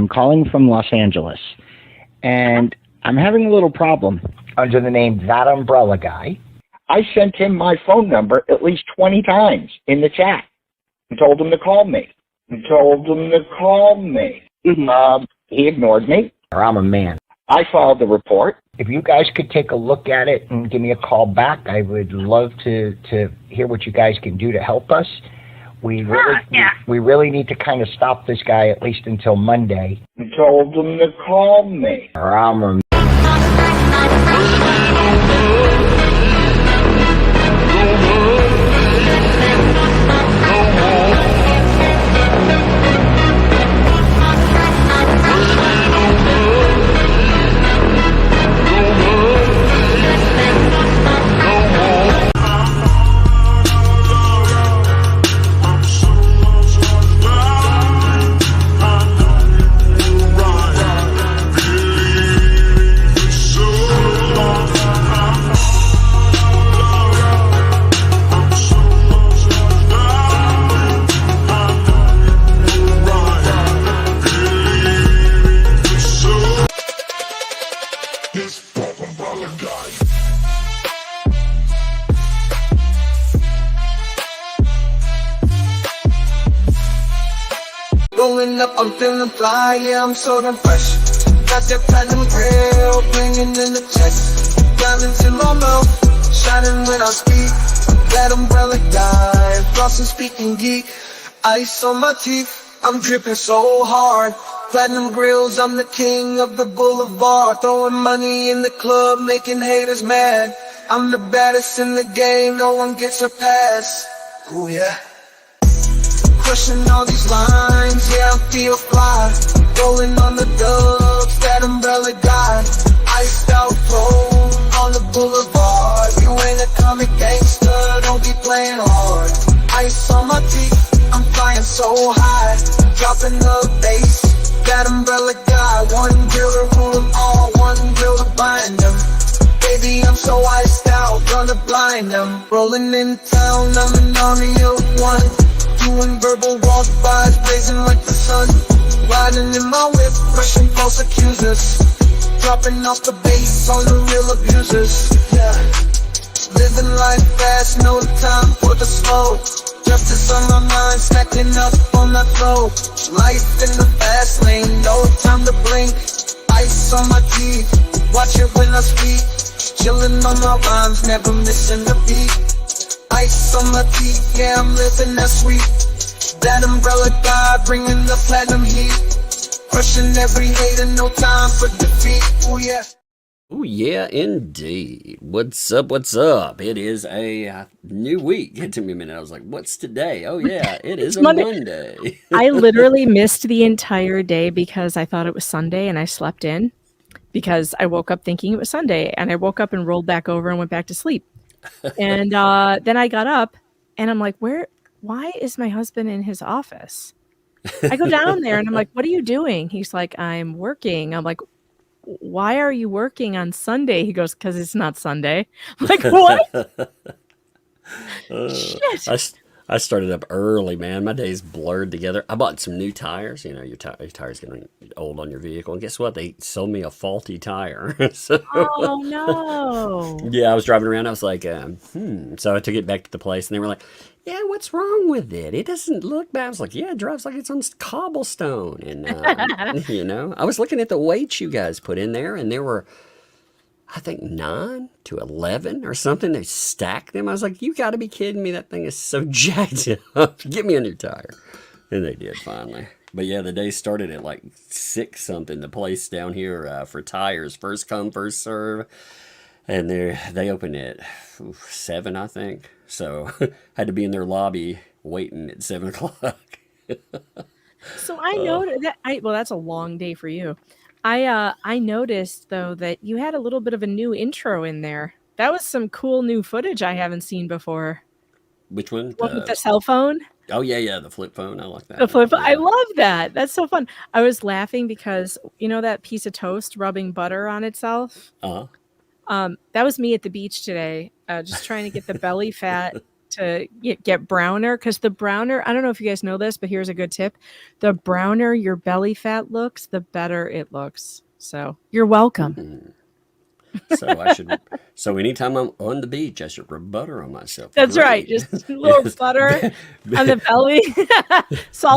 I'm calling from Los Angeles, and I'm having a little problem under the name ThatUmbrellaGuy. I sent him my phone number at least 20 times in the chat and told him to call me. He ignored me. I'm a man. I filed the report. If you guys could take a look at it and give me a call back, I would love to hear what you guys can do to help us. We really need to kind of stop this guy at least until Monday. I told him to call me. I'm a Rolling up, I'm feeling fly, yeah, I'm so damn fresh. Got that platinum grill, blinging in the chest. Diamonds in my mouth, shining when I speak. That umbrella guy, flossing speaking geek. Ice on my teeth, I'm dripping so hard. Platinum grills, I'm the king of the boulevard. Throwing money in the club, making haters mad. I'm the baddest in the game, no one gets a pass. Ooh yeah. Crushing all these lines, yeah, I feel fly. Rolling on the dubs, that umbrella guy. Iced out pro on the boulevard. You ain't a comic gangster, don't be playing hard. Ice on my teeth, I'm flying so high. Dropping the bass, that umbrella guy. One drill to rule them all, one drill to bind them. Baby, I'm so iced out, gonna blind them. Rolling in town, I'm an army of one. Doing verbal walk-bys, blazing like the sun. Riding in my whip, crushing false accusers. Dropping off the bass on the real abusers. Yeah. Living life fast, no time for the slow. Justice on my mind, stacking up on that flow. Life in the fast lane, no time to blink. Ice on my teeth, watch it when I speak. Chillin' on my rhymes, never missing a beat. Ice on my teeth, yeah, I'm living that sweet. That umbrella guy, bringing the platinum heat. Crushing every hater, no time for defeat. Oh yeah. Oh yeah, indeed. What's up? What's up? It is a new week. It took me a minute. I was like, "What's today?" Oh yeah, it is a Monday. I literally missed the entire day because I thought it was Sunday and I slept in because I woke up thinking it was Sunday, and I woke up and rolled back over and went back to sleep. And then I got up and I'm like, why is my husband in his office? I go down there and I'm like, what are you doing? He's like, I'm working. I'm like, why are you working on Sunday? He goes, because it's not Sunday. I'm like, what? Shit. I started up early, man. My days blurred together. I bought some new tires. You know, your tire's getting old on your vehicle. And guess what? They sold me a faulty tire. Oh, no. Yeah, I was driving around. I was like, So I took it back to the place, and they were like, yeah, what's wrong with it? It doesn't look bad. I was like, yeah, it drives like it's on cobblestone. And, you know, I was looking at the weights you guys put in there, and there were, I think 9 to 11 or something. They stacked them. I was like, you got to be kidding me. That thing is so jacked up. Get me a new tire. And they did finally. But yeah, the day started at like 6 something. The place down here for tires, first come, first serve. And they opened at 7, I think. So had to be in their lobby waiting at 7 o'clock. So I know that well, that's a long day for you. I noticed though that you had a little bit of a new intro in there. That was some cool new footage I haven't seen before. Which one? What, with the cell phone? Oh yeah, the flip phone. I like that. The flip phone. Yeah. I love that. That's so fun. I was laughing because you know that piece of toast rubbing butter on itself? Uh-huh. That was me at the beach today, just trying to get the belly fat to get browner, because the browner, I don't know if you guys know this, but here's a good tip. The browner your belly fat looks, the better it looks. So you're welcome. So anytime I'm on the beach, I should rub butter on myself. That's right. Just a little butter on the belly.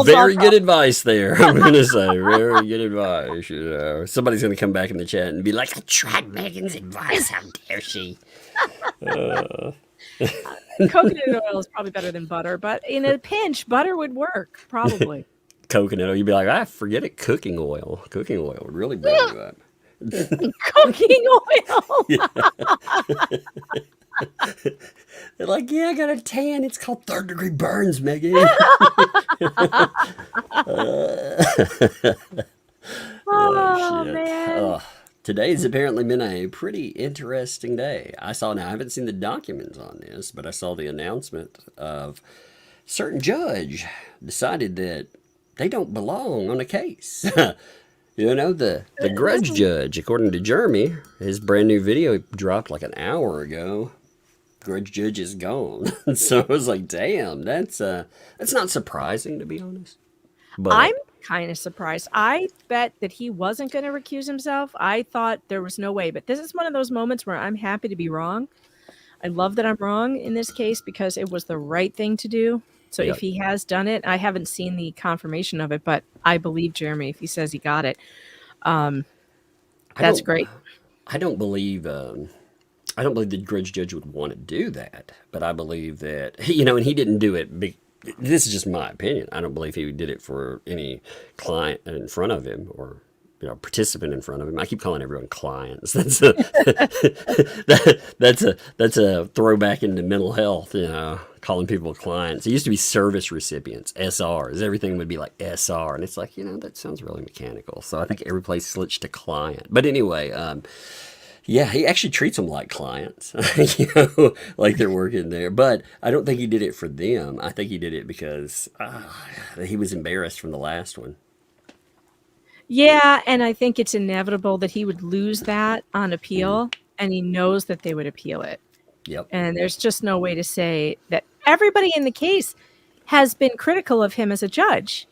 Very good advice there. I'm going to say very good advice. You know, somebody's going to come back in the chat and be like, I tried Megan's advice. How dare she? Coconut oil is probably better than butter, but in a pinch, butter would work probably. Coconut oil, you'd be like, forget it. Cooking oil would really burn you up. Cooking oil. They're like, yeah, I got a tan. It's called 3rd-degree burns, Megan. Oh man. Today's apparently been a pretty interesting day. I haven't seen the documents on this, but I saw the announcement of certain judge decided that they don't belong on a case. You know, the grudge judge, according to Jeremy, his brand new video dropped like an hour ago. Grudge judge is gone. So I was like, damn, that's not surprising, to be honest. But I'm kind of surprised. I bet that he wasn't going to recuse himself. I thought there was no way, but this is one of those moments where I'm happy to be wrong. I love that I'm wrong in this case because it was the right thing to do. So if he has done it, I haven't seen the confirmation of it, but I believe Jeremy if he says he got it. That's great. I don't believe the grudge judge would want to do that, but I believe that and he didn't do it. This is just my opinion. I don't believe he did it for any client in front of him or participant in front of him. I keep calling everyone clients. That's a throwback into mental health. Calling people clients. It used to be service recipients, SRs. Everything would be like SR, and it's like that sounds really mechanical. So I think every place switched to client. But anyway, yeah, he actually treats them like clients, like they're working there. But I don't think he did it for them. I think he did it because he was embarrassed from the last one. Yeah, and I think it's inevitable that he would lose that on appeal, and he knows that they would appeal it. Yep. And there's just no way to say that everybody in the case has been critical of him as a judge.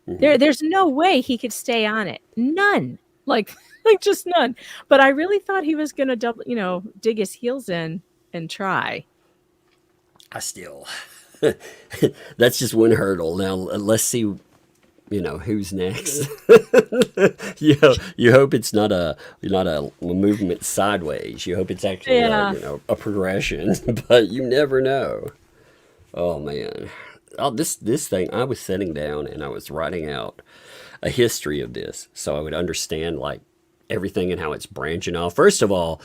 There's no way he could stay on it. None. Like just none. But I really thought he was going to dig his heels in and try. That's just one hurdle. Now let's see who's next. You hope it's not a movement sideways. You hope it's actually a progression, but you never know. Oh man. This thing, I was sitting down and I was writing out a history of this so I would understand like everything and how it's branching off. First of all,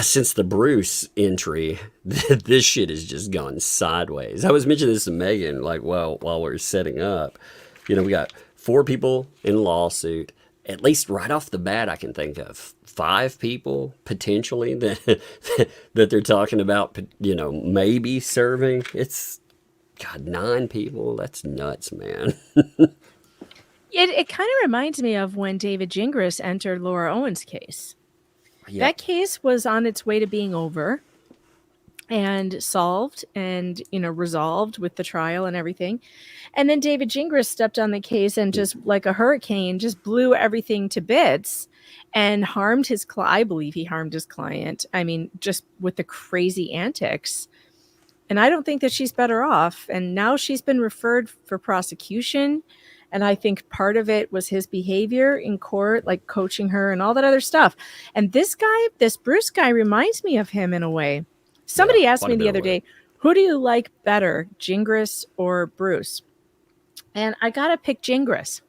since the Bruce entry, this shit has just gone sideways. I was mentioning this to Megan while we were setting up. We got 4 people in lawsuit. At least right off the bat, I can think of 5 people potentially that they're talking about, maybe serving. It's 9 people. That's nuts, man. It kind of reminds me of when David Gingras entered Laura Owen's case. Yeah. That case was on its way to being over and solved and, resolved with the trial and everything. And then David Gingras stepped on the case and just like a hurricane, just blew everything to bits and harmed his client. I believe he harmed his client. I mean, just with the crazy antics. And I don't think that she's better off. And now she's been referred for prosecution. And I think part of it was his behavior in court, like coaching her and all that other stuff. And this Bruce guy reminds me of him in a way. Somebody asked me the other day, who do you like better, Gingras or Bruce? And I got to pick Gingras.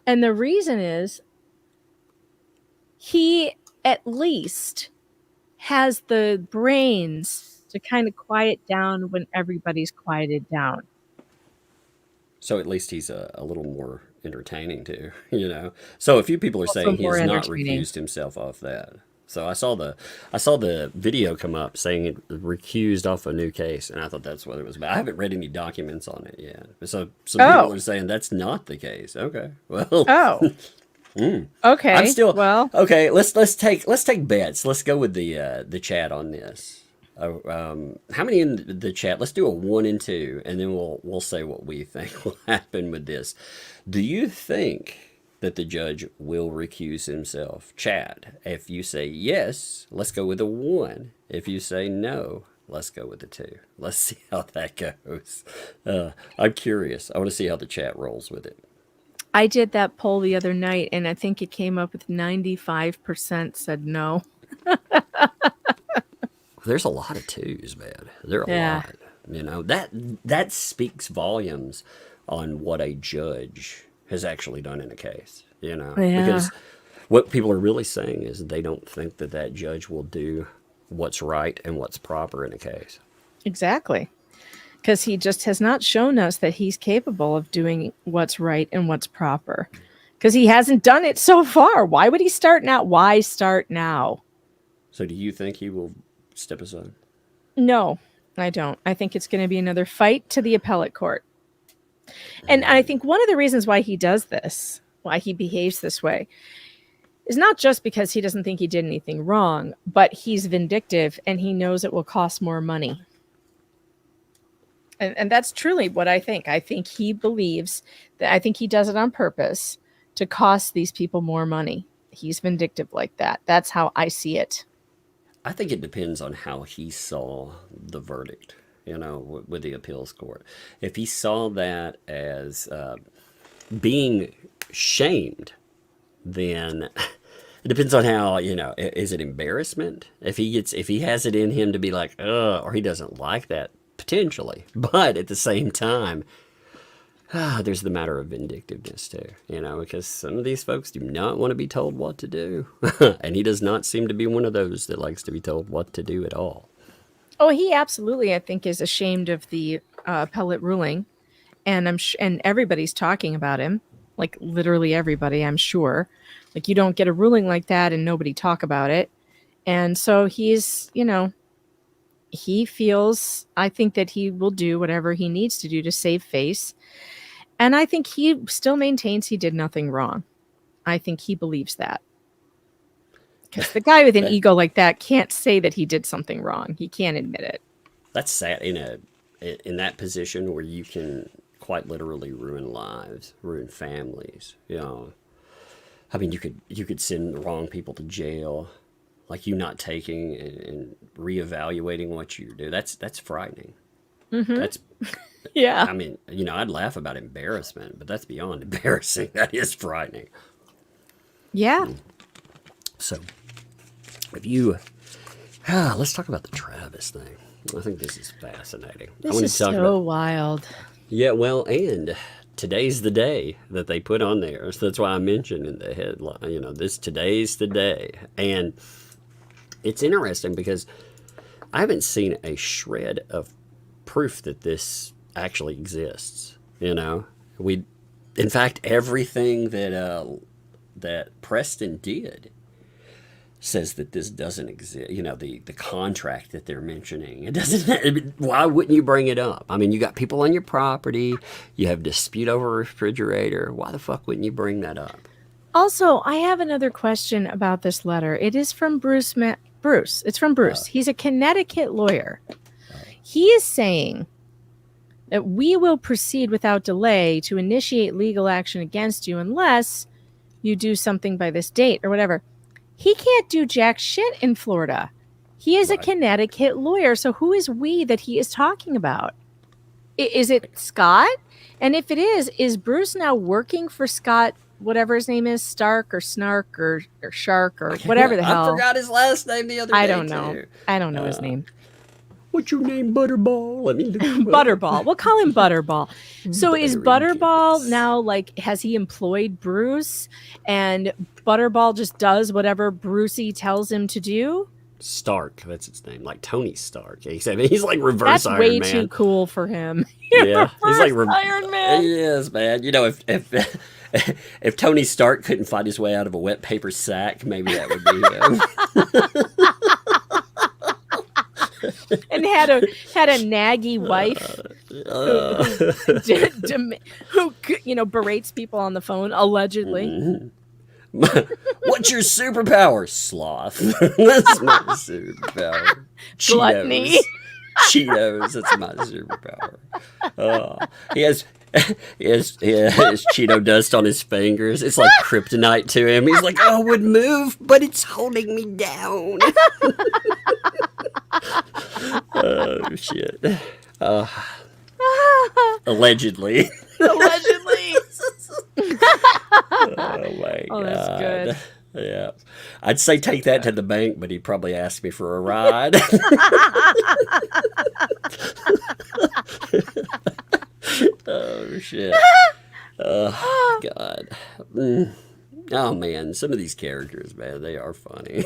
And the reason is he at least has the brains to kind of quiet down when everybody's quieted down. So at least he's a little more entertaining too, So a few people are saying he has not recused himself off that. So I saw the video come up saying it recused off a new case, and I thought that's what it was about. I haven't read any documents on it yet. So some people are saying that's not the case. Okay, well. Okay. I'm still okay. Let's take bets. Let's go with the chat on this. How many in the chat? Let's do a 1 and 2, and then we'll say what we think will happen with this. Do you think that the judge will recuse himself? Chat. If you say yes, let's go with a 1. If you say no, let's go with a 2. Let's see how that goes. I'm curious. I want to see how the chat rolls with it. I did that poll the other night, and I think it came up with 95% said no. There's a lot of 2s, man. There are a lot. You know, that speaks volumes on what a judge has actually done in a case, you know. Yeah. Because what people are really saying is they don't think that judge will do what's right and what's proper in a case. Exactly. Because he just has not shown us that he's capable of doing what's right and what's proper. Because he hasn't done it so far. Why would he start now? Why start now? So do you think he will step aside? No, I don't. I think it's going to be another fight to the appellate court. And I think one of the reasons why he does this, why he behaves this way, is not just because he doesn't think he did anything wrong, but he's vindictive and he knows it will cost more money. And that's truly what I think. I think he believes that, I think he does it on purpose to cost these people more money. He's vindictive like that. That's how I see it. I think it depends on how he saw the verdict, you know, with the appeals court. If he saw that as being shamed, then it depends on how, you know, is it embarrassment? If he has it in him to be like, or he doesn't like that, potentially. But at the same time, there's the matter of vindictiveness too, you know, because some of these folks do not want to be told what to do. And he does not seem to be one of those that likes to be told what to do at all. Oh, he absolutely, I think, is ashamed of the appellate ruling. And and everybody's talking about him, like literally everybody, I'm sure. Like you don't get a ruling like that and nobody talk about it. And so he's, you know, he feels, I think that he will do whatever he needs to do to save face. And I think he still maintains he did nothing wrong. I think he believes that. Because the guy with an ego like that can't say that he did something wrong. He can't admit it. That's sad in that position where you can quite literally ruin lives, ruin families. You know, I mean, you could send the wrong people to jail. Like you not taking and reevaluating what you do. That's frightening. Mm-hmm. That's yeah. I mean, you know, I'd laugh about embarrassment, but that's beyond embarrassing. That is frightening. Yeah. So, if you, let's talk about the Travis thing. I think this is fascinating. This is so wild. Yeah, well, and today's the day that they put on there. So that's why I mentioned in the headline, you know, today's the day. And it's interesting because I haven't seen a shred of proof that this actually exists. You know, in fact, everything that Preston did says that this doesn't exist. You know, the contract that they're mentioning, it doesn't. Why wouldn't you bring it up? I mean, you got people on your property, you have dispute over a refrigerator. Why the fuck wouldn't you bring that up? Also, I have another question about this letter. It is from Bruce. It's from Bruce. He's a Connecticut lawyer. He is saying that we will proceed without delay to initiate legal action against you unless you do something by this date or whatever. He can't do jack shit in Florida. He is a Connecticut lawyer. So who is we that he is talking about? Is it Scott? And if it is Bruce now working for Scott, whatever his name is, Stark or Snark or Shark or whatever the hell? I forgot his last name the other day. I don't know. I don't know his name. What's your name, Butterball? Let me Butterball. We'll call him Butterball. So is Butterball now, like, has he employed Bruce and Butterball just does whatever Brucey tells him to do? Stark, that's his name, like Tony Stark. He's like reverse Iron Man. That's way too cool for him. Yeah, he's like Iron Man. He is, man. You know, if Tony Stark couldn't fight his way out of a wet paper sack, maybe that would be him. And had a naggy wife who you know, berates people on the phone allegedly. Mm-hmm. What's your superpower? Sloth. That's my superpower. Gluttony. Cheetos. That's my superpower. He has Cheeto dust on his fingers. It's like kryptonite to him. He's like, oh, it would move, but it's holding me down. Oh, shit. Allegedly. Allegedly. Oh, my God. That's good. Yeah. I'd say take that to the bank, but he'd probably ask me for a ride. Oh, shit. Oh, God. Oh, man. Some of these characters, man, they are funny.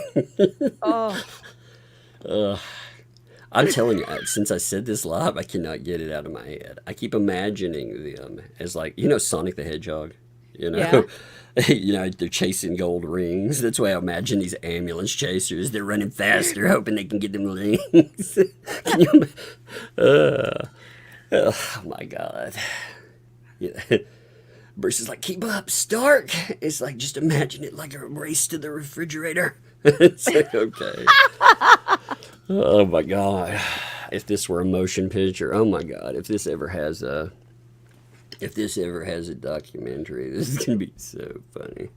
I'm telling you, since I said this live, I cannot get it out of my head. I keep imagining them as like, Sonic the Hedgehog, Yeah. They're chasing gold rings. That's why I imagine these ambulance chasers. They're running faster, hoping they can get them rings. Can you oh, my God. Yeah. Bruce is like, keep up, Stark. It's like, just imagine it like a race to the refrigerator. It's like, okay. Oh, my God. If this were a motion picture, oh, my God. If this ever has a documentary, this is going to be so funny.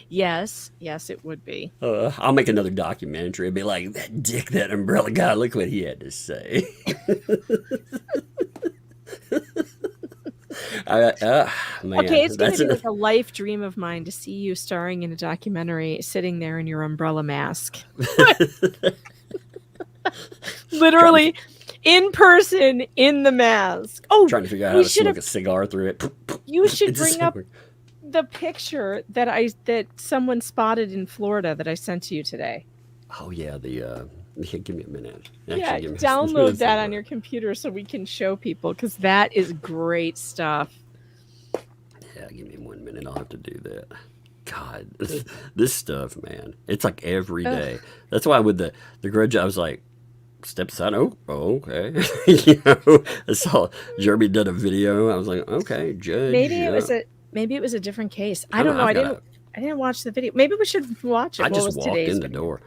Yes, it would be. I'll make another documentary. It'd be like, that dick, that umbrella guy, look what he had to say. Man, Okay, it's going to be like a life dream of mine to see you starring in a documentary, sitting there in your umbrella mask. Literally, in person, in the mask. Oh, trying to figure out how to smoke a cigar through it. You should bring up the picture that someone spotted in Florida that I sent to you today. Oh, yeah, give me a minute. Actually, download that on your computer so we can show people, because that is great stuff. Yeah, give me 1 minute. I'll have to do that. God, this stuff, man. It's like every day. That's why with the grudge, I was like, step aside. Oh, okay. I saw Jeremy did a video. I was like, okay, judge. Maybe it was a different case. I don't know. I didn't watch the video. Maybe we should watch it. I just walked in the door.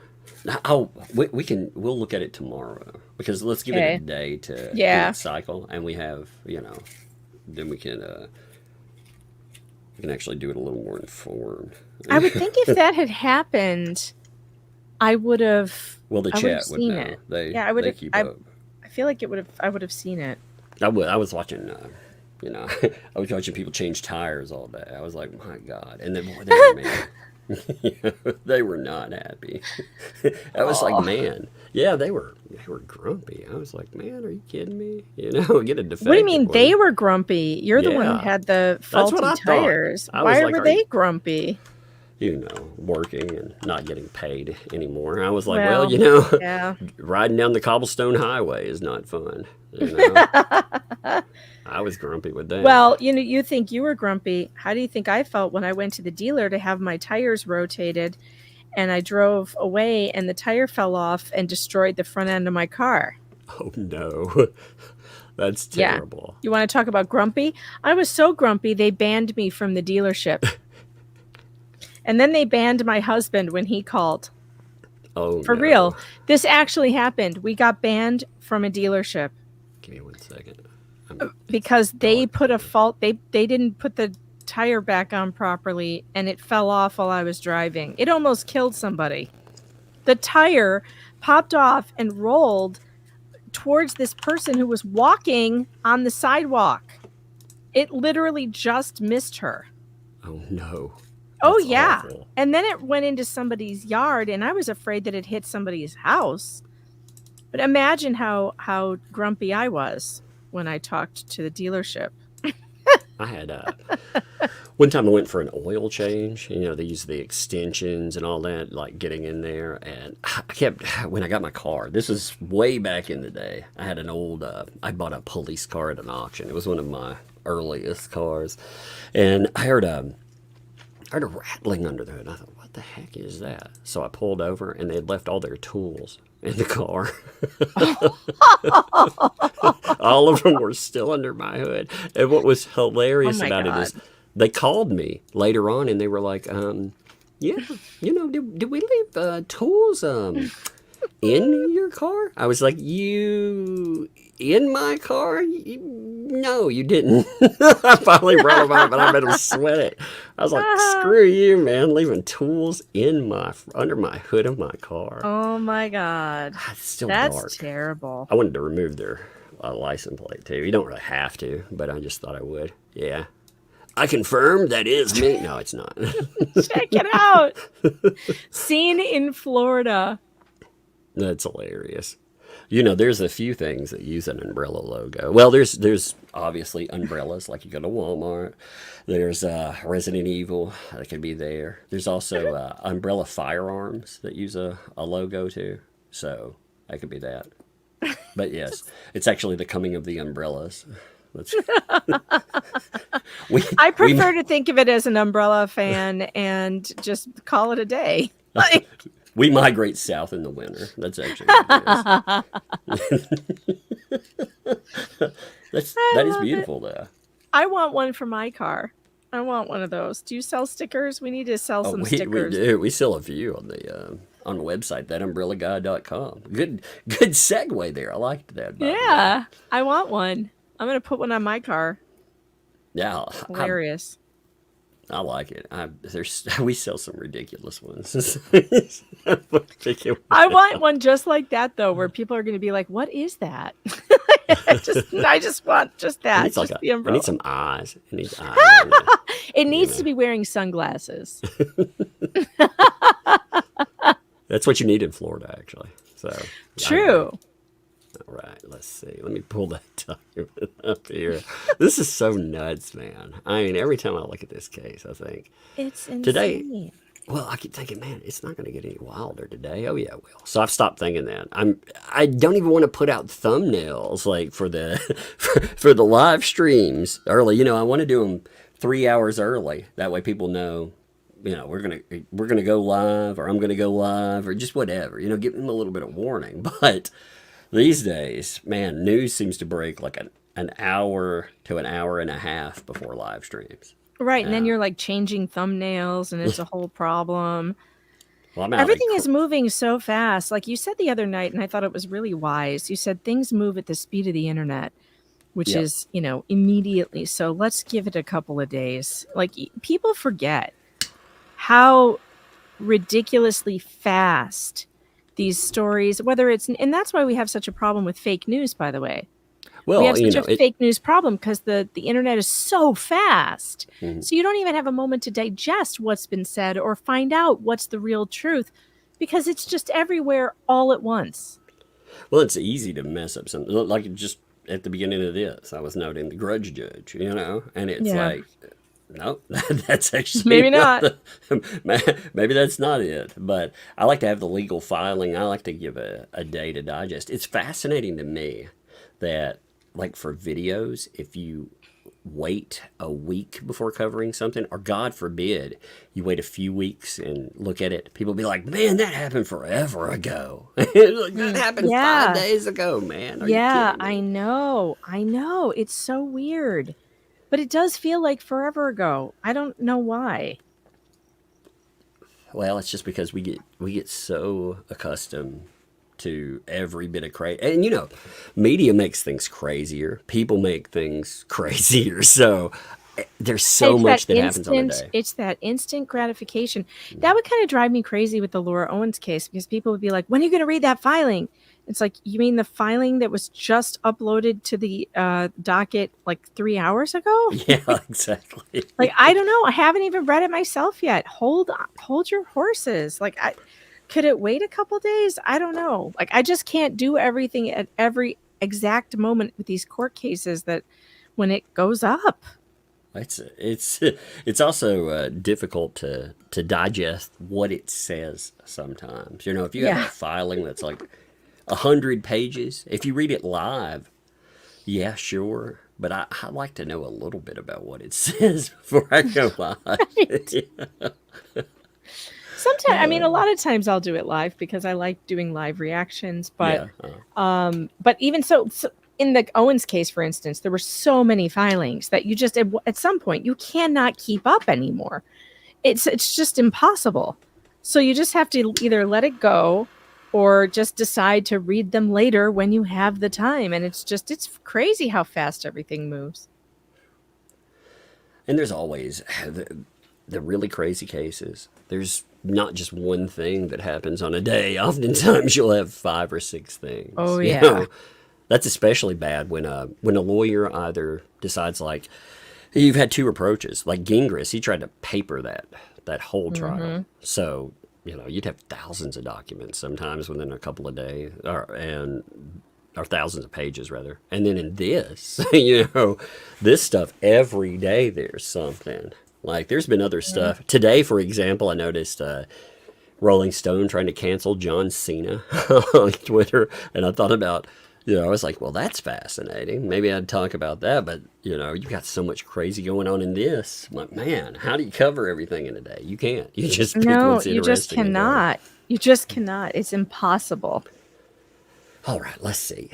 We'll look at it tomorrow, because let's give it a day to cycle, and we have, then we can actually do it a little more informed. I would think if that had happened, I would have. Well, the chat would know. It. I would have. I feel like I would have seen it. I was watching. I was watching people change tires all day. I was like, my God, and then they were mad. They were not happy. I was like, man, yeah, they were grumpy. I was like, man, are you kidding me? Get a defective. What do you mean they were grumpy? You're the one who had the faulty tires. Why were they grumpy? Working and not getting paid anymore. I was like, riding down the cobblestone highway is not fun. I was grumpy with that. Well, you think you were grumpy. How do you think I felt when I went to the dealer to have my tires rotated, and I drove away and the tire fell off and destroyed the front end of my car? Oh, no. That's terrible. Yeah. You want to talk about grumpy? I was so grumpy, they banned me from the dealership. And then they banned my husband when he called. Oh, For real. This actually happened. We got banned from a dealership. Give me 1 second. Because they put a fault. They didn't put the tire back on properly, and it fell off while I was driving. It almost killed somebody. The tire popped off and rolled towards this person who was walking on the sidewalk. It literally just missed her. Oh, no. Oh, yeah. Awful. And then it went into somebody's yard, and I was afraid that it hit somebody's house. But imagine how grumpy I was when I talked to the dealership. I had one time I went for an oil change. They use the extensions and all that, like getting in there. And when I got my car, this was way back in the day, I had an old, I bought a police car at an auction. It was one of my earliest cars. And I heard a rattling under the hood. I thought, what the heck is that? So I pulled over, and they had left all their tools in the car. All of them were still under my hood. And what was hilarious about it is they called me later on and they were like, yeah, did we leave tools in your car? I was like, you in my car? No, you didn't. I finally brought them out, but I made them sweat it. I was like, screw you, man, leaving tools under my hood of my car. Oh my God. It's still That's dark. terrible. I wanted to remove their license plate too. You don't really have to, but I just thought I would. Yeah. I confirm that is me. No, it's not. Check it out. Seen in Florida. That's hilarious. There's a few things that use an umbrella logo. Well, there's obviously umbrellas, like you go to Walmart. There's Resident Evil that could be there. There's also umbrella firearms that use a logo too. So that could be that. But yes, it's actually the coming of the umbrellas. I prefer to think of it as an umbrella fan and just call it a day. Like, we migrate south in the winter. That's actually what it is. That is beautiful, though. I want one for my car. I want one of those. Do you sell stickers? We need to sell some stickers. We do. We sell a few on the website, ThatUmbrellaGuy.com. Good segue there. I liked that. Yeah, I want one. I'm going to put one on my car. Yeah. Hilarious. I like it. We sell some ridiculous ones. I want one just like that, though, where people are going to be like, what is that? I just want just that. Just the umbrella. I need some eyes. It needs eyes. It needs to be wearing sunglasses. That's what you need in Florida, actually. So true. All right, let's see. Let me pull that document up here. This is so nuts, man. I mean, every time I look at this case, I think it's insane. Today. Well, I keep thinking, man, it's not going to get any wilder today. Oh yeah, it will. So I've stopped thinking that. I don't even want to put out thumbnails like for the for the live streams early. I want to do them 3 hours early. That way, people know. We're gonna go live, or I'm gonna go live, or just whatever. Give them a little bit of warning, but. These days, man, news seems to break like an hour to an hour and a half before live streams. Right, and then you're like changing thumbnails, and it's a whole problem. Well, everything is moving so fast. Like you said the other night, and I thought it was really wise. You said things move at the speed of the internet, which is, immediately. So let's give it a couple of days. Like people forget how ridiculously fast these stories, whether it's, and that's why we have such a problem with fake news, by the way. Well, we have such a fake news problem because the internet is so fast. Mm-hmm. So you don't even have a moment to digest what's been said or find out what's the real truth because it's just everywhere all at once. Well, it's easy to mess up something. Like just at the beginning of this, I was noting the grudgejudge, and it's like, no, that's actually maybe not. Maybe that's not it. But I like to have the legal filing. I like to give a day to digest. It's fascinating to me that, like for videos, if you wait a week before covering something, or God forbid, you wait a few weeks and look at it, people be like, man, that happened forever ago. That happened 5 days ago, man. Are you kidding me? I know. It's so weird. But it does feel like forever ago. I don't know why. Well, it's just because we get so accustomed to every bit of crazy. And, media makes things crazier. People make things crazier. So there's so much that happens on a day. It's that instant gratification. That would kind of drive me crazy with the Laura Owens case because people would be like, when are you going to read that filing? It's like, you mean the filing that was just uploaded to the docket like 3 hours ago? Yeah, exactly. Like, I don't know. I haven't even read it myself yet. Hold your horses. Like, could it wait a couple days? I don't know. Like, I just can't do everything at every exact moment with these court cases that when it goes up. It's also difficult to digest what it says sometimes. If you have a filing that's like 100 pages. If you read it live, yeah, sure. But I like to know a little bit about what it says before I go live. Right. Sometimes, a lot of times I'll do it live because I like doing live reactions. But, but even so, in the Owens case, for instance, there were so many filings that you just, at some point, you cannot keep up anymore. It's just impossible. So you just have to either let it go or just decide to read them later when you have the time. And it's crazy how fast everything moves. And there's always the really crazy cases. There's not just one thing that happens on a day. Oftentimes you'll have 5 or 6 things. Oh, You yeah. know, that's especially bad when a lawyer either decides, like, you've had 2 approaches. Like Gingras, he tried to paper that whole trial. So, you know, you'd have thousands of documents sometimes within a couple of days, or thousands of pages rather. And then in this, you know, this stuff, every day there's something. Like, there's been other stuff. Today, for example, I noticed Rolling Stone trying to cancel John Cena on Twitter. And I thought about, you know, I was like, well, that's fascinating. Maybe I'd talk about that. But, you know, you've got so much crazy going on in this. I'm like, man, how do you cover everything in a day? You can't. You just pick what's interesting. You just cannot. You just cannot. It's impossible. All right, let's see.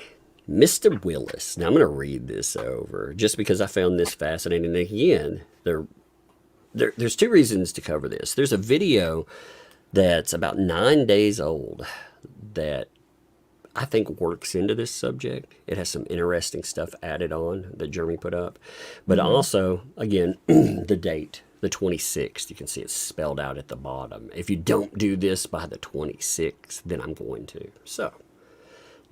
Mr. Willis. Now, I'm going to read this over just because I found this fascinating. And again, there's 2 reasons to cover this. There's a video that's about 9 days old that I think works into this subject. It has some interesting stuff added on that Jeremy put up. But also, again, the date, the 26th, you can see it's spelled out at the bottom. If you don't do this by the 26th, then I'm going to. So,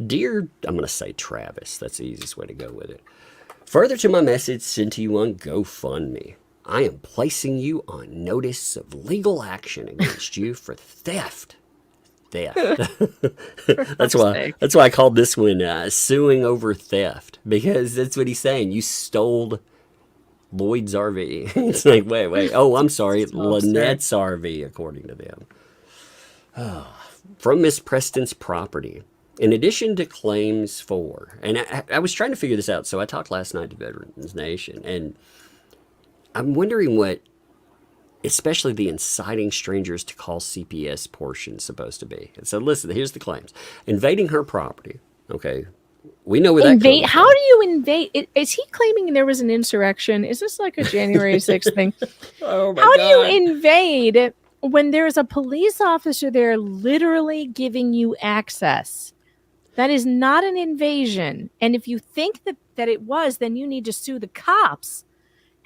dear, I'm going to say Travis. That's the easiest way to go with it. Further to my message sent to you on GoFundMe, I am placing you on notice of legal action against you for theft. That's why I called this one suing over theft, because that's what he's saying. You stole Lloyd's RV. It's like, wait. Oh, I'm sorry. It's Lynette's RV, according to them. From Miss Preston's property. In addition to claims for, and I was trying to figure this out, so I talked last night to Veterans Nation, and I'm wondering what, especially the inciting strangers to call CPS portion is supposed to be. And so listen, here's the claims. Invading her property. Okay. We know where that comes from. How do you invade? Is he claiming there was an insurrection? Is this like a January 6th thing? Oh my How God. do you invade when there's a police officer there literally giving you access? That is not an invasion. And if you think that it was, then you need to sue the cops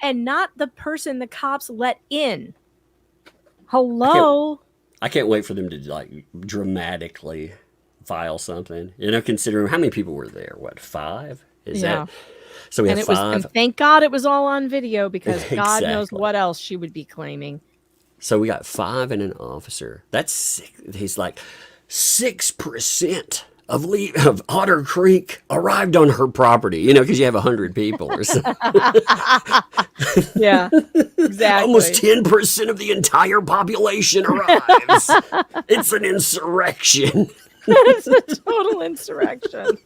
and not the person the cops let in. Hello? I can't wait for them to like dramatically file something. You know, considering how many people were there. What, 5? Is that? So we have 5. And thank God it was all on video, because God knows Exactly. what else she would be claiming. So we got 5 and an officer. That's 6. He's like 6% of Otter Creek arrived on her property, you know, because you have 100 people or so. Yeah, exactly. Almost 10% of the entire population arrives. It's an insurrection. It's a total insurrection.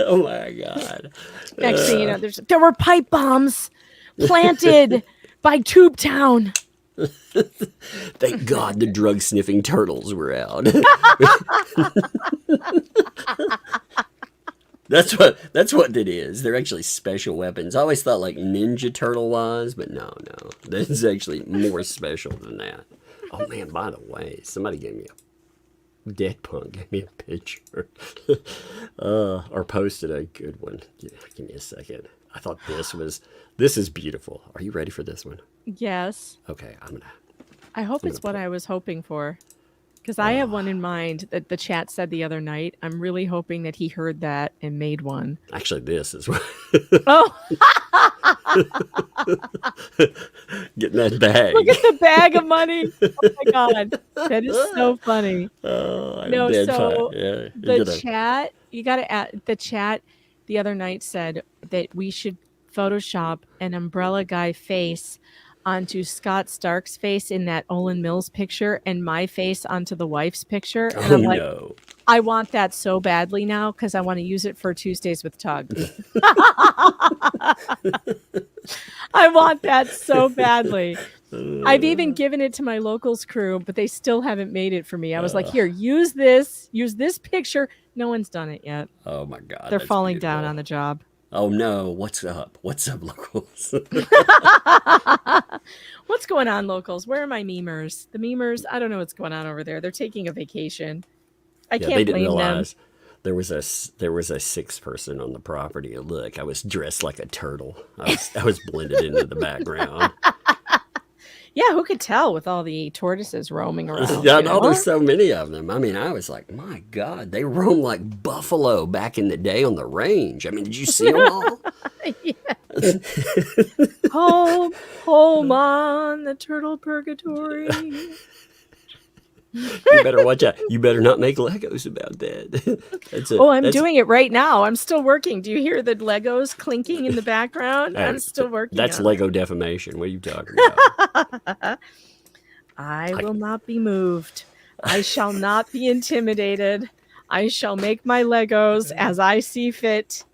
Oh my God. Next thing you know, there were pipe bombs planted by Tube Town. Thank God the drug sniffing turtles were out. That's what it is. They're actually special weapons. I always thought like Ninja Turtle was, but no. This is actually more special than that. Oh man, by the way, somebody gave me Dead Punk gave me a picture. Or posted a good one. Yeah, give me a second. I thought this is beautiful. Are you ready for this one? Yes. Okay, I hope it's what I was hoping for, because I have one in mind that the chat said the other night. I'm really hoping that he heard that and made one. Actually, this is what. Oh, Getting that bag. look at the bag of money. Oh my God. That is so funny. Oh, I'm No, dead so fine. Yeah, the chat, you got to add, the chat the other night said that we should Photoshop an Umbrella Guy face onto Scott Stark's face in that Olin Mills picture and my face onto the wife's picture. And I'm like, no. I want that so badly now because I want to use it for Tuesdays with Tug. I want that so badly. I've even given it to my locals crew, but they still haven't made it for me. I was like, here, use this picture, No one's done it yet. Oh my God. They're that's falling down beautiful. on the job. Oh no, what's up? What's up, locals? What's going on, locals? Where are my memers? The memers, I don't know what's going on over there. They're taking a vacation. I Yeah, can't they didn't blame them. realize there was a sixth person on the property. And look, I was dressed like a turtle. I was blended into the background. Yeah, who could tell with all the tortoises roaming around? Yeah, you no, know? there's so many of them. I mean, I was like, my God, they roam like buffalo back in the day on the range. I mean, did you see them all? Home, home on the turtle purgatory. You better watch out. You better not make Legos about that. I'm doing it right now. I'm still working. Do you hear the Legos clinking in the background? I'm still working. That's on Lego defamation. What are you talking about? I will not be moved. I shall not be intimidated. I shall make my Legos as I see fit.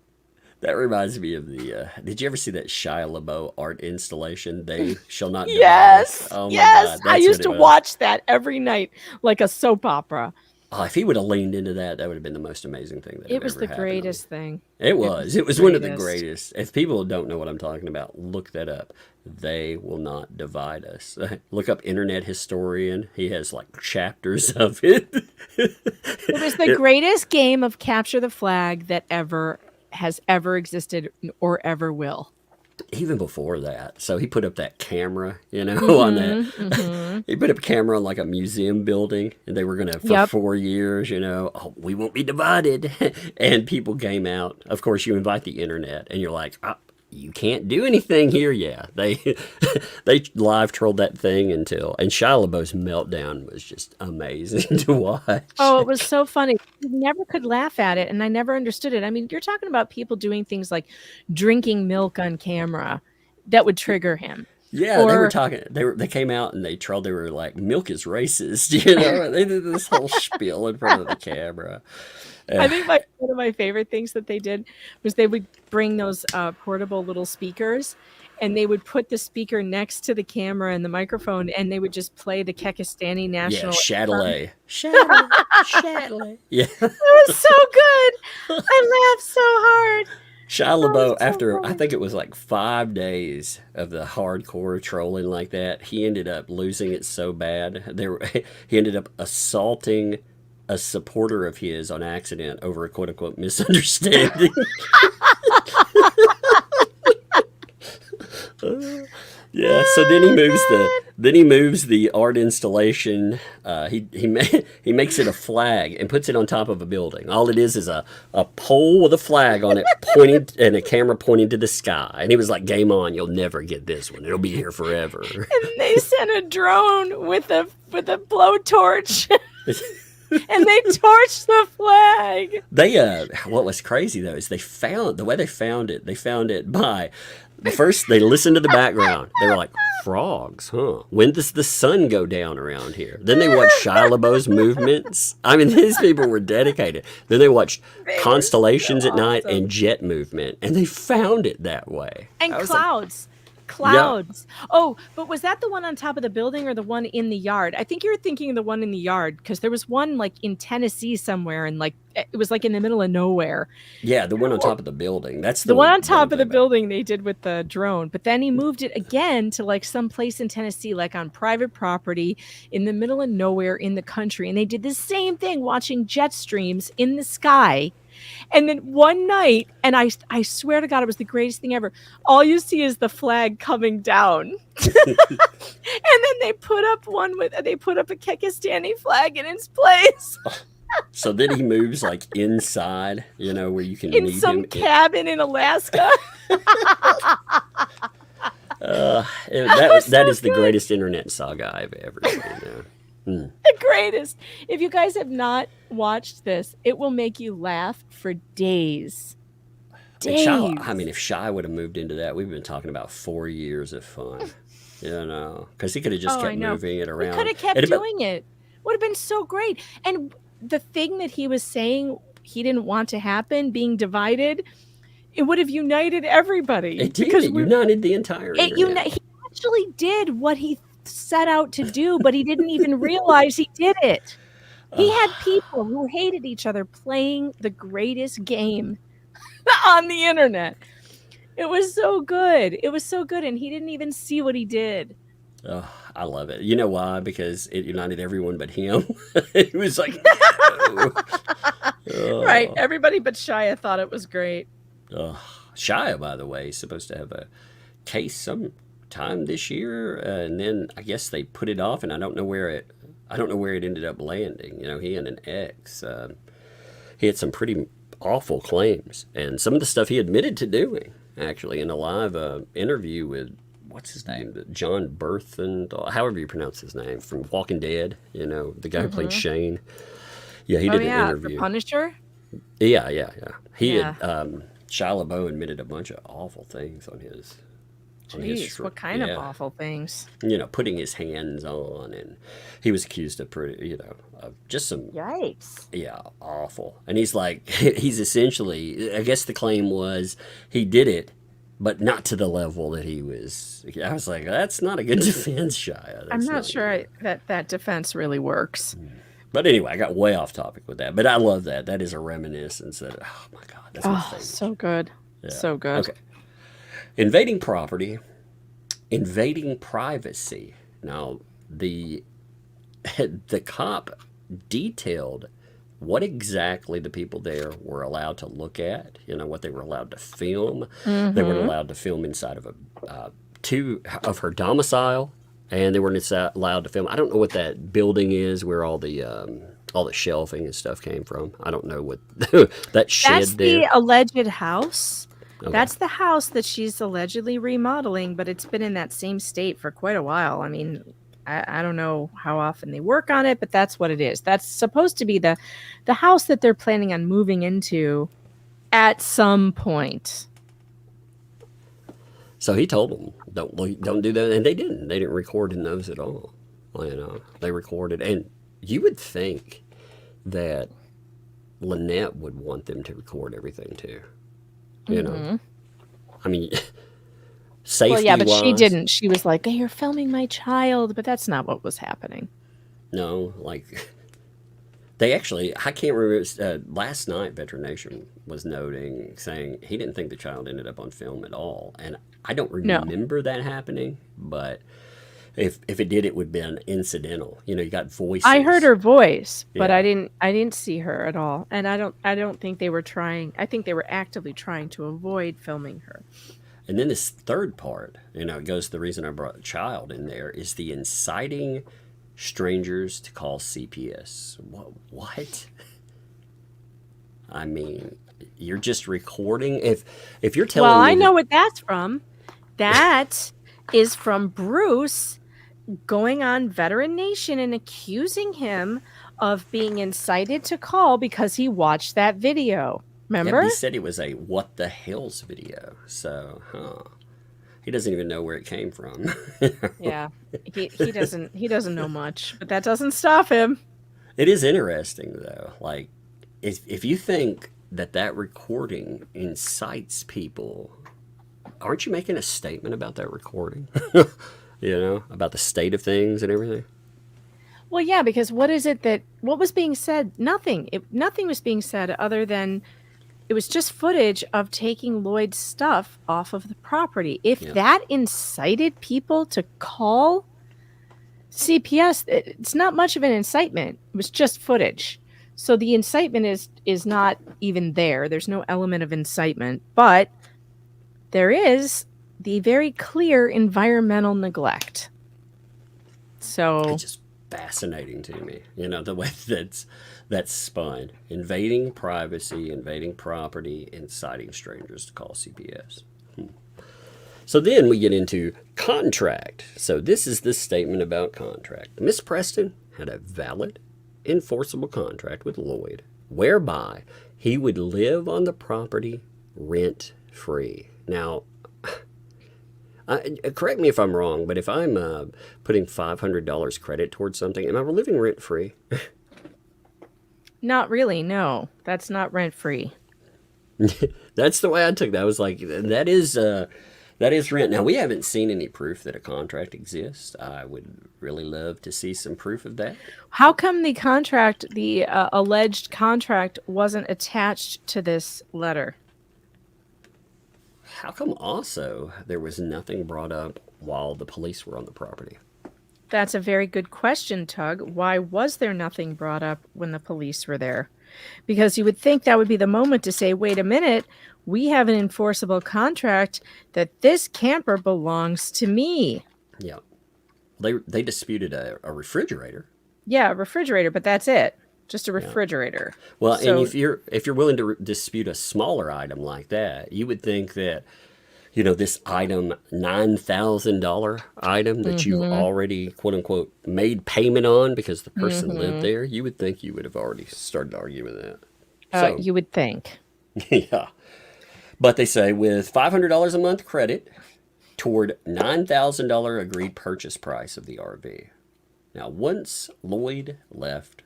That reminds me of the. Did you ever see that Shia LaBeouf art installation? They shall not. Yes. Oh my yes. God, I that's used what to it was. watch that every night like a soap opera. Oh, if he would have leaned into that, that would have been the most amazing thing that It had was ever the happened to me. greatest thing. It was. It was one of the greatest. greatest. If people don't know what I'm talking about, look that up. They will not divide us. Look up Internet Historian. He has like chapters of it. It was the greatest game of capture the flag that has ever existed or ever will. Even before that. So he put up that camera, on that. He put up a camera on like a museum building, and they were going to, for 4 years, oh, we won't be divided. And people came out. Of course, you invite the internet, and you're like, you can't do anything here. Yeah, they live trolled that thing and Shia LaBeouf's meltdown was just amazing to watch. Oh, it was so funny. You never could laugh at it, and I never understood it. I mean, you're talking about people doing things like drinking milk on camera that would trigger him. Yeah, they were talking. They came out and they trolled. They were like, "Milk is racist." They did this whole spiel in front of the camera. I think one of my favorite things that they did was they would bring those portable little speakers, and they would put the speaker next to the camera and the microphone, and they would just play the Kekistani national. Yeah, Chatelet. Yeah, it was so good. I laughed so hard. Shia LaBeouf, after I think it was like 5 days of the hardcore trolling like that, he ended up losing it so bad. He ended up assaulting a supporter of his on accident over a quote-unquote misunderstanding. Yeah, so then he moves the art installation. He makes it a flag and puts it on top of a building. All it is a pole with a flag on it, pointed and a camera pointing to the sky. And he was like, "Game on! You'll never get this one. It'll be here forever." And they sent a drone with a blowtorch. And they torched the flag. What was crazy though is they found it by first they listened to the background. They were like, frogs, huh? When does the sun go down around here? Then they watched Shia LaBeouf's movements. I mean, these people were dedicated. Then they watched constellations at night and jet movement, and they found it that way. And clouds. Clouds. Yeah. Oh, but was that the one on top of the building or the one in the yard? I think you're thinking of the one in the yard because there was one like in Tennessee somewhere and like it was like in the middle of nowhere. Yeah, the one on top of the building. That's the one on top of the building they did with the drone. But then he moved it again to like some place in Tennessee, like on private property in the middle of nowhere in the country. And they did the same thing, watching jet streams in the sky. And then one night, and I swear to God, it was the greatest thing ever. All you see is the flag coming down. And then they put up a Kekistani flag in its place. So then he moves like inside, where you can in meet some him. cabin in Alaska. That is the greatest internet saga I've ever seen. The greatest. If you guys have not watched this, it will make you laugh for days. If Shy would have moved into that, we've been talking about 4 years of fun. Because he could have just kept moving it around. He could have kept doing it. Would have been so great. And the thing that he was saying he didn't want to happen, being divided, it would have united everybody. It did. It united the entire internet. He actually did what he set out to do, but he didn't even realize he did it. He had people who hated each other playing the greatest game on the internet. It was so good. It was so good, and he didn't even see what he did. Oh, I love it. You know why? Because it united everyone but him. He was like, no. Right. Everybody but Shia thought it was great. Shia, by the way, is supposed to have a case sometime this year, and then I guess they put it off, and I don't know where it ended up landing. You know, he and an ex, he had some pretty awful claims, and some of the stuff he admitted to doing, actually, in a live interview with, what's his name, John Berthendahl, however you pronounce his name, from Walking Dead, you know, the guy who played Shane. Yeah, he did an interview. The Punisher? Yeah. He had, Shia LaBeouf admitted a bunch of awful things on his... Jeez, what kind of awful things? You know, putting his hands on, and he was accused of of just some... Yikes. Yeah, awful. And he's like, he's essentially, I guess the claim was he did it, but not to the level that he was. I was like, that's not a good defense, Shia. I'm not sure that defense really works. But anyway, I got way off topic with that. But I love that. That is a reminiscence that, oh my God, that's my favorite. So good. Yeah. So good. Okay. Invading property, invading privacy. Now, the cop detailed what exactly the people there were allowed to look at, you know, what they were allowed to film. They weren't allowed to film inside of of her domicile, and they weren't allowed to film. I don't know what that building is where all the shelving and stuff came from. I don't know what that shed That's there. The alleged house. Okay. That's the house that she's allegedly remodeling, but it's been in that same state for quite a while. I mean, I don't know how often they work on it, but that's what it is. That's supposed to be the house that they're planning on moving into at some point. So he told them, don't do that, and they didn't. They didn't record in those at all. You know, they recorded, and you would think that Lynette would want them to record everything too. You know, I mean, safety. Well, yeah, but she didn't. She was like, "You're filming my child," but that's not what was happening. No, like they actually, I can't remember. Last night, Veteran Nation was saying he didn't think the child ended up on film at all, and I don't remember that happening. But if it did, it would have been incidental. You know, you got voices. I heard her voice, but I didn't see her at all, and I don't think they were trying. I think they were actively trying to avoid filming her. And then this third part, you know, it goes to the reason I brought the child in there, is the inciting strangers to call CPS. What? I mean, you're just recording. If you're telling me... Well, I know what that's from. That is from Bruce going on Veteran Nation and accusing him of being incited to call because he watched that video. Remember? Yeah, he said it was a what the hell's video. So, he doesn't even know where it came from. Yeah, he doesn't know much, but that doesn't stop him. It is interesting though. Like, if you think that recording incites people, aren't you making a statement about that recording? You know, about the state of things and everything. Well, yeah, because what was being said? Nothing. Nothing was being said other than it was just footage of taking Lloyd's stuff off of the property. If that incited people to call CPS, it's not much of an incitement. It was just footage. So the incitement is not even there. There's no element of incitement, but there is the very clear environmental neglect. So it's just fascinating to me, you know, the way that's spun. Invading privacy, invading property, inciting strangers to call CPS. So then we get into contract. So this is the statement about contract. Miss Preston had a valid, enforceable contract with Lloyd, whereby he would live on the property rent-free. Now, correct me if I'm wrong, but if I'm putting $500 credit towards something, am I living rent-free? Not really, no. That's not rent-free. That's the way I took that. I was like, that That is rent. Now, we haven't seen any proof that a contract exists. I would really love to see some proof of that. How come the contract, the alleged contract, wasn't attached to this letter? How come also there was nothing brought up while the police were on the property? That's a very good question, Tug. Why was there nothing brought up when the police were there? Because you would think that would be the moment to say, wait a minute, we have an enforceable contract that this camper belongs to me. Yeah. They disputed a refrigerator. Yeah, a refrigerator, but that's it. Just a refrigerator. Well, so, and if you're willing to dispute a smaller item like that, you would think that, you know, this item, $9,000 item that you already, quote unquote, made payment on because the person lived there, you would think you would have already started arguing that. So, you would think. Yeah. But they say with $500 a month credit toward $9,000 agreed purchase price of the RV. Now, once Lloyd left,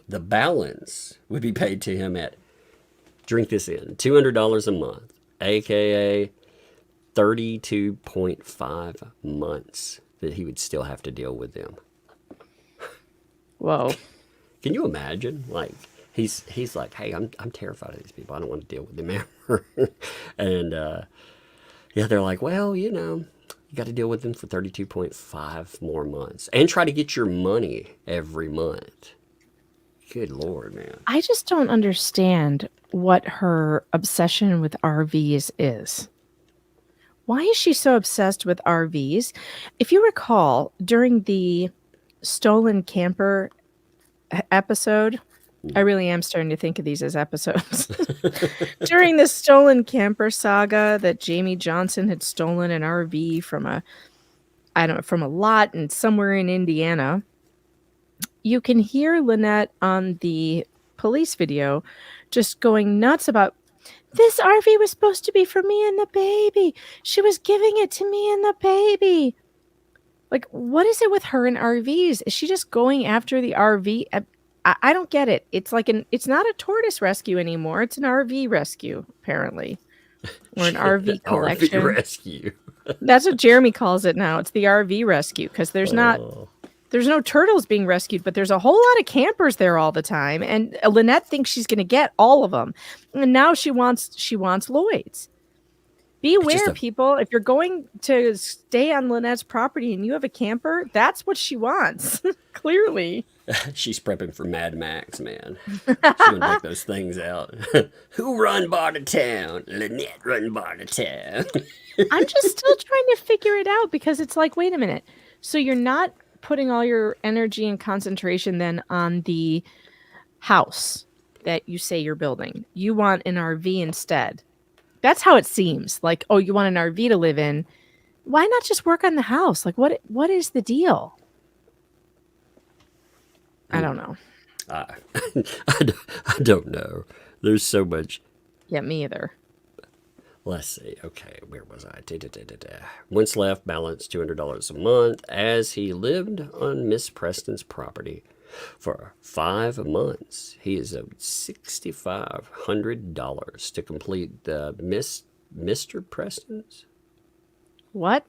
the balance would be paid to him at, drink this in, $200 a month, aka 32.5 months that he would still have to deal with them. Whoa. Can you imagine? Like, he's like, hey, I'm terrified of these people. I don't want to deal with them ever. And yeah, they're like, well, you know, you got to deal with them for 32.5 more months and try to get your money every month. Good Lord, man. I just don't understand what her obsession with RVs is. Why is she so obsessed with RVs? If you recall, during the stolen camper episode, I really am starting to think of these as episodes. During the stolen camper saga that Jamie Johnson had stolen an RV from a lot and somewhere in Indiana, you can hear Lynette on the police video just going nuts about, this RV was supposed to be for me and the baby. She was giving it to me and the baby. Like, what is it with her and RVs? Is she just going after the RV? I don't get it. It's like it's not a tortoise rescue anymore. It's an RV rescue, apparently. Or an RV collection. RV rescue. That's what Jeremy calls it now. It's the RV rescue because there's no turtles being rescued, but there's a whole lot of campers there all the time. And Lynette thinks she's going to get all of them. And now she wants Lloyd's. Beware, people. If you're going to stay on Lynette's property and you have a camper, that's what she wants. Clearly. She's prepping for Mad Max, man. She's going to make those things out. Who run bar to town? Lynette run bar to town. I'm just still trying to figure it out because it's like, wait a minute. So you're not putting all your energy and concentration then on the house that you say you're building. You want an RV instead. That's how it seems. Like, oh, you want an RV to live in. Why not just work on the house? Like, what is the deal? I don't know. I don't know. There's so much. Yeah, me either. Let's see. Okay, where was I? Once left, balance $200 a month as he lived on Miss Preston's property for 5 months. He is owed $6,500 to complete the Mr. Preston's. What?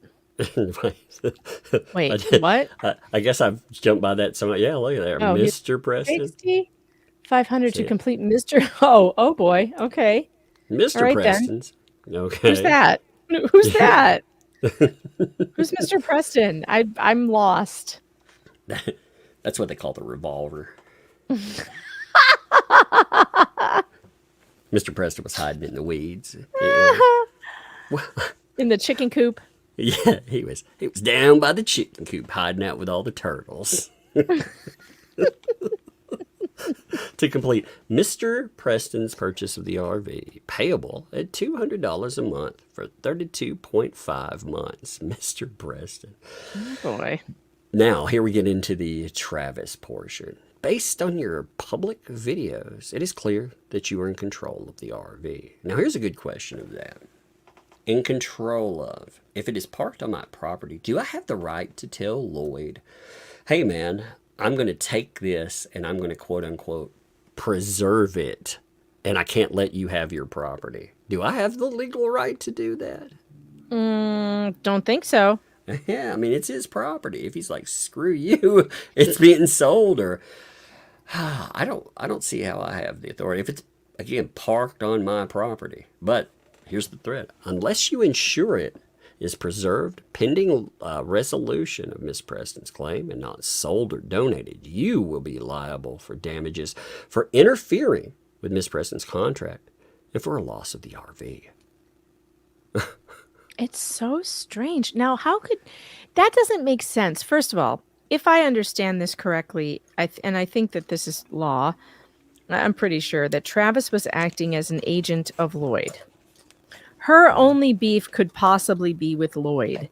Wait, what? I guess I've jumped by that somewhat. Yeah, look at that. Oh, Mr. Preston. $6,500 to complete Mr. Oh boy. Okay. Mr. Right, Preston's. Then. Okay. Who's that? Who's that? Who's Mr. Preston? I'm lost. That's what they call the revolver. Mr. Preston was hiding in the weeds. Yeah. In the chicken coop. Yeah, he was down by the chicken coop hiding out with all the turtles. To complete Mr. Preston's purchase of the RV, payable at $200 a month for 32.5 months. Mr. Preston. Oh boy. Now, here we get into the Travis portion. Based on your public videos, it is clear that you are in control of the RV. Now, here's a good question of that. In control of. If it is parked on my property, do I have the right to tell Lloyd, hey man, I'm going to take this and I'm going to quote unquote preserve it and I can't let you have your property? Do I have the legal right to do that? Don't think so. Yeah, I mean, it's his property. If he's like, screw you, it's being sold, or I don't see how I have the authority if it's again parked on my property. But here's the threat: unless you ensure it is preserved pending resolution of Miss Preston's claim and not sold or donated, you will be liable for damages for interfering with Miss Preston's contract and for a loss of the RV. It's so strange. Now, how could that doesn't make sense? First of all, if I understand this correctly, and I think that this is law, I'm pretty sure that Travis was acting as an agent of Lloyd. Her only beef could possibly be with Lloyd.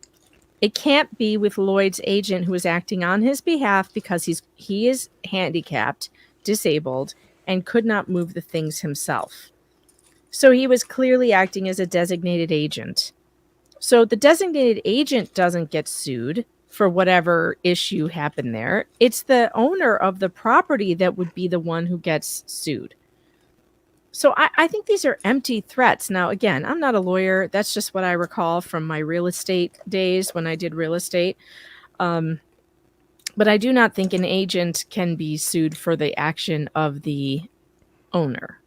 It can't be with Lloyd's agent who is acting on his behalf because he is handicapped, disabled, and could not move the things himself. So he was clearly acting as a designated agent. So the designated agent doesn't get sued for whatever issue happened there. It's the owner of the property that would be the one who gets sued. So I think these are empty threats. Now, again, I'm not a lawyer. That's just what I recall from my real estate days when I did real estate. But I do not think an agent can be sued for the action of the owner.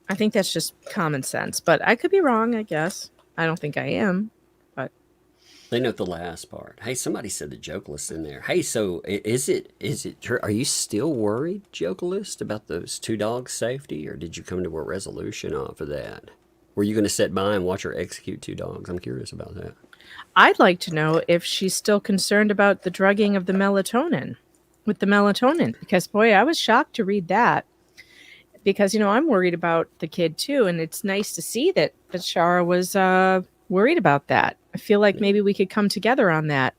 I think that's just common sense. But I could be wrong, I guess. I don't think I am. They note the last part. Hey, somebody said the joke list in there. Hey, so is it true? Are you still worried, joke list, about those two dogs' safety, or did you come to a resolution off of that? Were you going to sit by and watch her execute two dogs? I'm curious about that. I'd like to know if she's still concerned about the drugging of the melatonin, because boy, I was shocked to read that. Because, I'm worried about the kid too, and it's nice to see that Shara was worried about that. I feel like maybe we could come together on that.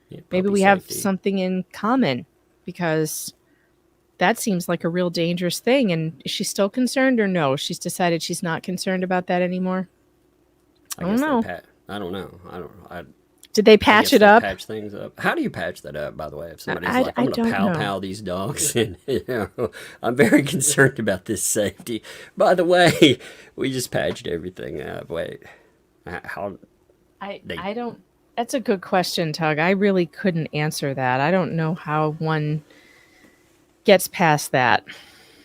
Yeah, maybe we have something in common, because that seems like a real dangerous thing. And is she still concerned, or no? She's decided she's not concerned about that anymore. I don't know. I don't know. Did they patch it up? Patch things up. How do you patch that up, by the way? If somebody's like, I'm going to pow these dogs, and I'm very concerned about this safety. By the way, we just patched everything up. Wait, how? I don't. That's a good question, Tug. I really couldn't answer that. I don't know how one gets past that.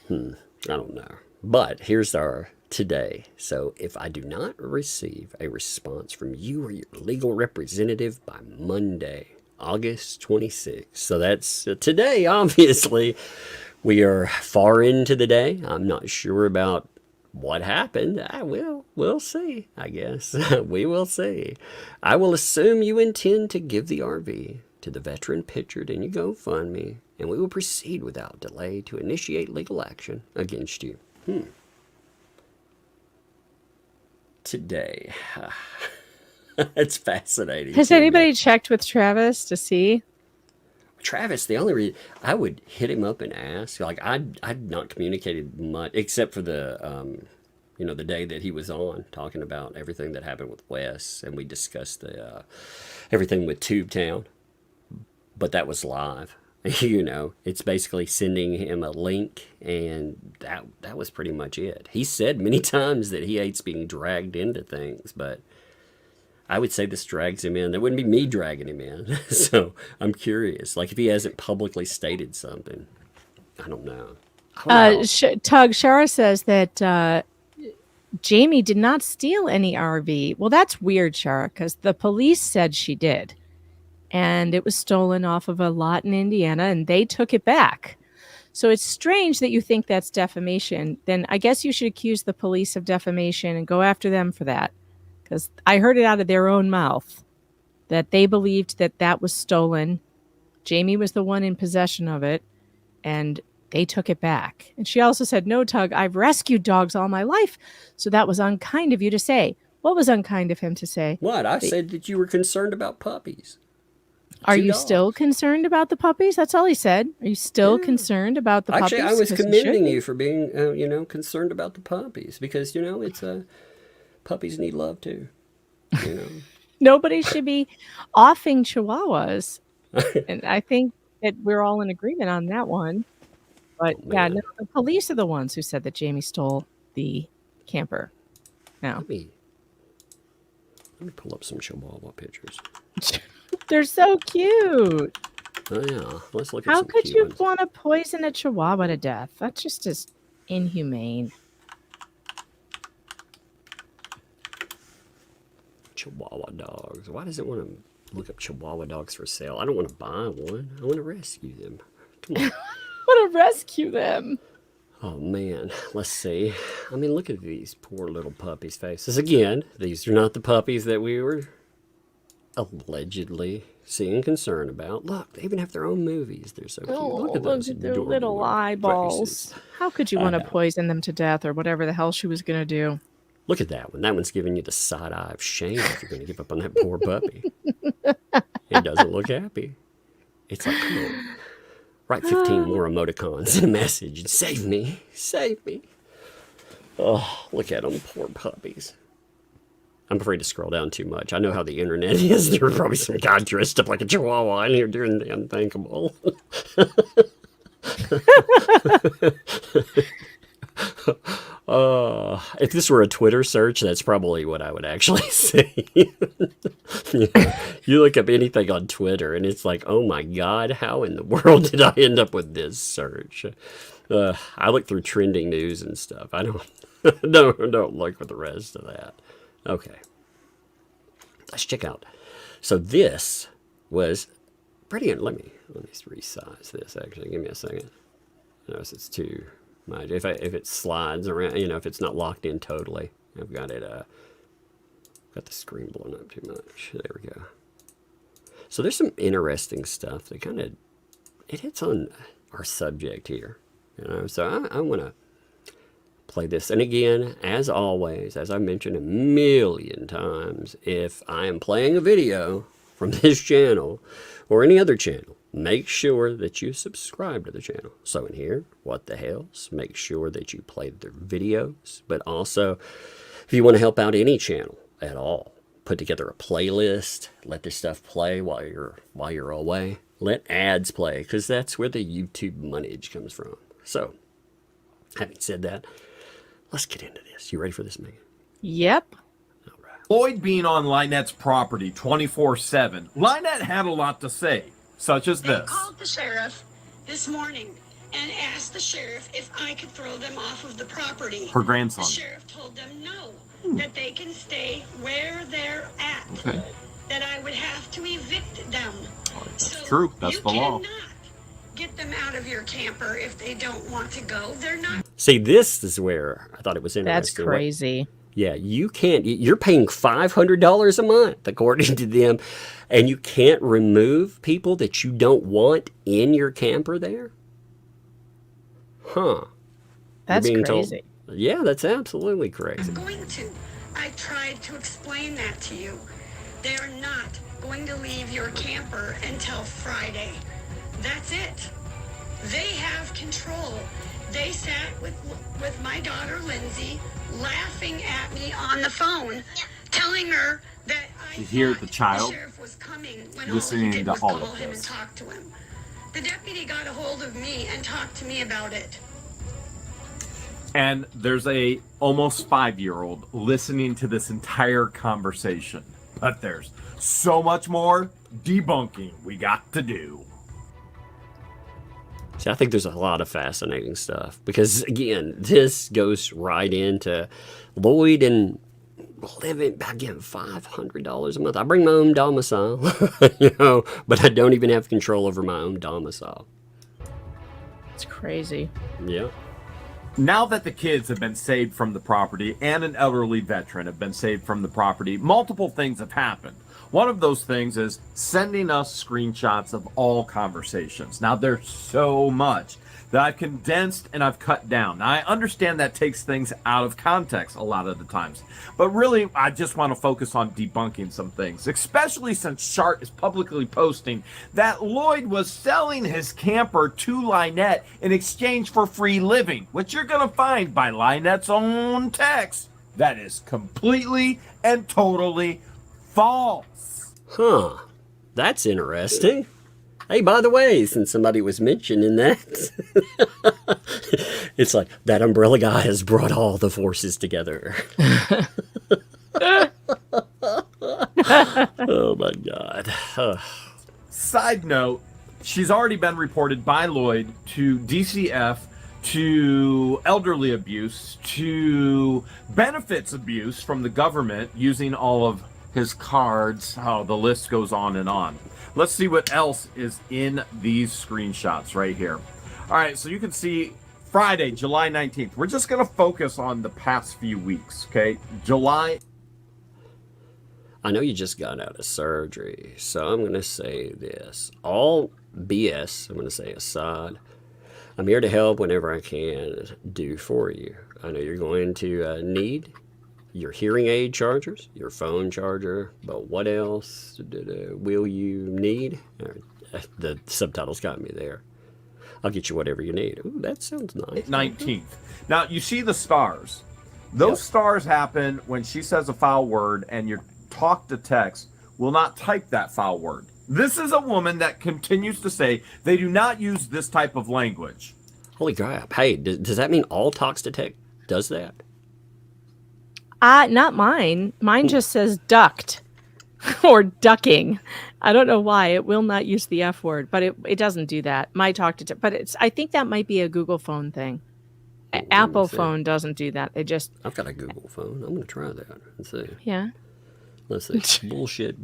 I don't know. But here's our today. So if I do not receive a response from you or your legal representative by Monday, August 26th, so that's today, obviously, we are far into the day. I'm not sure about what happened. We'll see, I guess. We will see. I will assume you intend to give the RV to the veteran pictured in your GoFundMe, and we will proceed without delay to initiate legal action against you. Today. It's fascinating. Has anybody checked with Travis to see? Travis, the only reason I would hit him up and ask, like I'd not communicated much except for the the day that he was on talking about everything that happened with Wes, and we discussed the everything with Tubetown, but that was live. It's basically sending him a link, and that was pretty much it. He said many times that he hates being dragged into things, but I would say this drags him in. That wouldn't be me dragging him in. So I'm curious, like if he hasn't publicly stated something. I don't know. Tug, Shara says that Jamie did not steal any RV. Well, that's weird, Shara, because the police said she did. And it was stolen off of a lot in Indiana, and they took it back. So it's strange that you think that's defamation. Then I guess you should accuse the police of defamation and go after them for that. Because I heard it out of their own mouth that they believed that was stolen. Jamie was the one in possession of it, and they took it back. And she also said, no, Tug, I've rescued dogs all my life, so that was unkind of you to say. What was unkind of him to say? What? I said that you were concerned about puppies. Are you still concerned about the puppies? That's all he said. Are you still concerned about the puppies? Actually, I was commending you for being, concerned about the puppies, because, it's puppies need love too. Nobody should be offing chihuahuas. And I think that we're all in agreement on that one. But no, the police are the ones who said that Jamie stole the camper. Now, Let me pull up some Chihuahua pictures. They're so cute. Oh, yeah. Let's look at How some could cute you ones. want to poison a Chihuahua to death? That's just as inhumane. Chihuahua dogs. Why does it want to look up Chihuahua dogs for sale? I don't want to buy one. I want to rescue them. Come on. I want to rescue them. Oh, man. Let's see. I mean, look at these poor little puppies' faces. Again, these are not the puppies that we were allegedly seeing concern about. Look, they even have their own movies. They're so cute. Look at those their adorable little eyeballs. faces. How could you want to poison them to death or whatever the hell she was going to do? Look at that one. That one's giving you the side eye of shame if you're going to give up on that poor puppy. It doesn't look happy. It's like, come on. Write 15 more emoticons in a message and save me. Save me. Oh, look at them, poor puppies. I'm afraid to scroll down too much. I know how the internet is. There were probably some guy dressed up like a chihuahua in here doing the unthinkable. If this were a Twitter search, that's probably what I would actually see. You look up anything on Twitter, and it's like, oh my God, how in the world did I end up with this search? I look through trending news and stuff. I don't look for the rest of that. Okay, let's check out. So this was pretty. Let me resize this. Actually, give me a second. Notice it's too much. If it slides around, if it's not locked in totally, I've got it. Got the screen blown up too much. There we go. So there's some interesting stuff that kind of it hits on our subject here. So I want to play this. And again, as always, as I mentioned a million times, if I am playing a video from this channel or any other channel, make sure that you subscribe to the channel. So in here, What the Hales, make sure that you play their videos. But also, if you want to help out any channel at all, put together a playlist, let this stuff play while you're away. Let ads play, because that's where the YouTube moneyage comes from. So, having said that, let's get into this. You ready for this, Megan? Yep. All right. Lloyd being on Lynette's property 24/7, Lynette had a lot to say, such as They this. called the sheriff this morning and asked the sheriff if I could throw them off of the property. Her grandson. The sheriff told them no, that they can stay where they're at. Okay. That I would have to evict them. That's true. That's the law. You cannot get them out of your camper if they don't want to go. They're not. See, this is where I thought it was That's interesting. crazy. Yeah, you can't. You're paying $500 a month, according to them, and you can't remove people that you don't want in your camper there? Huh. That's You're being told- crazy. Yeah, that's absolutely crazy. Going to. I tried to explain that to you. They're not going to leave your camper until Friday. That's it. They have control. They sat with my daughter Lindsay, laughing at me on the phone, telling her that I You hear thought the child sheriff was coming when listening all he did to was all call of him and this. talk to him. The deputy got a hold of me and talked to me about it. And there's a almost 5-year-old listening to this entire conversation. But there's so much more debunking we got to do. See, I think there's a lot of fascinating stuff because, again, this goes right into Lloyd and living, again, $500 a month. I bring my own domicile, but I don't even have control over my own domicile. It's crazy. Yeah. Now that the kids have been saved from the property and an elderly veteran have been saved from the property, multiple things have happened. One of those things is sending us screenshots of all conversations. Now, there's so much that I've condensed and I've cut down. Now, I understand that takes things out of context a lot of the times. But really, I just want to focus on debunking some things, especially since Shart is publicly posting that Lloyd was selling his camper to Lynette in exchange for free living, which you're going to find by Lynette's own text. That is completely and totally false. Huh. That's interesting. Hey, by the way, since somebody was mentioning that, it's like that umbrella guy has brought all the forces together. Oh my God. Side note, she's already been reported by Lloyd to DCF, to elderly abuse, to benefits abuse from the government using all of his cards. How the list goes on and on. Let's see what else is in these screenshots right here. All right, so you can see Friday, July 19th. We're just going to focus on the past few weeks, okay? July. I know you just got out of surgery, so I'm going to say this. All BS, I'm going to say aside, I'm here to help whenever I can do for you. I know you're going to need your hearing aid chargers, your phone charger, but what else will you need? The subtitles got me there. I'll get you whatever you need. Ooh, that sounds nice. 19th. Now, you see the stars. Those stars happen when she says a foul word and your talk to text will not type that foul word. This is a woman that continues to say they do not use this type of language. Holy crap. Hey, does that mean all talks to text does that? Not mine. Mine just says ducked or ducking. I don't know why. It will not use the F word, but it doesn't do that. My talk to text, but I think that might be a Google phone thing. Apple phone doesn't do that. They just. I've got a Google phone. I'm going to try that and see. Yeah. Let's see. Bullshit.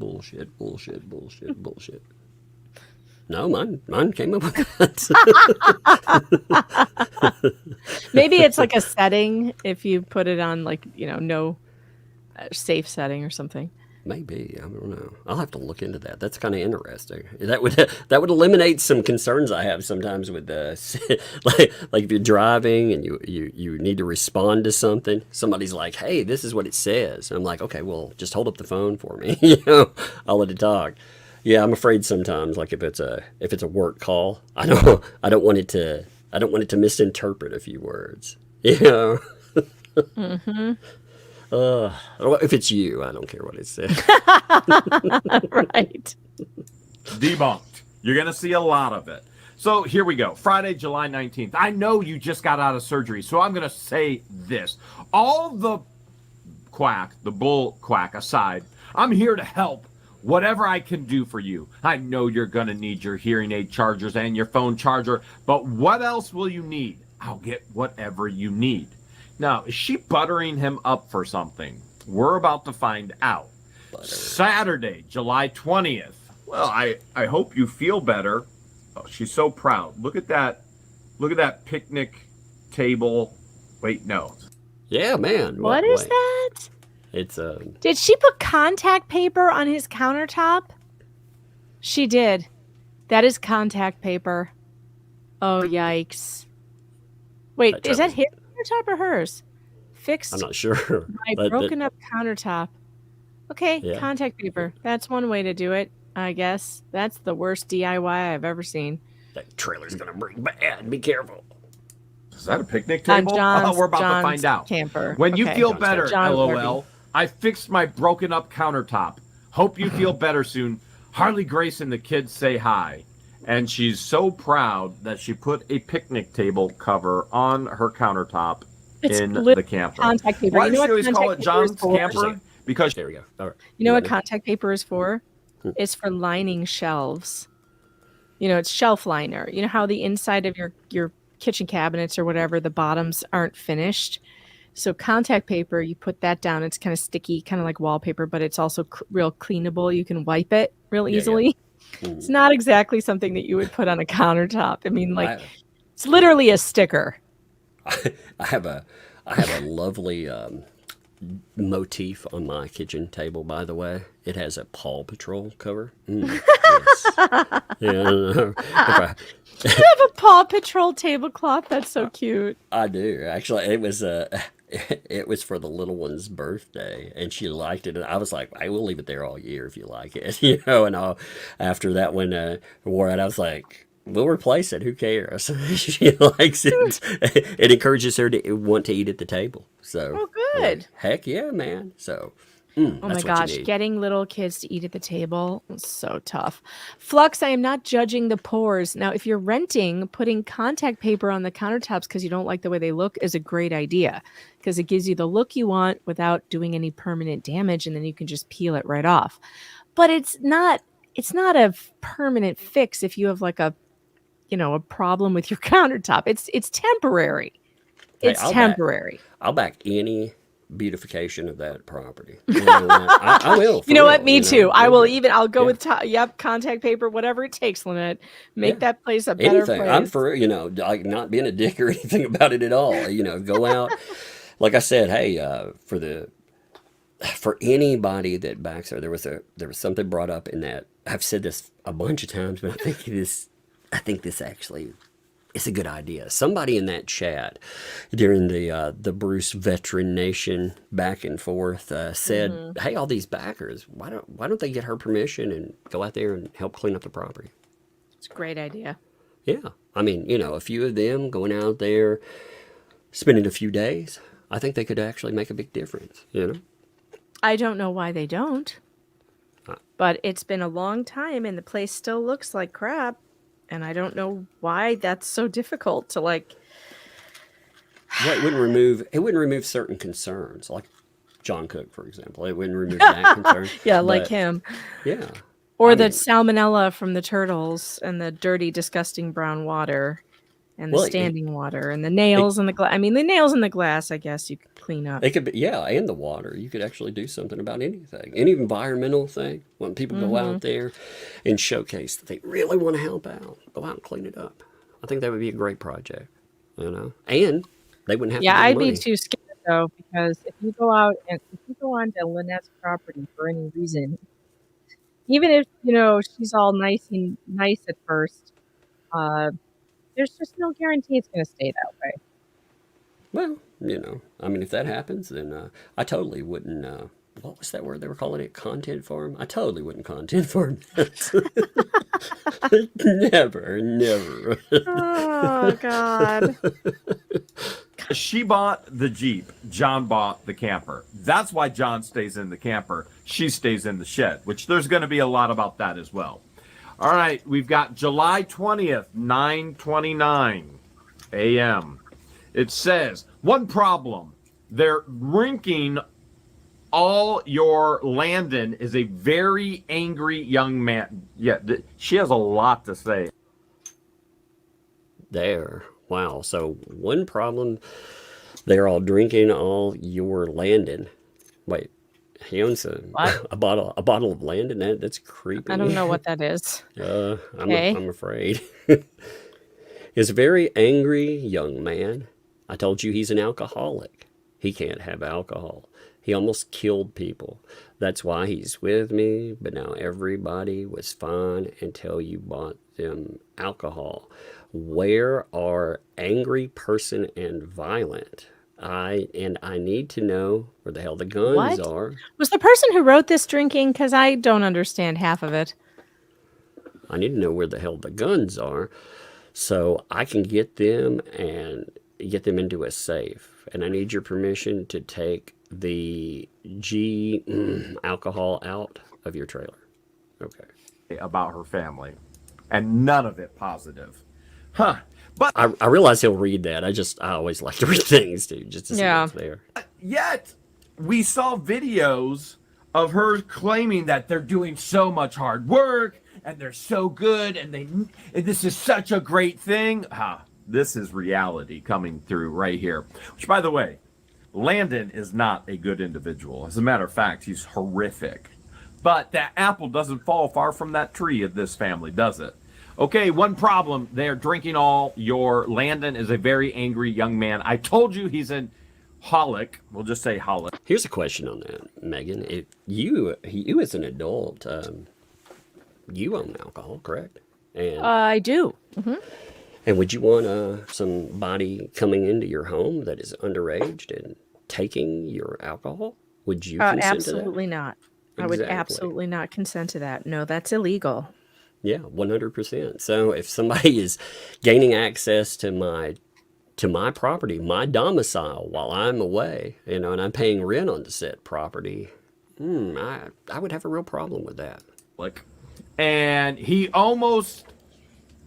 No, mine came up with that. Maybe it's like a setting if you put it on no safe setting or something. Maybe, I don't know. I'll have to look into that. That's kind of interesting. That would eliminate some concerns I have sometimes with like if you're driving and you need to respond to something. Somebody's like, "Hey, this is what it says." And I'm like, "Okay, well, just hold up the phone for me." I'll let it talk. Yeah, I'm afraid sometimes, like if it's a work call, I don't want it to misinterpret a few words. Mm-hmm. If it's you, I don't care what it says. Right. Debunked. You're going to see a lot of it. So here we go. Friday, July 19th. I know you just got out of surgery, so I'm going to say this. All the bull quack aside, I'm here to help. Whatever I can do for you. I know you're going to need your hearing aid chargers and your phone charger, but what else will you need? I'll get whatever you need. Now, is she buttering him up for something? We're about to find out. Butter. Saturday, July 20th. Well, I hope you feel better. Oh, she's so proud. Look at that. Look at that picnic table. Wait, no. Yeah, man. What is that? It's Did she put contact paper on his countertop? She did. That is contact paper. Oh, yikes. Wait, is that his countertop or hers? Fixed. I'm not sure. My broken up countertop. Okay, yeah. Contact paper. That's one way to do it, I guess. That's the worst DIY I've ever seen. That trailer's going to break bad. Be careful. Is that a picnic table? We're about to find out. Camper. When you feel better, LOL. Harvey. I fixed my broken up countertop. Hope you feel better soon. Harley Grace and the kids say hi. And she's so proud that she put a picnic table cover on her countertop in the camper. Contact paper. Why does she always call it John's camper? Because there we go. All right. You know what contact paper is for? It's for lining shelves. It's shelf liner. You know how the inside of your kitchen cabinets or whatever, the bottoms aren't finished? So contact paper, you put that down. It's kind of sticky, kind of like wallpaper, but it's also real cleanable. You can wipe it real easily. Yeah. It's not exactly something that you would put on a countertop. I mean, it's literally a sticker. I have a lovely motif on my kitchen table, by the way. It has a Paw Patrol cover. Yes. Yeah. You have a Paw Patrol tablecloth. That's so cute. I do. Actually, it was for the little one's birthday, and she liked it. And I was like, I will leave it there all year if you like it, And after that one wore it, I was like, we'll replace it. Who cares? She likes it. It encourages her to want to eat at the table. So, good. Heck yeah, man. So Oh my That's what you gosh, need. getting little kids to eat at the table is so tough. Flux, I am not judging the pores. Now, if you're renting, putting contact paper on the countertops because you don't like the way they look is a great idea because it gives you the look you want without doing any permanent damage, and then you can just peel it right off. But it's not a permanent fix if you have like a problem with your countertop. It's temporary. Hey, It's temporary. I'll back any beautification of that property. I will. You know what? Me too. I'll go Yeah. with contact paper, whatever it takes, Lynette. Make Yeah. that place a better Anything. place. I'm for, like not being a dick or anything about it at all. Go out. Like I said, hey, for anybody that backs there was something brought up in that. I've said this a bunch of times, but I think this actually is a good idea. Somebody in that chat during the Bruce Veteran Nation back and forth said, "Hey, all these backers, why don't they get her permission and go out there and help clean up the property?" It's a great idea. Yeah, I mean, a few of them going out there, spending a few days, I think they could actually make a big difference. I don't know why they don't, but it's been a long time and the place still looks like crap. And I don't know why that's so difficult to like. Well, it wouldn't remove certain concerns, like John Cook, for example. It wouldn't remove that concern. Yeah, like but, him. Yeah. Or the salmonella from the turtles and the dirty, disgusting brown water and the standing water and the nails in the glass. I mean, the nails in the glass, I guess you could clean up. It could be, yeah, and the water. You could actually do something about anything, any environmental thing. When people go out there and showcase that they really want to help out, go out and clean it up. I think that would be a great project, and they wouldn't have to. Yeah, give I'd money. be too scared though, because if you go out and if you go onto Lynette's property for any reason, even if she's all nice at first, there's just no guarantee it's going to stay that way. Well, I mean, if that happens, then I totally wouldn't. What was that word they were calling it? Content farm? I totally wouldn't content farm that. Never. Oh, God. She bought the Jeep. John bought the camper. That's why John stays in the camper. She stays in the shed, which there's going to be a lot about that as well. All right, we've got July 20th, 9:29 a.m. It says, one problem. They're drinking all your Landon is a very angry young man. Yeah, she has a lot to say. There. Wow. So one problem, they're all drinking all your Landon. Wait, he owns a bottle of Landon? That's creepy. I don't know what that is. I'm afraid. He's a very angry young man. I told you he's an alcoholic. He can't have alcohol. He almost killed people. That's why he's with me. But now everybody was fine until you bought them alcohol. Where are angry person and violent? I need to know where the hell the guns are. Was the person who wrote this drinking? Because I don't understand half of it. I need to know where the hell the guns are so I can get them and get them into a safe. And I need your permission to take the alcohol out of your trailer. Okay. About her family. And none of it positive. Huh. But I realize he'll read that. I always like to read things, too, just to see what's there. Yet, we saw videos of her claiming that they're doing so much hard work and they're so good and this is such a great thing. This is reality coming through right here. Which, by the way, Landon is not a good individual. As a matter of fact, he's horrific. But that apple doesn't fall far from that tree of this family, does it? Okay, one problem. They're drinking all your... Landon is a very angry young man. I told you he's an holic. We'll just say holic. Here's a question on that, Megan. If you as an adult, you own alcohol, correct? And I do. Mm-hmm. And would you want somebody coming into your home that is underage and taking your alcohol? Would you consent to that? Absolutely not. I would absolutely not consent to that. No, that's illegal. Yeah, 100%. So if somebody is gaining access to my property, my domicile while I'm away, and I'm paying rent on the said property, I would have a real problem with that. Like, and he almost,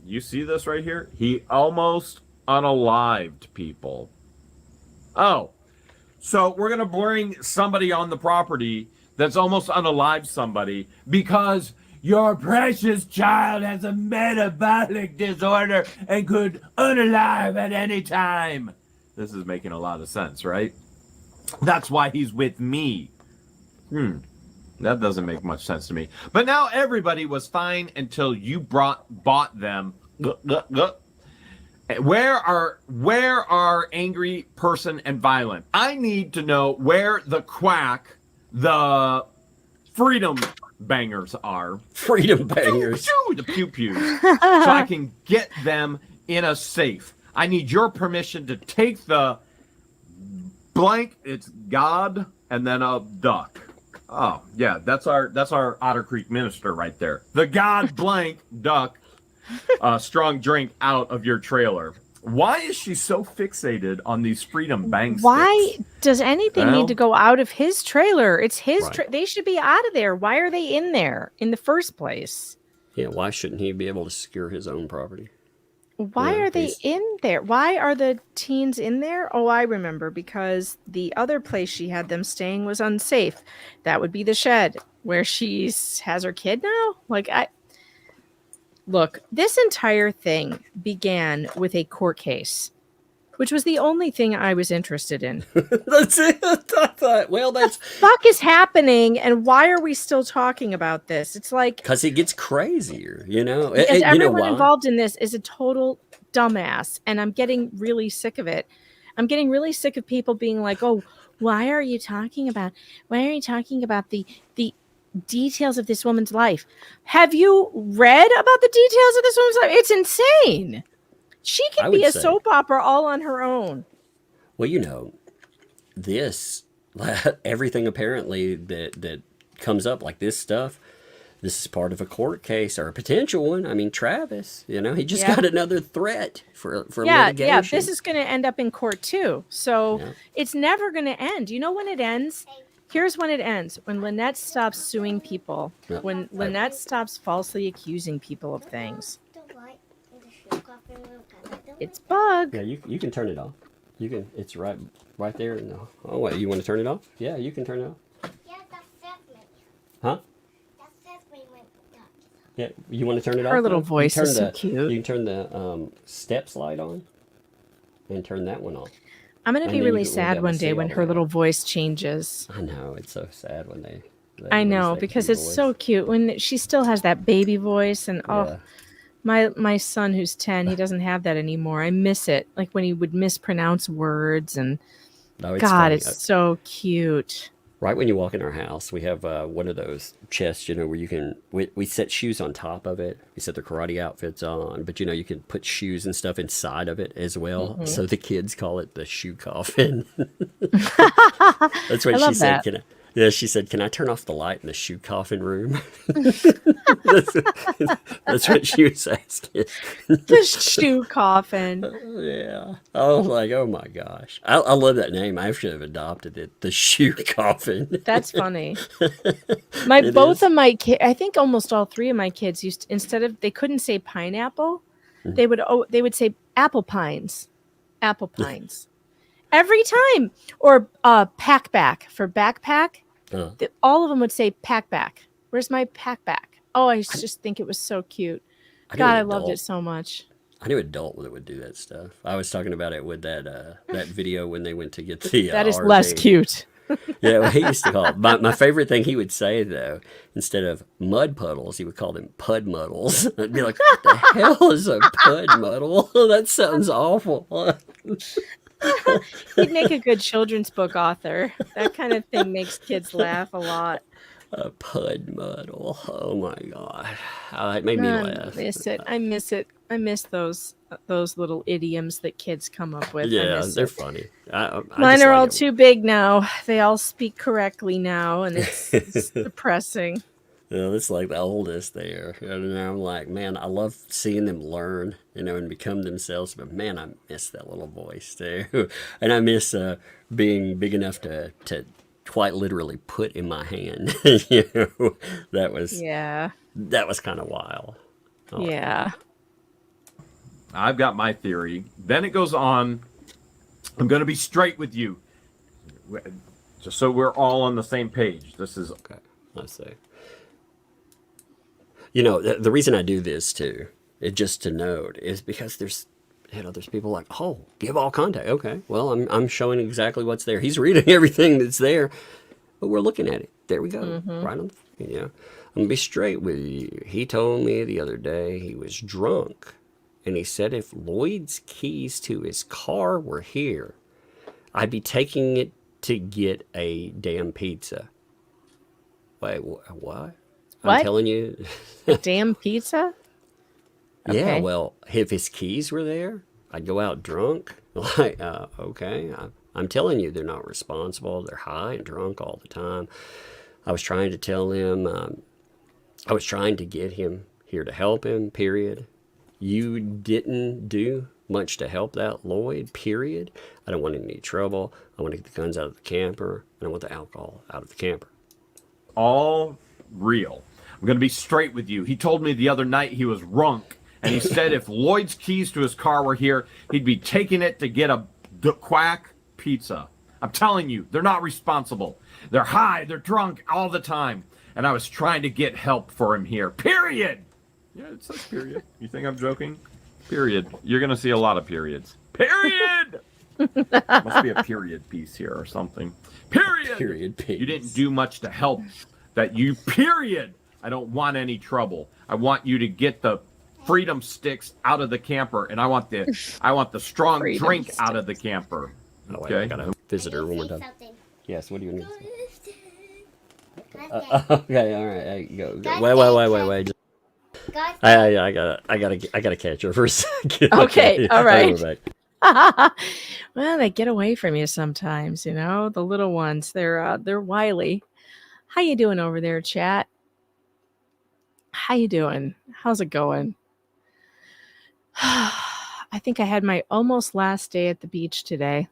you see this right here? He almost unalived people. Oh, so we're going to bring somebody on the property that's almost unalived somebody because your precious child has a metabolic disorder and could unalive at any time. This is making a lot of sense, right? That's why he's with me. That doesn't make much sense to me. But now everybody was fine until you bought them. Where are angry person and violent? I need to know where the quack, the freedom bangers are. Freedom bangers. The pew-pews. So I can get them in a safe. I need your permission to take the blank, it's God, and then a duck. Oh, yeah, that's our Otter Creek minister right there. The God blank duck, strong drink out of your trailer. Why is she so fixated on these freedom bang sticks? Why does anything need to go out of his trailer? It's his Right. they should be out of there. Why are they in there in the first place? Yeah, why shouldn't he be able to secure his own property? Why Yeah, are they he's- in there? Why are the teens in there? Oh, I remember, because the other place she had them staying was unsafe. That would be the shed where she has her kid now. Look, this entire thing began with a court case, which was the only thing I was interested in. That's it. I thought, well, that's Fuck is happening, and why are we still talking about this? It's like, because it gets crazier, you know. because You know everyone why? involved in this is a total dumbass, and I'm getting really sick of it. I'm getting really sick of people being like, "Oh, why are you talking about the details of this woman's life? Have you read about the details of this woman's life? It's insane. She I can would be a say- soap opera all on her own." Well, you know, this everything apparently that comes up like this stuff. This is part of a court case or a potential one. I mean, Travis, you know, he just Yeah. got another threat for Yeah, litigation. yeah. This is going to end up in court too. So Yeah. it's never going to end. You know when it ends? Here's when it ends. When Lynette stops suing people. Yeah. When Lynette stops falsely accusing people of things. It's Bug. Yeah, you can turn it off. You can. It's right there. No. Oh wait, you want to turn it off? Yeah, you can turn it off. Huh? Yeah, you want to turn it off? Her little though? You voice turn is so the- cute. You can turn the steps light on, and turn that one off. I'm going to And be then really you will be sad able to one see day all when the her way. little voice changes. I know, it's so sad when they I lose know, that because cute it's voice. so cute when she still has that baby voice. And Yeah. my son who's 10, he doesn't have that anymore. I miss it. Like when he would mispronounce words, and No, it's God, funny. it's so cute. Right when you walk in our house, we have one of those chests, you know, where you can, we set shoes on top of it. We set their karate outfits on, but, you know, you can put shoes and stuff inside of it as well. Mm-hmm. So the kids call it the shoe coffin. That's what I she love said. that. Yeah, she said, "Can I turn off the light in the shoe coffin room?" That's what she was asking. The shoe coffin. Yeah. I was like, oh my gosh. I love that name. I should have adopted it. The shoe coffin. That's funny. It Both is. of my kids, I think almost all three of my kids used to, instead of, they couldn't say pineapple, Mm-hmm. they would say apple pines. Apple pines. Every time. Or packback for backpack. Uh, All of them would say packback. Where's my packback? Oh, I just think it was so cute. I knew God, an I loved it adult- so much. I knew an adult that would do that stuff. I was talking about it with that video when they went to get the That is RV. less cute. Yeah, well, he used to call it. My favorite thing he would say, though, instead of mud puddles, he would call them pud muddles. I'd be like, what the hell is a pud muddle? That sounds awful. He'd make a good children's book author. That kind of thing makes kids laugh a lot. A pud muddle. Oh my god. It made me laugh. I miss it. I miss it. I miss those little idioms that kids come up with. I Yeah, miss they're it. funny. I Mine just are like all it. too big now. They all speak correctly now, and it's depressing. You know, it's like the oldest there. And I'm like, man, I love seeing them learn, you know, and become themselves. But man, I miss that little voice too. And I miss being big enough to quite literally put in my hand. That was kind of wild. Yeah. I've got my theory. Then it goes on. I'm going to be straight with you. Just so we're all on the same page. This is okay. Let's see. The reason I do this too, just to note, is because there's people like, oh, give all contact. Okay, well, I'm showing exactly what's there. He's reading everything that's there, but we're looking at it. There we go. Right on. I'm gonna be straight with you. He told me the other day he was drunk, and he said if Lloyd's keys to his car were here, I'd be taking it to get a damn pizza. Wait, what? I'm telling you. Damn pizza? Yeah, Okay. well, if his keys were there, I'd go out drunk. Like, okay. I'm telling you, they're not responsible. They're high and drunk all the time. I was trying to tell him, I was trying to get him here to help him, period. You didn't do much to help that Lloyd, period. I don't want any trouble. I want to get the guns out of the camper. I don't want the alcohol out of the camper. all real. I'm going to be straight with you. He told me the other night he was drunk, and he said if Lloyd's keys to his car were here, he'd be taking it to get a quack pizza. I'm telling you, they're not responsible. They're high, they're drunk all the time. And I was trying to get help for him here. Period. Yeah, it says period. You think I'm joking? Period. You're going to see a lot of periods. Period. Must be a period piece here or something. Period. Period piece. You didn't do much to help. That you, period. I don't want any trouble. I want you to get the freedom sticks out of the camper, and I want the strong Freedom drink sticks. out of the camper. Oh, wait, Okay. I got a visitor one more time. Something. Yes, what do you need? Okay. Okay, all right. Hey, go. Guys, Wait. Guys, I gotta catch her for a second. Okay, all right. I'll be back. Well, they get away from you sometimes, you know, the little ones. They're wily. How you doing over there, chat? How you doing? How's it going? I think I had my almost last day at the beach today.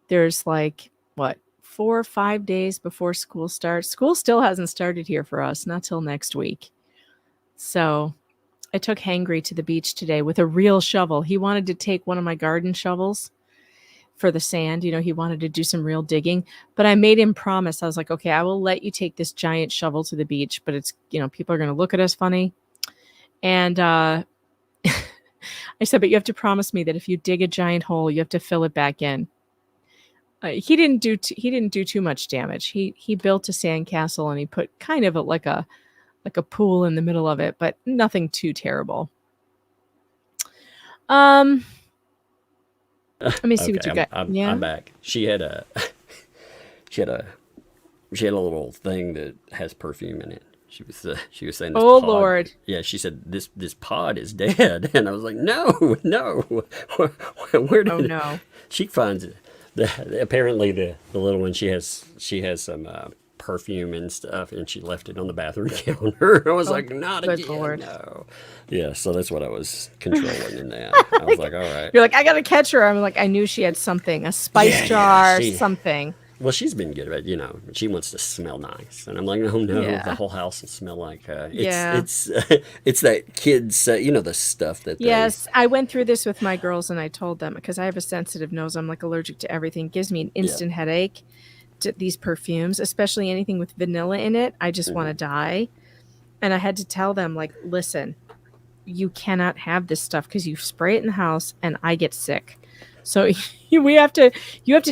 There's like, 4 or 5 days before school starts. School still hasn't started here for us, not till next week. So I took Hangry to the beach today with a real shovel. He wanted to take one of my garden shovels for the sand. You know, he wanted to do some real digging, but I made him promise. I was like, okay, I will let you take this giant shovel to the beach, but it's, you know, people are going to look at us funny. And I said, but you have to promise me that if you dig a giant hole, you have to fill it back in. He didn't do too much damage. He built a sandcastle and he put kind of like a pool in the middle of it, but nothing too terrible. Let me see what you got. I'm back. She had a little thing that has perfume in it. She was saying, this Oh, pod, Lord. Yeah, she said this pod is dead, and I was like, no. Where did Oh, no. She finds it? Apparently the little one, she has some perfume and stuff, and she left it on the bathroom counter. I was like, not good again. Lord. No. Yeah, so that's what I was controlling in that. I was like, all right. You're like, I got to catch her. I'm like, I knew she had something, a spice jar, something. Well, she's been good at, she wants to smell nice. And I'm like, oh no, Yeah. the whole house will smell like, Yeah. it's that kids, the stuff that Yes, I went through this with my girls and I told them, because I have a sensitive nose, I'm like allergic to everything. It gives me an instant headache to these perfumes, especially anything with vanilla in it. I just want to die. And I had to tell them, like, listen, you cannot have this stuff because you spray it in the house and I get sick. So you have to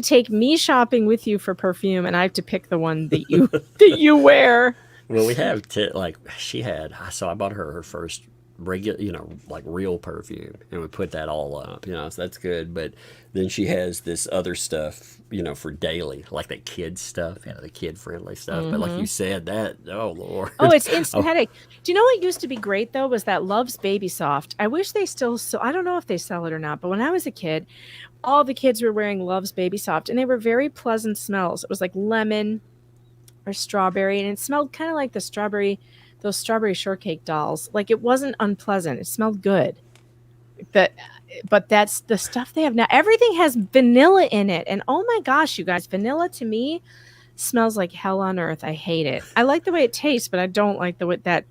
take me shopping with you for perfume, and I have to pick the one that you wear. Well, we have so I bought her first regular, like real perfume, and we put that all up, so that's good. But then she has this other stuff, for daily, like that kid stuff, the kid friendly stuff. Mm-hmm. But like you said, that, oh Lord. Oh, it's instant headache. Do you know what used to be great though? Was that Love's Baby Soft. I wish they still, I don't know if they sell it or not, but when I was a kid, all the kids were wearing Love's Baby Soft, and they were very pleasant smells. It was like lemon or strawberry, and it smelled kind of like those strawberry shortcake dolls. Like, it wasn't unpleasant. It smelled good. But that's the stuff they have now. Everything has vanilla in it. And oh my gosh, you guys, vanilla to me Smells like hell on earth. I hate it. I like the way it tastes, but I don't like the way that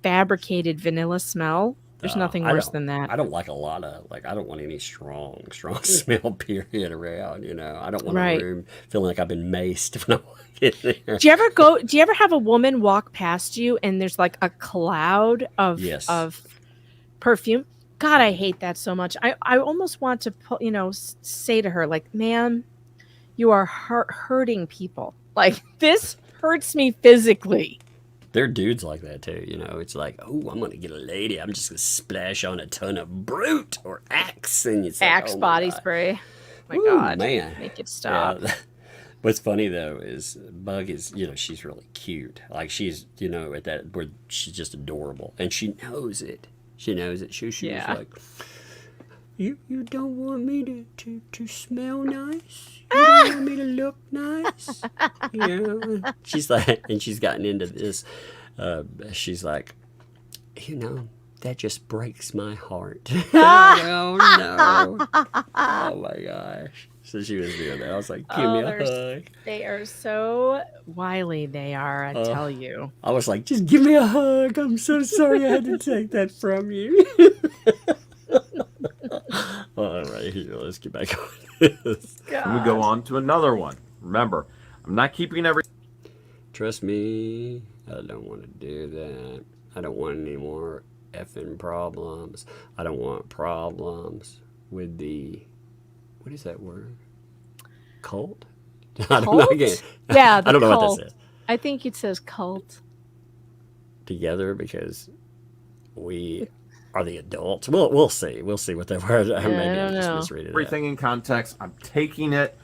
fabricated vanilla smell. There's nothing worse than that. I don't like a lot of, like, I don't want any strong smell, period, around, you know. I don't want a room feeling like I've been maced when I walk in there. Do you ever have a woman walk past you and there's like a cloud of perfume? God, I hate that so much. I almost want to, say to her, like, ma'am, you are hurting people. Like, this hurts me physically. There are dudes like that too, you know. It's like, oh, I'm gonna get a lady. I'm just gonna splash on a ton of Brute or Axe, and it's Axe body spray. My God, man, make it stop. Yeah. What's funny though is Bug is, she's really cute. Like she's, at that where she's just adorable, and she knows it. She knows it. She's like, you don't want me to smell nice. You don't want me to look nice. She's like, and she's gotten into this. She's like, that just breaks my heart. Oh no! Oh my gosh! So she was doing that. I was like, give me a hug. They are so wily. They are. I tell you. I was like, just give me a hug. I'm so sorry I had to take that from you. All right, here, let's get back on this. We go on to another one. Remember, I'm not keeping every... Trust me, I don't want to do that. I don't want any more effing problems. I don't want problems with the... What is that word? Cult? I don't know. Yeah, I don't know what that says. I think it says cult. Together, because we... are the adults? We'll see. We'll see what that word. Maybe I'm just misreading everything in context. I'm taking it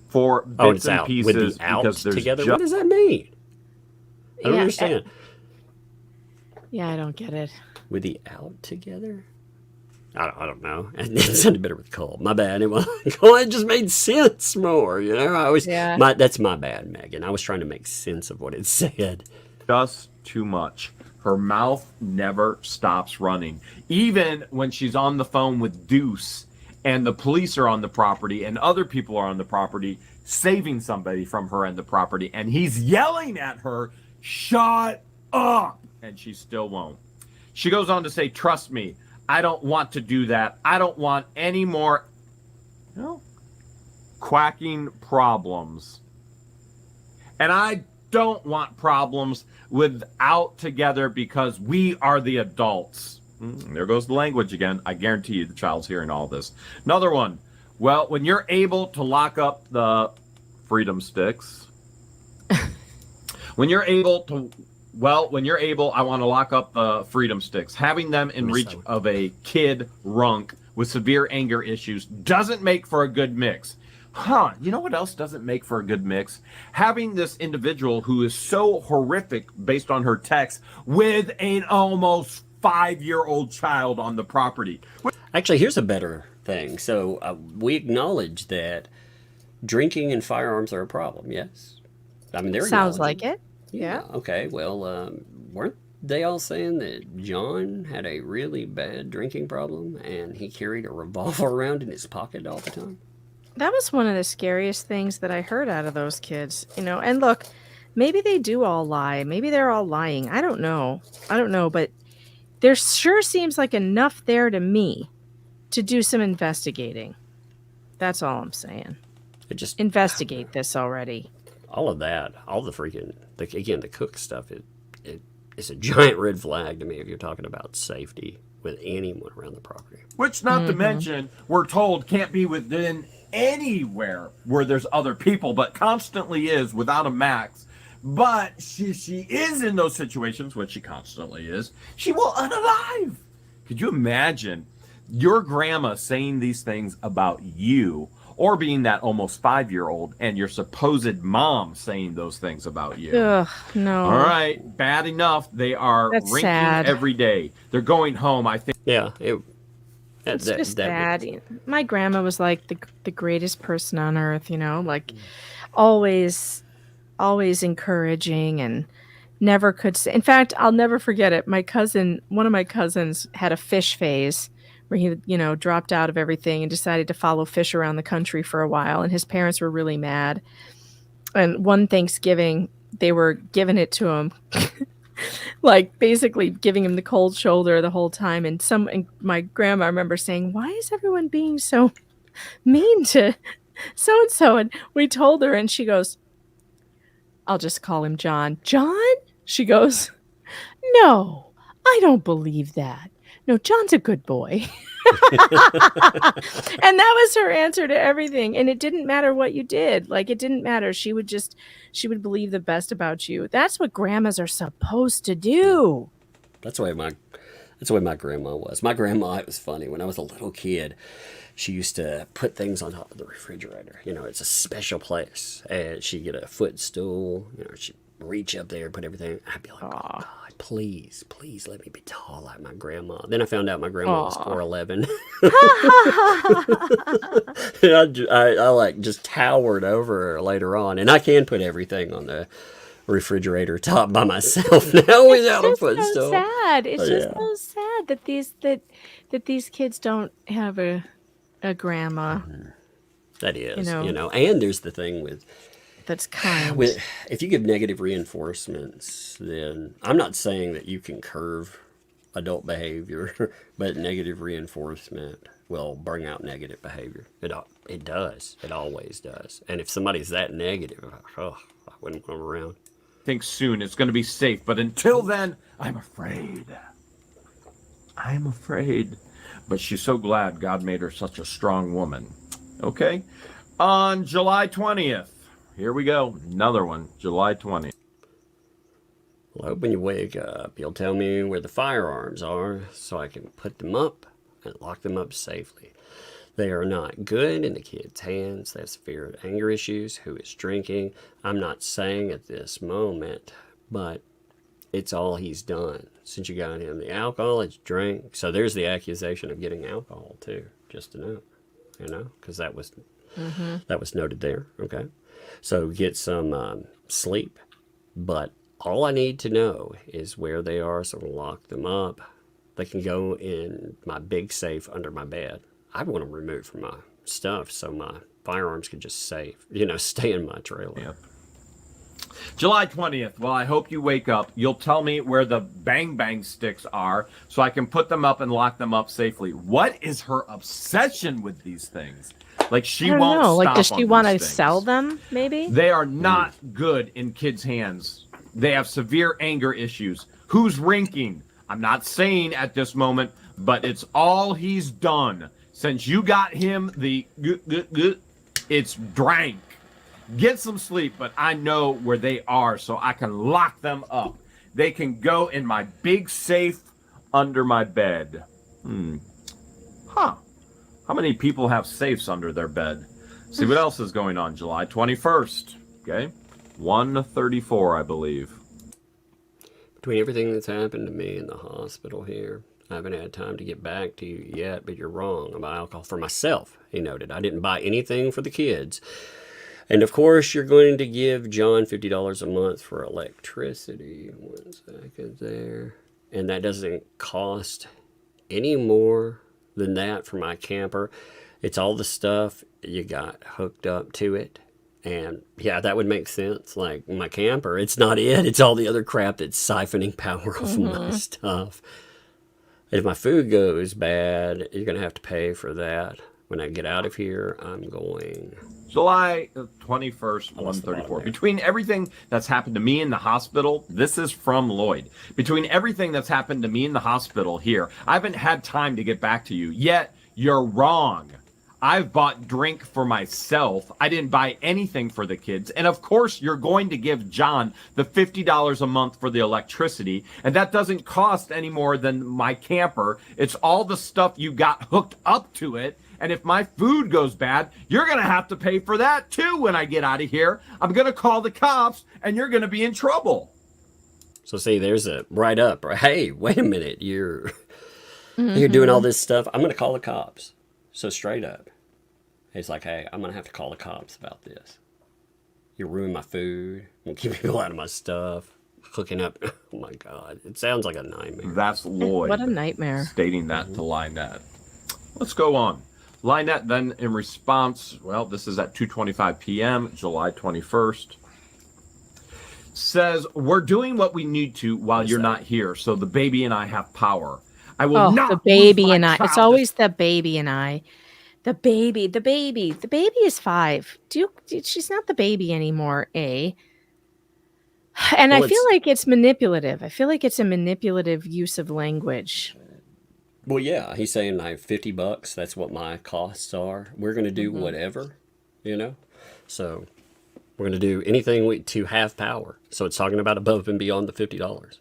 for bits and pieces with the out because there's together. What does that mean? I don't understand. I don't get it. With the out together? I don't know. It sounded better with cold. My bad. It just made sense more. I always. That's my bad, Megan. I was trying to make sense of what it said. Just too much. Her mouth never stops running. Even when she's on the phone with Deuce and the police are on the property and other people are on the property saving somebody from her and the property, and he's yelling at her, shut up, and she still won't. She goes on to say, trust me, I don't want to do that. I don't want any more quacking problems. And I don't want problems without together because we are the adults. There goes the language again. I guarantee you the child's hearing all this. Another one. Well, when you're able to lock up the freedom sticks, when you're able, I want to lock up the freedom sticks. Having them in reach of a kid runk with severe anger issues doesn't make for a good mix. You know what else doesn't make for a good mix? Having this individual who is so horrific based on her text with an almost 5-year-old child on the property. Actually, here's a better thing. So we acknowledge that drinking and firearms are a problem, yes? I mean, they're sounds like it. Yeah. Okay, well, weren't they all saying that John had a really bad drinking problem and he carried a revolver around in his pocket all the time? That was one of the scariest things that I heard out of those kids, and look, maybe they do all lie. Maybe they're all lying. I don't know, but there sure seems like enough there to me to do some investigating. That's all I'm saying. Just investigate this already. All of that, all the freaking, the cook stuff, it's a giant red flag to me if you're talking about safety with anyone around the property. Which, not to mention, we're told can't be within anywhere where there's other people, but constantly is without a max. But she is in those situations, which she constantly is. She will unalive. Could you imagine your grandma saying these things about you, or being that almost 5-year-old and your supposed mom saying those things about you? Ugh, no. All right, bad enough. They are rinking every day. They're going home, I think. Yeah, it's just bad. My grandma was like the greatest person on earth, like always encouraging and never could say. In fact, I'll never forget it. One of my cousins had a fish phase where he, dropped out of everything and decided to follow fish around the country for a while. And his parents were really mad. And one Thanksgiving, they were giving it to him, like basically giving him the cold shoulder the whole time. And my grandma, I remember saying, "Why is everyone being so mean to so and so?" And we told her, and she goes, "I'll just call him John." "John?" She goes, "No, I don't believe that. No, John's a good boy." And that was her answer to everything. And it didn't matter what you did. Like, it didn't matter. She would believe the best about you. That's what grandmas are supposed to do. That's the way my grandma was. My grandma, it was funny. When I was a little kid, she used to put things on top of the refrigerator. You know, it's a special place. And she'd get a footstool. You know, she'd reach up there and put everything. I'd be like, "Oh, God, please let me be tall like my grandma." Then I found out my grandma was 4'11". I like just towered over her later on. And I can put everything on the refrigerator top by myself now without a footstool. So sad. It's just so sad that these kids don't have a grandma. That is, you know, and there's the thing with that's kind. If you give negative reinforcements, then I'm not saying that you can curve adult behavior, but negative reinforcement will bring out negative behavior. It does. It always does. And if somebody's that negative, I wouldn't want them around. I think soon it's going to be safe, but until then, I'm afraid. I'm afraid. But she's so glad God made her such a strong woman. Okay? On July 20th, here we go. Another one, July 20th. Well, I hope when you wake up, you'll tell me where the firearms are so I can put them up and lock them up safely. They are not good in the kid's hands. They have severe anger issues. Who is drinking? I'm not saying at this moment, but it's all he's done. Since you got him the alcohol, it's drink. So there's the accusation of getting alcohol too, just to know, you know, because that was noted there. Okay. So get some sleep, but all I need to know is where they are, so I'll lock them up. They can go in my big safe under my bed. I want them removed from my stuff so my firearms can just stay in my trailer. Yep. July 20th. Well, I hope you wake up. You'll tell me where the bang bang sticks are so I can put them up and lock them up safely. What is her obsession with these things? Like, she won't stop. Like, does she want to things. sell them, maybe? They are not good in kids' hands. They have severe anger issues. Who's rinking? I'm not saying at this moment, but it's all he's done. Since you got him it's drank. Get some sleep, but I know where they are so I can lock them up. They can go in my big safe under my bed. How many people have safes under their bed? See what else is going on. July 21st. Okay. 1:34, I believe. Between everything that's happened to me in the hospital here, I haven't had time to get back to you yet, but you're wrong about alcohol for myself, he noted. I didn't buy anything for the kids. And of course, you're going to give John $50 a month for electricity. 1 second there. And that doesn't cost any more than that for my camper. It's all the stuff you got hooked up to it. And yeah, that would make sense. Like my camper, it's not it. It's all the other crap that's siphoning power off of my stuff. If my food goes bad, you're going to have to pay for that. When I get out of here, I'm going... July 21st, 1:34. Between everything that's happened to me in the hospital, this is from Lloyd. Between everything that's happened to me in the hospital here, I haven't had time to get back to you. Yet, you're wrong. I've bought drink for myself. I didn't buy anything for the kids. And of course, you're going to give John the $50 a month for the electricity. And that doesn't cost any more than my camper. It's all the stuff you got hooked up to it. And if my food goes bad, you're going to have to pay for that too when I get out of here. I'm going to call the cops and you're going to be in trouble. So see, there's a write up. Hey, wait a minute. You're doing all this stuff. I'm going to call the cops. So straight up. He's like, hey, I'm going to have to call the cops about this. You ruined my food. I'm going to keep people out of my stuff. Hooking up. Oh my God. It sounds like a nightmare. That's Lloyd. What a nightmare. Stating that to Lynette. Let's go on. Lynette then in response, well, this is at 2:25 p.m., July 21st, says, we're doing what we need to while you're not here, so the baby and I have power. I will not the lose baby my and I. It's child always the baby and I. The baby. The baby is 5. She's not the baby anymore, A. And Well, I feel like it's manipulative. I feel like it's a manipulative use of language. Well, yeah, he's saying like $50. That's what my costs are. We're going to do whatever, you know. So we're going to do anything to have power. So it's talking about above and beyond the $50.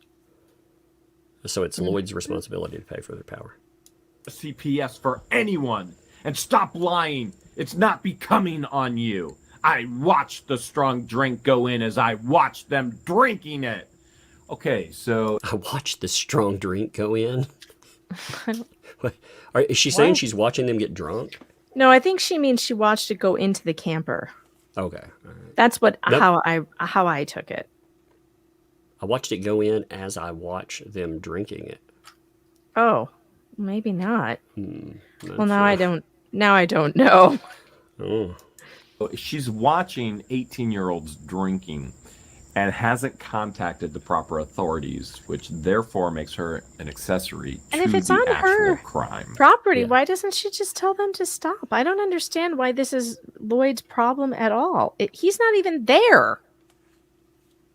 So it's Lloyd's responsibility to pay for their power. CPS for anyone, and stop lying. It's not becoming on you. I watched the strong drink go in as I watched them drinking it. Okay, so I watched the strong drink go in. Is she saying she's watching them get drunk? No, I think she means she watched it go into the camper. Okay. All right. That's what Nope. how I took it. I watched it go in as I watched them drinking it. Oh, maybe not. Well, now sure. I don't know. Oh. she's watching 18-year-olds drinking and hasn't contacted the proper authorities, which therefore makes her an accessory And to if it's the on actual her crime. property, Yeah. why doesn't she just tell them to stop? I don't understand why this is Lloyd's problem at all. He's not even there.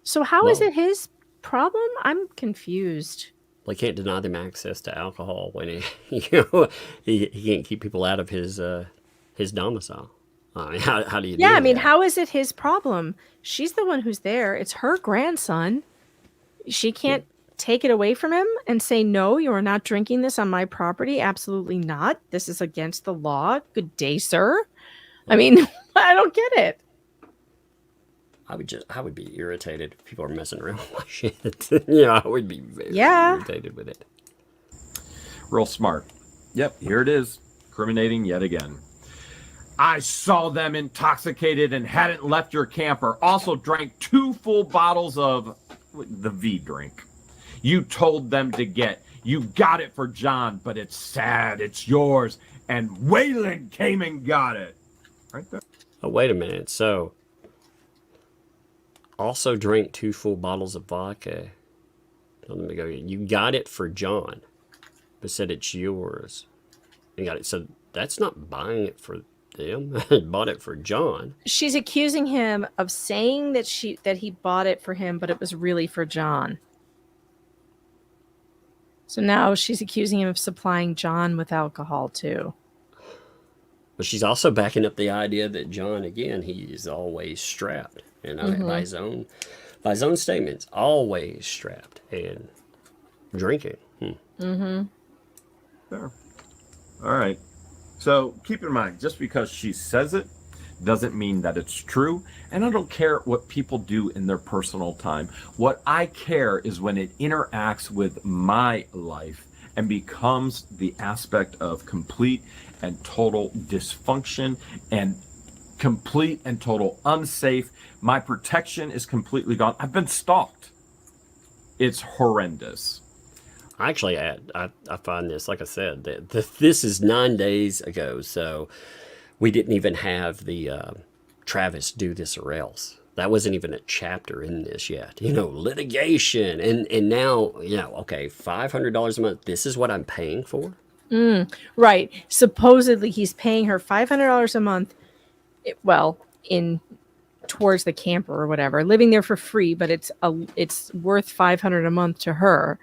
So how is Well- it his problem? I'm confused. Well, he can't deny them access to alcohol when he can't keep people out of his domicile. I mean, how do you Yeah, do I mean, that? how is it his problem? She's the one who's there. It's her grandson. She can't take it away from him and say, no, you are not drinking this on my property. Absolutely not. This is against the law. Good day, sir. I mean, I don't get it. I would be irritated if people are messing around with my shit. I would be very irritated with it. Real smart. Yep, here it is. Incriminating yet again. I saw them intoxicated and hadn't left your camper. Also drank 2 full bottles of the V drink. You told them to get. You got it for John, but it's sad. It's yours. And Waylon came and got it. Right there. Oh, wait a minute. So, also drank 2 full bottles of vodka. Let me go. You got it for John, but said it's yours. You got it. So that's not buying it for them. Bought it for John. She's accusing him of saying that he bought it for him, but it was really for John. So now she's accusing him of supplying John with alcohol too. But she's also backing up the idea that John, again, he's always strapped. By his own statements, always strapped and drinking. There. All right. So keep in mind, just because she says it doesn't mean that it's true. And I don't care what people do in their personal time. What I care is when it interacts with my life and becomes the aspect of complete and total dysfunction and complete and total unsafe. My protection is completely gone. I've been stalked. It's horrendous. Actually, I find this, like I said, this is 9 days ago, so we didn't even have the Travis do this or else. That wasn't even a chapter in this yet. Litigation, and now, okay, $500 a month. This is what I'm paying for. Right. Supposedly he's paying her $500 a month. Towards the camper or whatever, living there for free, but it's worth $500 a month to her.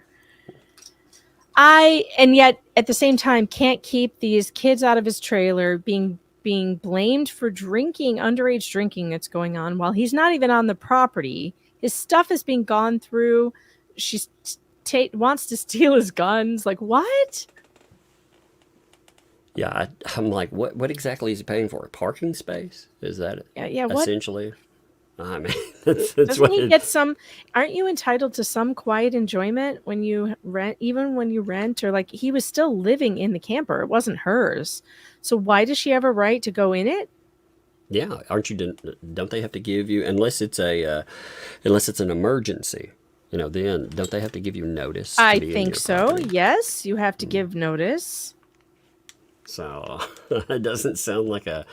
And yet at the same time can't keep these kids out of his trailer, being blamed for underage drinking that's going on while he's not even on the property. His stuff is being gone through. She wants to steal his guns. Like, what? Yeah, I'm like, what exactly is he paying for? A parking space? Is that What? essentially? I mean, that's Doesn't he get some? Aren't you entitled to some quiet enjoyment when you rent? Even when you rent, or like he was still living in the camper, it wasn't hers. So why does she have a right to go in it? Yeah, don't they have to give you, unless it's an emergency, then don't they have to give you notice? I think so. Yes, you have to give notice. So it doesn't sound like a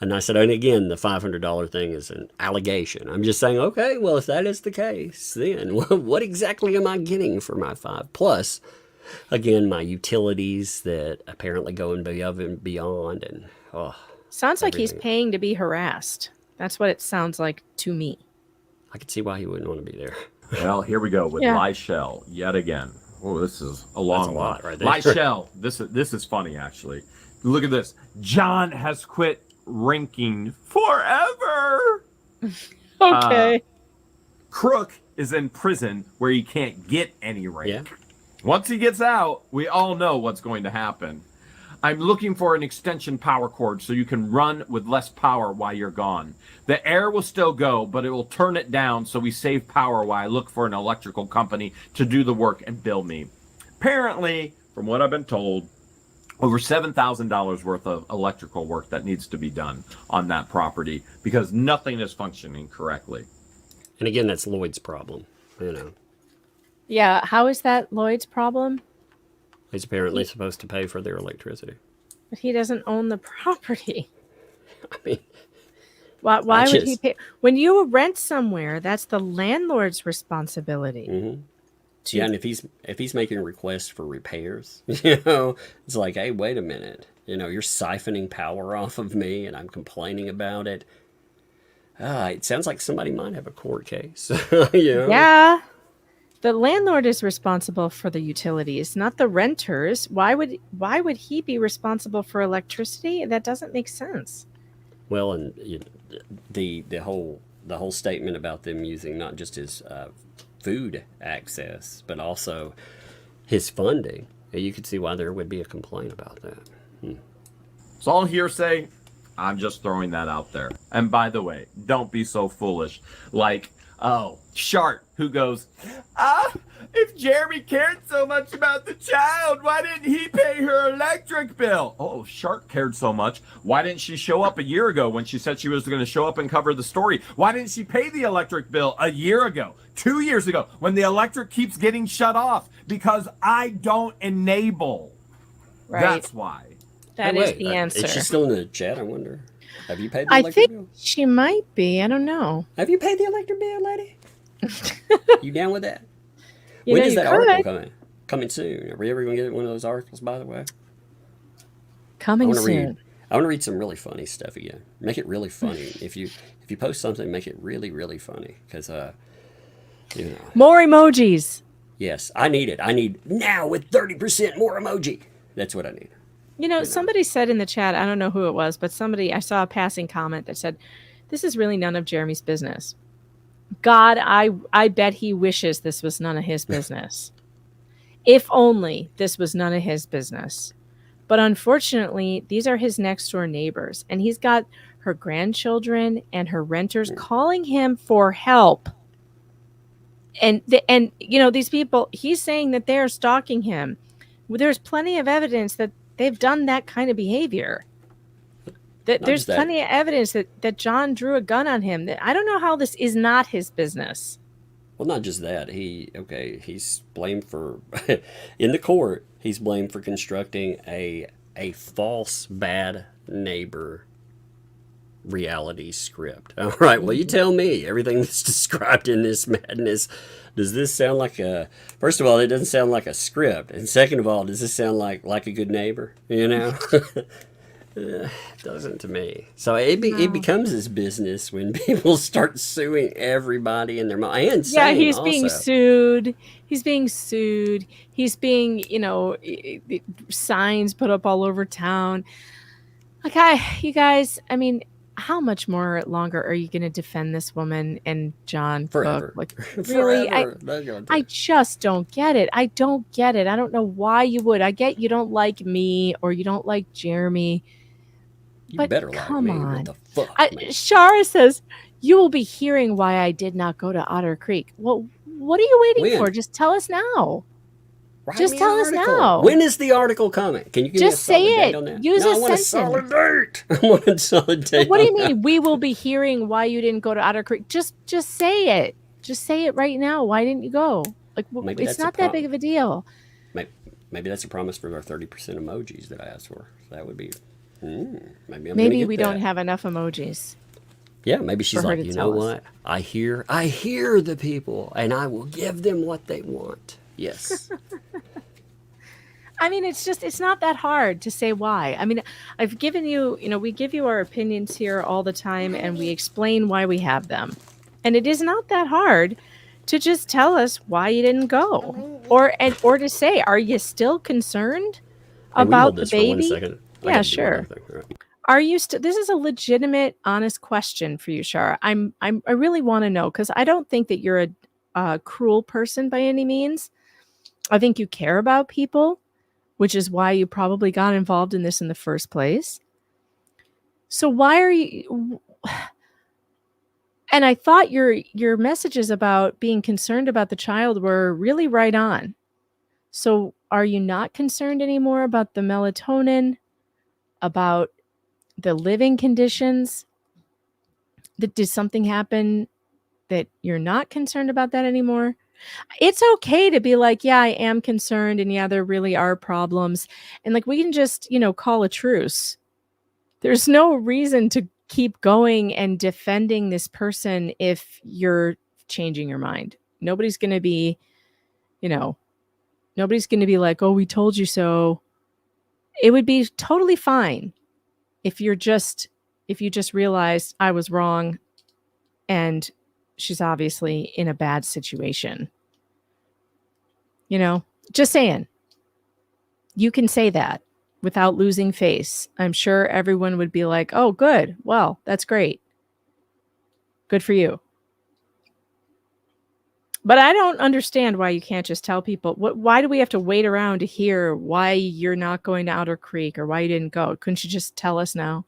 nice. And again, the $500 thing is an allegation. I'm just saying, okay, well, if that is the case, then what exactly am I getting for my $5? Plus, again, my utilities that apparently go above and beyond, and sounds like he's everything. paying to be harassed. That's what it sounds like to me. I could see why he wouldn't want to be there. Well, here we go with Yeah. Lyshell yet again. Oh, this is a long That's a one. lot right there. Lyshell, this is funny actually. Look at this. John has quit ranking forever. Okay. Crook is in prison where he can't get any rank. Yeah. Once he gets out, we all know what's going to happen. I'm looking for an extension power cord so you can run with less power while you're gone. The air will still go, but it will turn it down so we save power while I look for an electrical company to do the work and bill me. Apparently, from what I've been told, over $7,000 worth of electrical work that needs to be done on that property because nothing is functioning correctly. And again, that's Lloyd's problem. Yeah. How is that Lloyd's problem? He's apparently supposed to pay for their electricity. But he doesn't own the property. I mean, Why would he pay? When you rent somewhere, that's the landlord's responsibility. mm-hmm. Yeah, and if he's making requests for repairs, it's like, hey, wait a minute, you're siphoning power off of me, and I'm complaining about it. It sounds like somebody might have a court case. Yeah. The landlord is responsible for the utilities, not the renters. Why would he be responsible for electricity? That doesn't make sense. Well, and the whole statement about them using not just his food access, but also his funding. You could see why there would be a complaint about that. It's all hearsay. I'm just throwing that out there. And by the way, don't be so foolish. Like, Shart, who goes, if Jeremy cared so much about the child, why didn't he pay her electric bill? Oh, Shart cared so much. Why didn't she show up a year ago when she said she was going to show up and cover the story? Why didn't she pay the electric bill a year ago, 2 years ago, when the electric keeps getting shut off? Because I don't enable. Right. That's why. That is the answer. Is she still in the chat, I wonder? Have you paid the electric I think bill? she might be. I don't know. Have you paid the electric bill, lady? You down with that? You When know, is you that could. article coming? Coming soon. Are we ever going to get one of those articles, by the way? Coming I soon. want to read some really funny stuff again. Make it really funny. If you post something, make it really, really funny. Because, More emojis. yes, I need it. I need now with 30% more emoji. That's what I need. Somebody said in the chat, I don't know who it was, but I saw a passing comment that said, this is really none of Jeremy's business. God, I bet he wishes this was none of his business. If only this was none of his business. But unfortunately, these are his next door neighbors, and he's got her grandchildren and her renters calling him for help. And these people, he's saying that they're stalking him. There's plenty of evidence that they've done that kind of behavior. There's plenty of evidence that John drew a gun on him. I don't know how this is not his business. Well, not just that. He's blamed for, in the court, he's blamed for constructing a false bad neighbor reality script. All right, well, you tell me everything that's described in this madness. Does this sound like first of all, it doesn't sound like a script. And second of all, does this sound like a good neighbor? It doesn't to me. So it becomes his business when people start suing everybody in their mind. Yeah, he's being sued. He's being sued. He's being, signs put up all over town. Okay, you guys, I mean, how much more longer are you going to defend this woman and John Forever. Cook? Like, really? I just don't get it. I don't get it. I don't know why you would. I get you don't like me or you don't like Jeremy. You but better come like me. on. What the fuck, man? Shara says, you will be hearing why I did not go to Otter Creek. Well, what are you waiting for? Just tell us now. Write Just me tell an us article. now. When is the article coming? Can you give Just me a solid say date it. on that? Use no, a I want sentence. a solid date. I want a solid date. What do you on mean? We will be hearing why you didn't go to Otter Creek. Just say it. Just say it right now. Why didn't you go? Like, Maybe it's that's a not that big of a deal. Maybe that's a promise for our 30% emojis that I asked for. that would be. Maybe I'm Maybe gonna we get don't that. have enough emojis. Yeah, maybe she's for her like, to you tell know us. what? I hear the people, and I will give them what they want. Yes. I mean, it's not that hard to say why. I mean, I've given you, we give you our opinions here all the time and we explain why we have them. And it is not that hard to just tell us why you didn't go. Or to say, are you still concerned Hey, will you hold about the this for 1 baby? second? I Yeah, got to do one other sure. thing. All right. Are you still this is a legitimate, honest question for you, Shara. I really want to know because I don't think that you're a cruel person by any means. I think you care about people, which is why you probably got involved in this in the first place. So why are you and I thought your messages about being concerned about the child were really right on. So are you not concerned anymore about the melatonin, about the living conditions? Did something happen that you're not concerned about that anymore? It's okay to be like, yeah, I am concerned and yeah, there really are problems. And like we can just, call a truce. There's no reason to keep going and defending this person if you're changing your mind. Nobody's going to be, nobody's going to be like, "Oh, we told you so." It would be totally fine if you just realized I was wrong and she's obviously in a bad situation. Just saying. You can say that without losing face. I'm sure everyone would be like, "Oh, good. Well, that's great. Good for you." But I don't understand why you can't just tell people. Why do we have to wait around to hear why you're not going to Outer Creek or why you didn't go? Couldn't you just tell us now?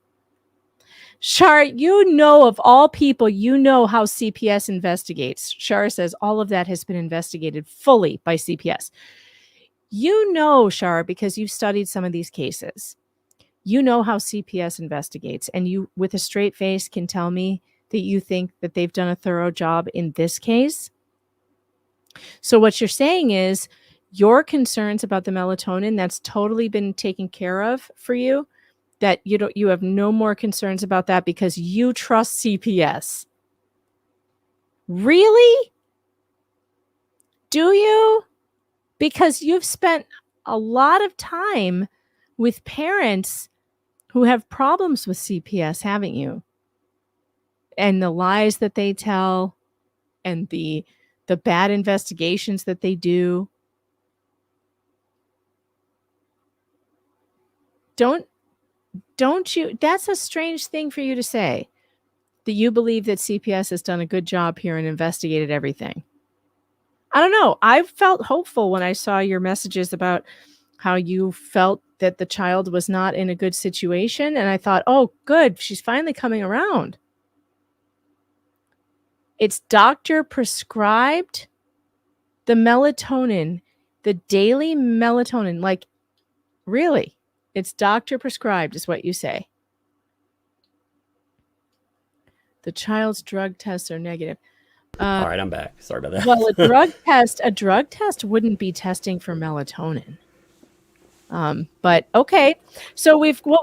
Shar, of all people, how CPS investigates. Shar says all of that has been investigated fully by CPS. Shar, because you've studied some of these cases. You know how CPS investigates, and you, with a straight face, can tell me that you think that they've done a thorough job in this case. So what you're saying is your concerns about the melatonin, that's totally been taken care of for you, that you have no more concerns about that because you trust CPS. Really? Do you? Because you've spent a lot of time with parents who have problems with CPS, haven't you? And the lies that they tell and the bad investigations that they do. Don't you? That's a strange thing for you to say, that you believe that CPS has done a good job here and investigated everything. I don't know. I felt hopeful when I saw your messages about how you felt that the child was not in a good situation. And I thought, oh, good. She's finally coming around. It's doctor prescribed. The melatonin, the daily melatonin, like really, it's doctor prescribed is what you say. The child's drug tests are negative. All right, I'm back. Sorry about that. Well, a drug test wouldn't be testing for melatonin. But okay. So what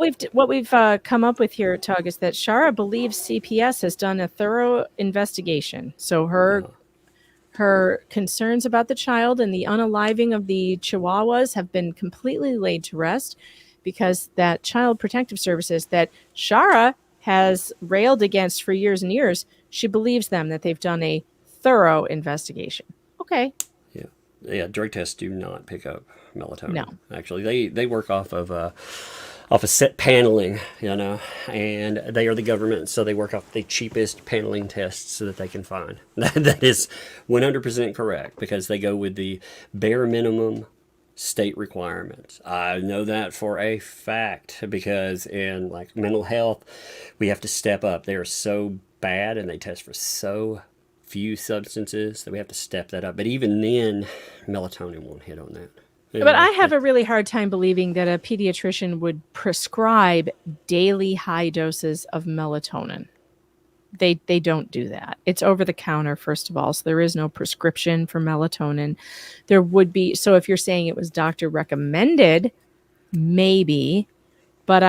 we've come up with here, Tug, is that Shara believes CPS has done a thorough investigation. So her concerns about the child and the unaliving of the Chihuahuas have been completely laid to rest because that Child Protective Services that Shara has railed against for years and years, she believes them that they've done a thorough investigation. Okay. Yeah, drug tests do not pick up melatonin. No. Actually, they work off of set paneling, and they are the government, so they work off the cheapest paneling tests so that they can find. That is 100% correct because they go with the bare minimum state requirements. I know that for a fact because in like mental health, we have to step up. They are so bad and they test for so few substances that we have to step that up. But even then, melatonin won't hit on that. But I have a really hard time believing that a pediatrician would prescribe daily high doses of melatonin. They don't do that. It's over the counter, first of all, so there is no prescription for melatonin. There would be, so if you're saying it was doctor recommended, maybe, But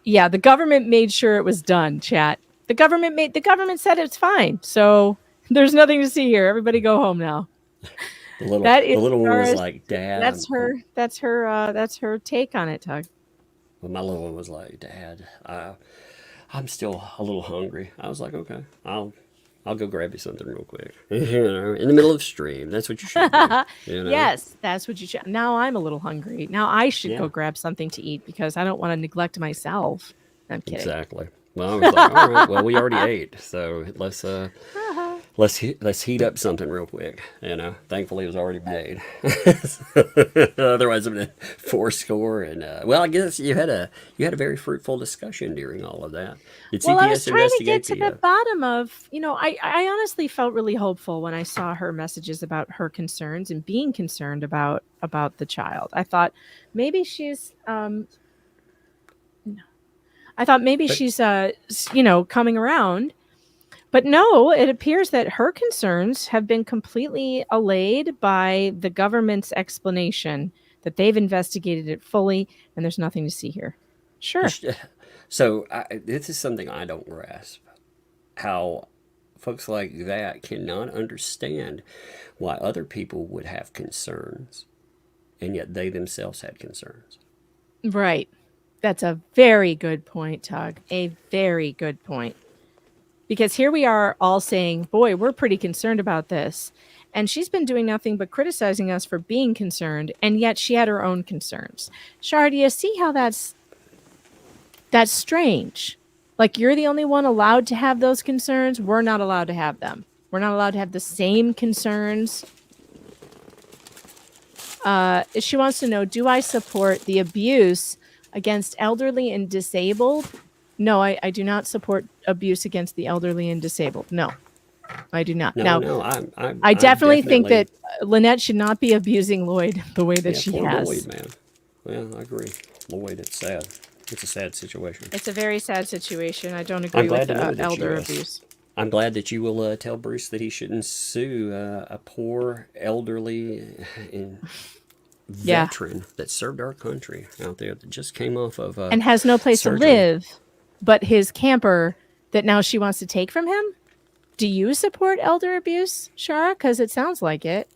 yeah, the government made sure it was done, chat. The government said it's fine. So there's nothing to see here. Everybody go home now. The little That is one was Shara's- like, Dad. That's her take on it, Tug. Well, my little one was like, Dad, I'm still a little hungry. I was like, okay, I'll go grab you something real quick. In the middle of the stream. That's what you should do. Yes, that's what you should. Now I'm a little hungry. Now I should go Yeah. grab something to eat because I don't want to neglect myself. I'm kidding. Exactly. Well, I was like, all right, well, we already ate, so let's heat up something real quick. Thankfully it was already made. Otherwise, I'm gonna fourscore. And well, I guess you had a very fruitful discussion during all of that. Did Well, I was CPS trying to get investigate to the bottom of, I honestly felt really hopeful when I saw her messages about her concerns and being concerned about the child. I thought maybe she's coming around. But no, it appears that her concerns have been completely allayed by the government's explanation that they've investigated it fully and there's nothing to see here. Sure. So this is something I don't grasp. How folks like that cannot understand why other people would have concerns, and yet they themselves had concerns. Right. That's a very good point, Tug. A very good point. Because here we are all saying, boy, we're pretty concerned about this. And she's been doing nothing but criticizing us for being concerned, and yet she had her own concerns. Shar, do you see how that's strange? Like, you're the only one allowed to have those concerns. We're not allowed to have them. We're not allowed to have the same concerns. She wants to know, do I support the abuse against elderly and disabled? No, I do not support abuse against the elderly and disabled. No, I do not. I definitely think that Lynette should not be abusing Lloyd the way that she poor has. Lloyd, man. Well, I agree. Lloyd, it's sad. It's a sad situation. It's a very sad situation. I don't agree with elder abuse. I'm glad that you will tell Bruce that he shouldn't sue a poor elderly veteran that served our country out there that just came off of and has no place surgery. to live but his camper that now she wants to take from him. Do you support elder abuse, Shara? Because it sounds like it.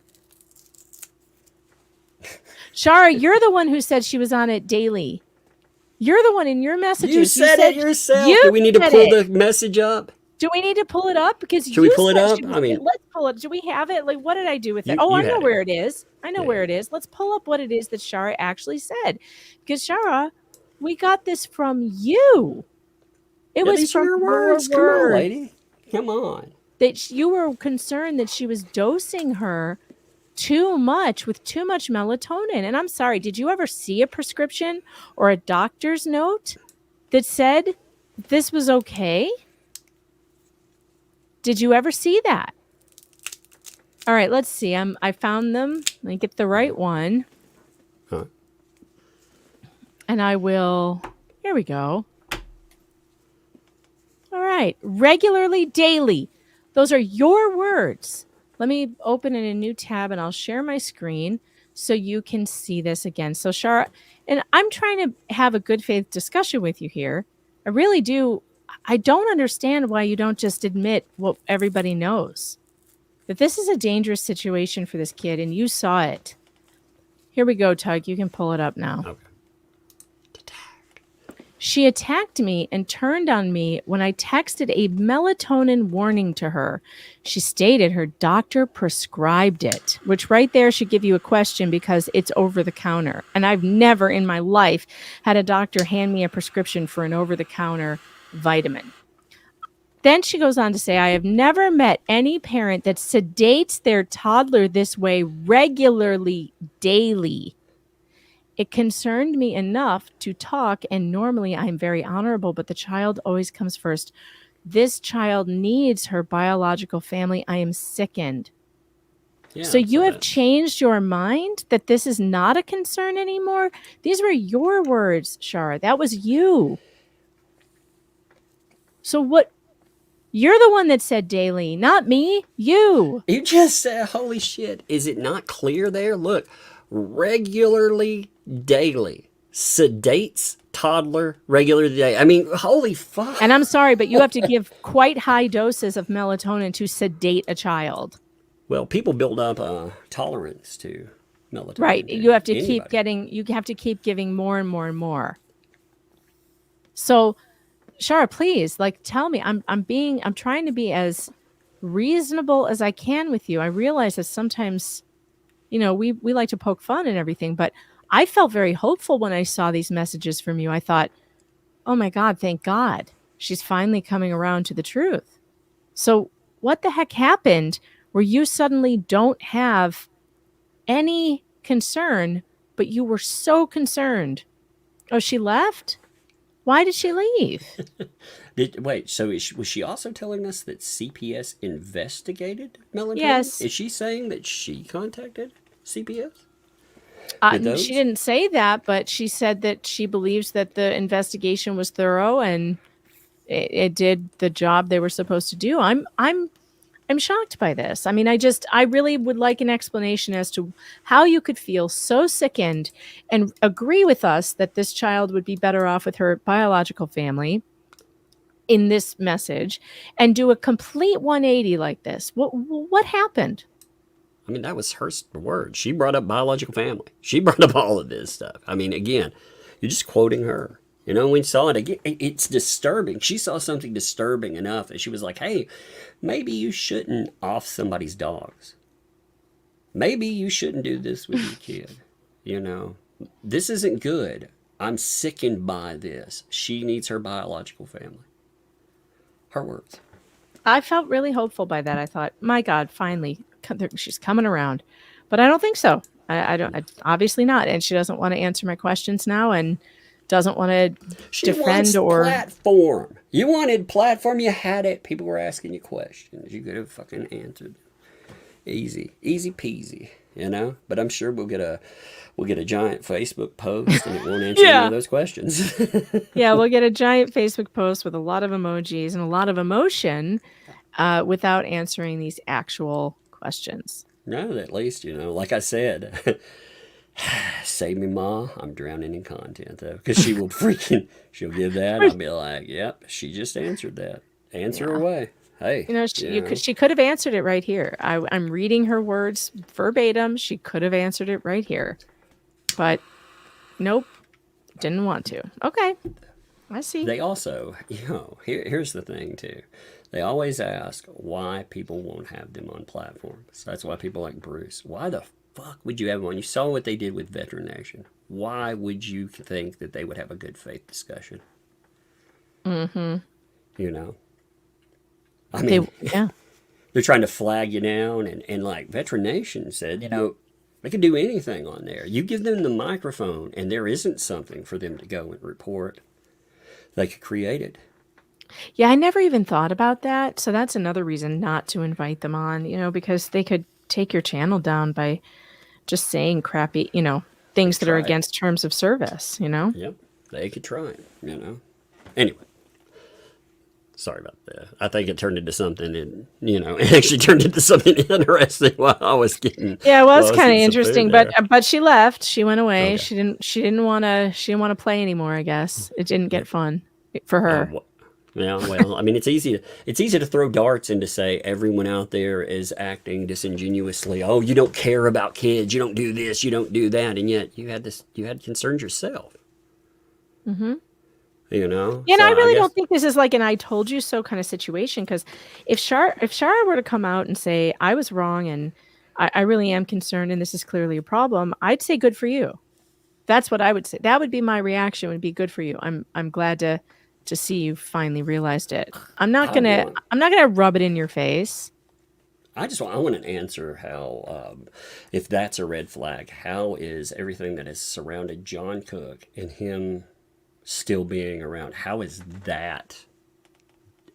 Shara, you're the one who said she was on it daily. You're the one in your messages. You said it yourself. Do we need to pull the message up? Do we need to pull it up? Because should we pull it up? Let's pull it. Do we have it? Like, what did I do with it? I know where it is. I know where it is. Let's pull up what it is that Shara actually said. Because Shara, we got this from you. It was from your words. Come on, lady. Come on. That you were concerned that she was dosing her too much with too much melatonin. And I'm sorry, did you ever see a prescription or a doctor's note that said this was okay? Did you ever see that? All right, let's see. I found them. Let me get the right one. Huh. And I will. Here we go. All right. Regularly, daily. Those are your words. Let me open in a new tab and I'll share my screen so you can see this again. So, Shara, and I'm trying to have a good faith discussion with you here. I really do. I don't understand why you don't just admit what everybody knows. That this is a dangerous situation for this kid and you saw it. Here we go, Tug. You can pull it up now. Okay. She attacked me and turned on me when I texted a melatonin warning to her. She stated her doctor prescribed it, which right there should give you a question because it's over the counter. And I've never in my life had a doctor hand me a prescription for an over-the-counter vitamin. Then she goes on to say, I have never met any parent that sedates their toddler this way regularly, daily. It concerned me enough to talk, and normally I'm very honorable, but the child always comes first. This child needs her biological family. I am sickened. Yeah, so you have changed your mind that this is not a concern anymore? These were your words, Shara. That was you. So what? You're the one that said daily, not me, you. You just said, holy shit. Is it not clear there? Look, regularly, daily. sedates toddler regular day. I mean, holy fuck. And I'm sorry, but you have to give quite high doses of melatonin to sedate a child. Well, people build up tolerance to melatonin. Right. You have to Anybody. keep giving more and more and more. So, Shara, please, like, tell me. I'm trying to be as reasonable as I can with you. I realize that sometimes, we like to poke fun and everything, but I felt very hopeful when I saw these messages from you. I thought, oh my God, thank God. She's finally coming around to the truth. So what the heck happened where you suddenly don't have any concern, but you were so concerned? Oh, she left? Why did she leave? Wait, so was she also telling us that CPS investigated melatonin? Yes. Is she saying that she contacted CPS? She didn't say that, but she said that she believes that the investigation was thorough and it did the job they were supposed to do. I'm shocked by this. I mean, I really would like an explanation as to how you could feel so sickened and agree with us that this child would be better off with her biological family in this message and do a complete 180 like this. What happened? I mean, that was her word. She brought up biological family. She brought up all of this stuff. I mean, again, you're just quoting her. When you saw it, again, it's disturbing. She saw something disturbing enough that she was like, hey, maybe you shouldn't off somebody's dogs. Maybe you shouldn't do this with your kid. This isn't good. I'm sickened by this. She needs her biological family. Her words. I felt really hopeful by that. I thought, my God, finally, she's coming around. But I don't think so. I obviously not. And she doesn't want to answer my questions now and doesn't want to defend or platform. You wanted platform, you had it. People were asking you questions. You could have fucking answered. Easy peasy, But I'm sure we'll get a giant Facebook post and it won't answer any of those questions. Yeah, we'll get a giant Facebook post with a lot of emojis and a lot of emotion without answering these actual questions. No, at least, like I said, save me, Ma. I'm drowning in content, though. Because she'll give that. I'll be like, yep, she just answered that. Answer away. Hey. She could have answered it right here. I'm reading her words verbatim. She could have answered it right here. But nope, didn't want to. Okay, I see. They also, here's the thing, too. They always ask why people won't have them on platforms. That's why people like Bruce. Why the fuck would you have one? You saw what they did with Veteran Nation. Why would you think that they would have a good faith discussion? Mm-hmm. I mean, they're trying to flag you down, and like Veteran Nation said, they can do anything on there. You give them the microphone, and there isn't something for them to go and report. They could create it. Yeah, I never even thought about that. So that's another reason not to invite them on, because they could take your channel down by just saying crappy, things that are against terms of service, Yep, they could try it, Anyway. Sorry about that. I think it turned into something, and it actually turned into something interesting while I was getting. Yeah, it was kind of interesting, but she left. She went away. Okay. She didn't want to play anymore. I guess it didn't get fun for her. I mean, it's easy to throw darts and to say everyone out there is acting disingenuously. Oh, you don't care about kids. You don't do this. You don't do that, and yet you had concerns yourself. Mm-hmm. Yeah, and I really don't think this is like an "I told you so" kind of situation. Because if Shara were to come out and say I was wrong and I really am concerned and this is clearly a problem, I'd say good for you. That's what I would say. That would be my reaction. Would be good for you. I'm glad to see you finally realized it. I'm not gonna rub it in your face. I want an answer how, if that's a red flag, how is everything that has surrounded John Cook and him still being around, how is that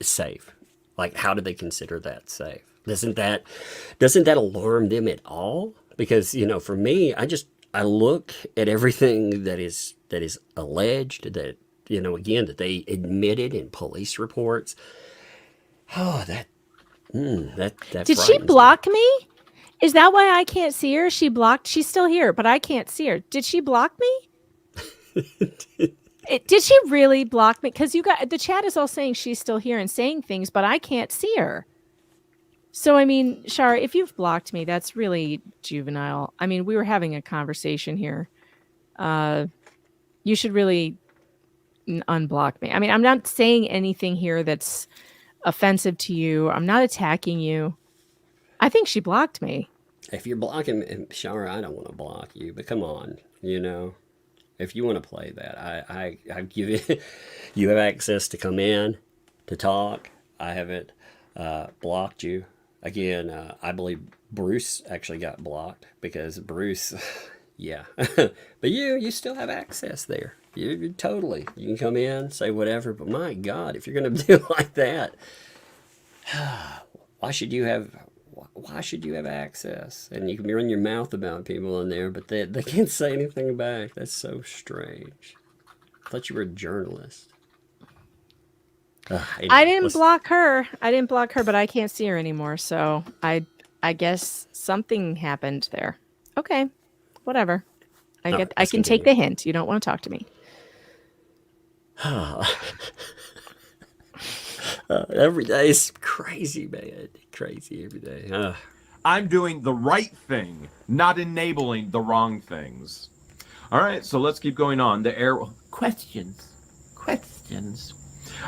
safe? Like, how do they consider that safe? Doesn't that alarm them at all? Because, for me, I look at everything that is alleged, that, again, that they admitted in police reports. Oh, that Did she block me? Is that why I can't see her? She's still here, but I can't see her. Did she block me? Did she really block me? Because the chat is all saying she's still here and saying things, but I can't see her. So, I mean, Shar, if you've blocked me, that's really juvenile. I mean, we were having a conversation here. You should really unblock me. I mean, I'm not saying anything here that's offensive to you. I'm not attacking you. I think she blocked me. If you're blocking Shar, I don't want to block you, but come on, you know. If you want to play that, I give you, you have access to come in, to talk. I haven't blocked you. Again, I believe Bruce actually got blocked because Bruce, yeah. But you still have access there. You totally, you can come in, say whatever, but my God, if you're going to do it like that, why should you have access? And you can run your mouth about people in there, but they can't say anything back. That's so strange. I thought you were a journalist. Anyway, I didn't block her. But I can't see her anymore. So I guess something happened there. Okay, whatever. I can take the hint. You don't want to talk to me. Every day is crazy, man. Crazy every day. I'm doing the right thing, not enabling the wrong things. All right, so let's keep going on. The air questions.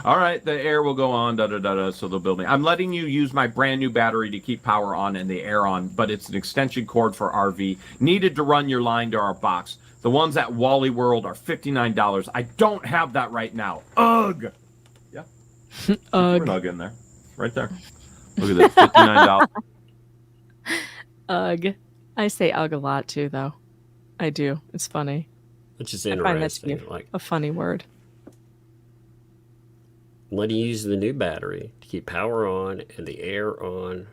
All right, the air will go on, so they'll build me. I'm letting you use my brand new battery to keep power on and the air on, but it's an extension cord for RV. Needed to run your line to our box. The ones at Wally World are $59. I don't have that right now. Ugh. Yeah. Ugh. An ugh in there. Right there. Look at that, $59. Ugh. I say ugh a lot too, though. I do. It's funny. It's just I find that to interesting. be Like, a funny word. I'm letting you use the new battery to keep power on and the air on,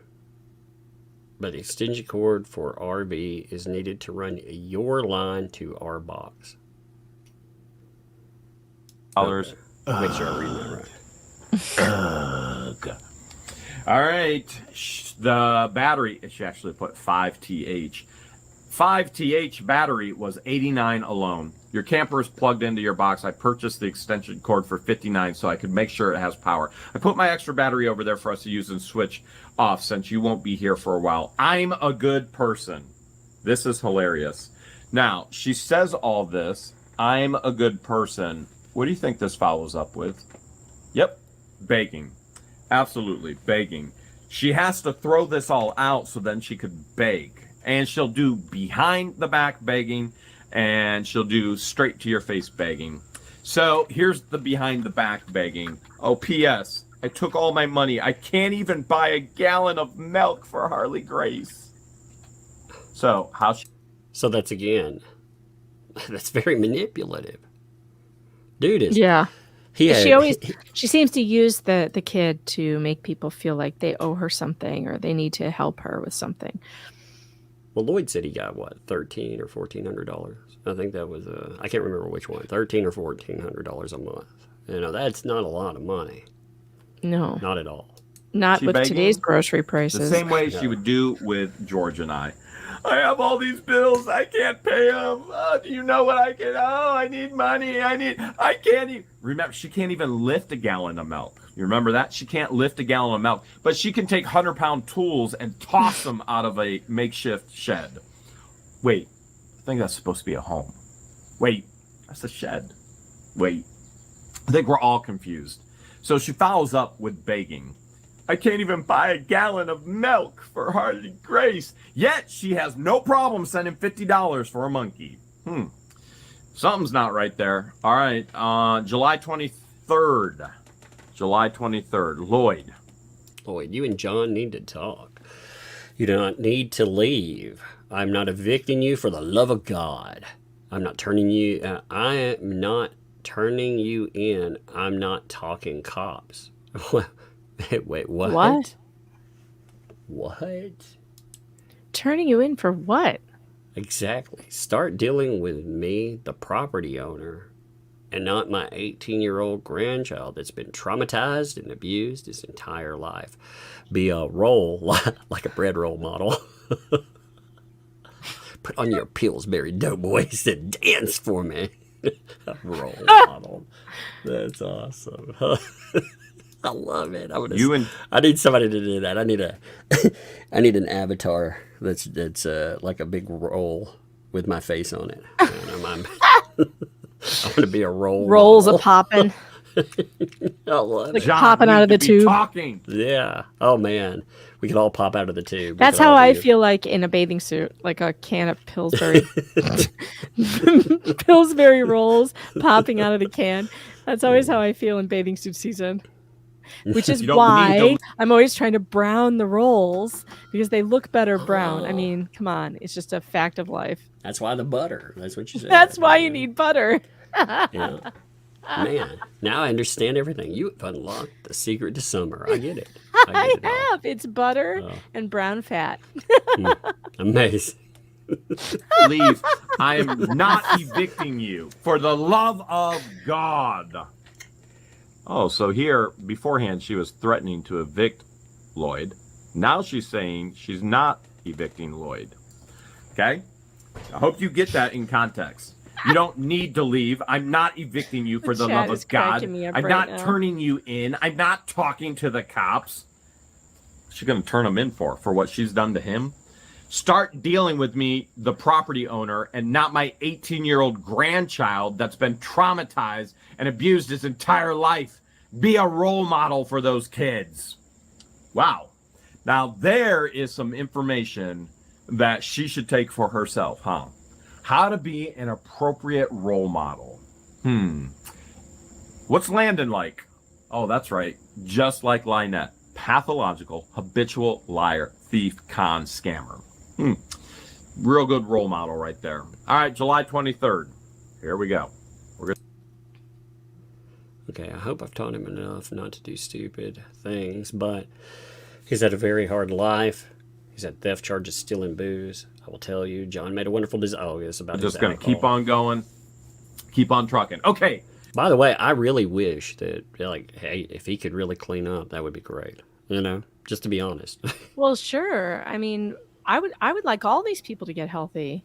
but the extension cord for RV is needed to run your line to our box. Dollars. Make sure I read that right. Ugh. All right. The battery, she actually put 5TH. 5TH battery was $89 alone. Your camper is plugged into your box. I purchased the extension cord for $59 so I could make sure it has power. I put my extra battery over there for us to use and switch off since you won't be here for a while. I'm a good person. This is hilarious. Now, she says all this. I'm a good person. What do you think this follows up with? Yep, begging. Absolutely, begging. She has to throw this all out so then she could beg. And she'll do behind the back begging, and she'll do straight to your face begging. So here's the behind the back begging. Oh, P.S. I took all my money. I can't even buy a gallon of milk for Harley Grace. So how? So that's again, that's very manipulative. Dude is. Yeah. He She seems to use the kid to make people feel like they owe her something or they need to help her with something. Well, Lloyd said he got what, $1,300 or $1,400. I think that was I can't remember which one, $1,300 or $1,400 a month. You know, that's not a lot of money. No, not at all. Not She with begging? today's grocery prices. The same way she would do with George and I. I have all these bills. I can't pay them. Do you know what I can? Oh, I need money. I can't even. Remember, she can't even lift a gallon of milk. You remember that? She can't lift a gallon of milk. But she can take 100-pound tools and toss them out of a makeshift shed. Wait, I think that's supposed to be a home. Wait, that's a shed. Wait, I think we're all confused. So she follows up with begging. I can't even buy a gallon of milk for Harley Grace. Yet she has no problem sending $50 for a monkey. Something's not right there. All right, July 23rd. July 23rd. Lloyd, you and John need to talk. You do not need to leave. I'm not evicting you for the love of God. I'm not turning you... I am not turning you in. I'm not talking cops. Wait, what? What? Turning you in for what? Exactly. Start dealing with me, the property owner, and not my 18-year-old grandchild that's been traumatized and abused his entire life. Be a role, like a bread roll model. Put on your Pillsbury Doughboys and dance for me. Role model. That's awesome. I love it. I need somebody to do that. I need I need an avatar that's like a big roll with my face on it. I'm I want to be a role Rolls model. a popping. I love Like it. John popping out needs of the to be tube. Talking. Yeah. Oh man, we could all pop out of the tube. That's how I feel like in a bathing suit, like a can of Pillsbury Pillsbury rolls popping out of the can. That's always how I feel in bathing suit season. Which is You don't why need to- I'm always trying to brown the rolls because they look better brown. I mean, come on, it's just a fact of life. That's why the butter. That's what you said. That's why you need butter. Yeah. Man, now I understand everything. You have unlocked the secret to summer. I get it. I get it all. have. It's butter and brown fat. Amazing. Leave. I am not evicting you. For the love of God. Oh, so here, beforehand, she was threatening to evict Lloyd. Now she's saying she's not evicting Lloyd. Okay? I hope you get that in context. You don't need to leave. I'm not evicting you for the chat love is of God. cracking me up I'm right not now. turning you in. I'm not talking to the cops. What's she going to turn him in for what she's done to him? Start dealing with me, the property owner, and not my 18-year-old grandchild that's been traumatized and abused his entire life. Be a role model for those kids. Wow. Now, there is some information that she should take for herself, huh? How to be an appropriate role model. What's Landon like? Oh, that's right. Just like Lynette. Pathological, habitual liar, thief, con, scammer. Real good role model right there. All right, July 23rd. Here we go. Okay, I hope I've taught him enough not to do stupid things, but he's had a very hard life. He's had theft charges, stealing booze. I will tell you, John made a wonderful design. Oh, it's about I'm his just going to keep alcohol. on going. Keep on trucking. Okay. By the way, I really wish that, like, hey, if he could really clean up, that would be great. You know, just to be honest. Well, sure. I mean, I would like all these people to get healthy.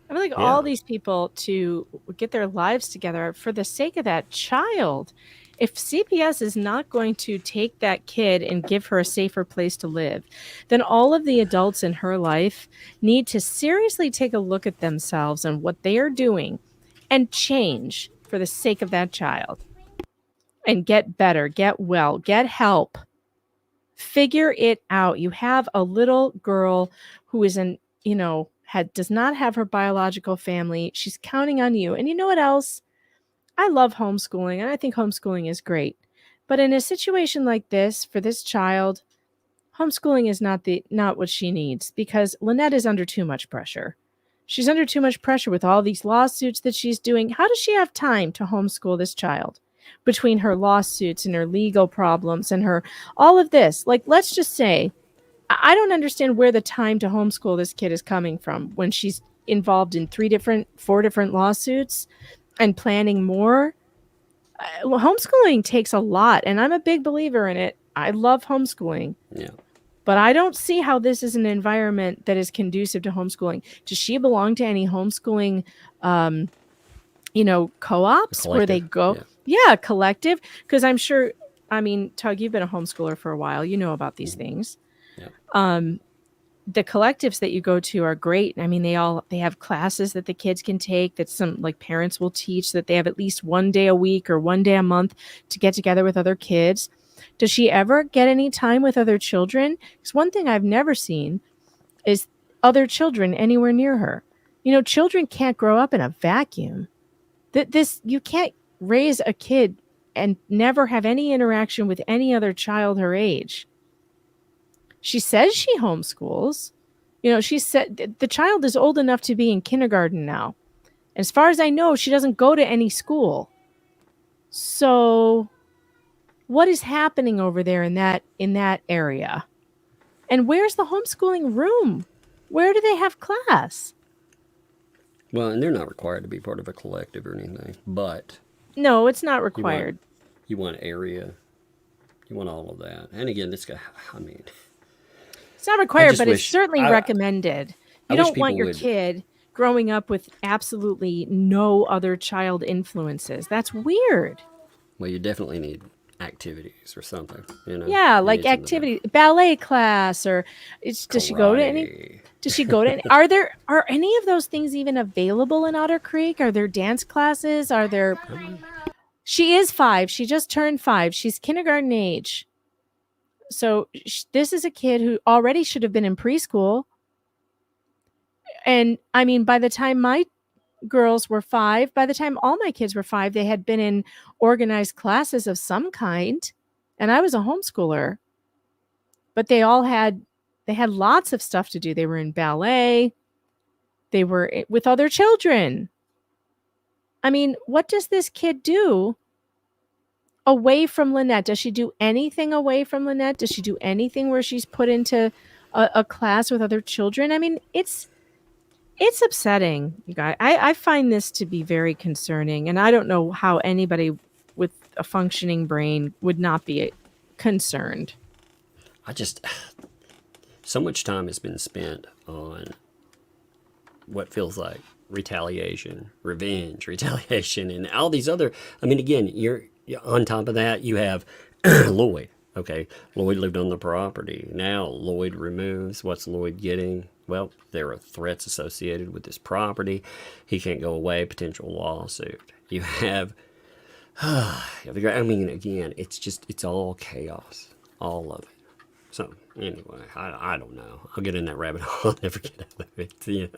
I would like Yeah. all these people to get their lives together for the sake of that child. If CPS is not going to take that kid and give her a safer place to live, then all of the adults in her life need to seriously take a look at themselves and what they are doing and change for the sake of that child. And get better, get well, get help. Figure it out. You have a little girl who is does not have her biological family. She's counting on you. And you know what else? I love homeschooling, and I think homeschooling is great. But in a situation like this, for this child, homeschooling is not what she needs, because Lynette is under too much pressure. She's under too much pressure with all these lawsuits that she's doing. How does she have time to homeschool this child? Between her lawsuits and her legal problems and her all of this. Like, let's just say, I don't understand where the time to homeschool this kid is coming from when she's involved in 4 different lawsuits and planning more. Homeschooling takes a lot, and I'm a big believer in it. I love homeschooling. Yeah. But I don't see how this is an environment that is conducive to homeschooling. Does she belong to any homeschooling, co-ops where they go? Yeah, collective. Because I'm sure, Tug, you've been a homeschooler for a while. You know about these things. Yeah. The collectives that you go to are great. I mean, they have classes that the kids can take that some like parents will teach, that they have at least one day a week or one day a month to get together with other kids. Does she ever get any time with other children? Because one thing I've never seen is other children anywhere near her. Children can't grow up in a vacuum. You can't raise a kid and never have any interaction with any other child her age. She says she homeschools. She said the child is old enough to be in kindergarten now. As far as I know, she doesn't go to any school. So what is happening over there in that area? And where's the homeschooling room? Where do they have class? Well, and they're not required to be part of a collective or anything, but No, it's not required. You want area. You want all of that. And again, this guy, it's not required, but it's certainly recommended. You don't want your kid growing up with absolutely no other child influences. That's weird. Well, you definitely need activities or something, you know. Yeah, You like need something activity, ballet class, or does she go to any? karate. Does she go to any? Are any of those things even available in Otter Creek? Are there dance classes? Are there? She is 5. She just turned 5. She's kindergarten age. So this is a kid who already should have been in preschool. And I mean, by the time my girls were 5, by the time all my kids were 5, they had been in organized classes of some kind. And I was a homeschooler. But they had lots of stuff to do. They were in ballet. They were with other children. I mean, what does this kid do away from Lynette? Does she do anything away from Lynette? Does she do anything where she's put into a class with other children? I mean, it's upsetting, you guys. I find this to be very concerning, and I don't know how anybody with a functioning brain would not be concerned. So much time has been spent on what feels like retaliation, revenge, retaliation, and all these other. I mean, again, you're on top of that. You have Lloyd. Okay, Lloyd lived on the property. Now Lloyd removes. What's Lloyd getting? Well, there are threats associated with this property. He can't go away. Potential lawsuit. You have. I mean, again, it's all chaos, all of it. So anyway, I don't know. I'll get in that rabbit hole. I'll never get out of it. You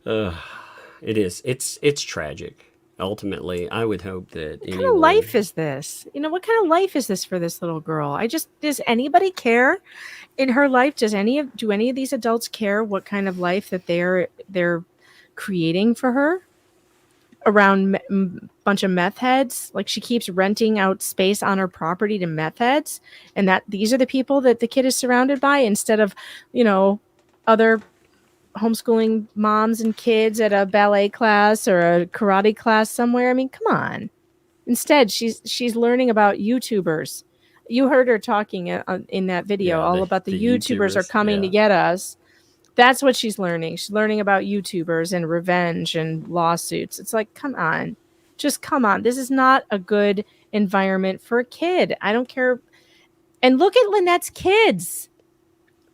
know, it is. It's tragic. Ultimately, I would hope that. What kind of life is this? You know, what kind of life is this for this little girl? Does anybody care in her life? Do any of these adults care what kind of life that they're creating for her around bunch of meth heads? Like, she keeps renting out space on her property to meth heads, and that these are the people that the kid is surrounded by, instead of, you know, other homeschooling moms and kids at a ballet class or a karate class somewhere. I mean, come on. Instead, she's learning about YouTubers. You heard her talking in that video all about the YouTubers are coming to get us. That's what she's learning. She's learning about YouTubers and revenge and lawsuits. It's like, come on. Just come on. This is not a good environment for a kid. I don't care. And look at Lynette's kids.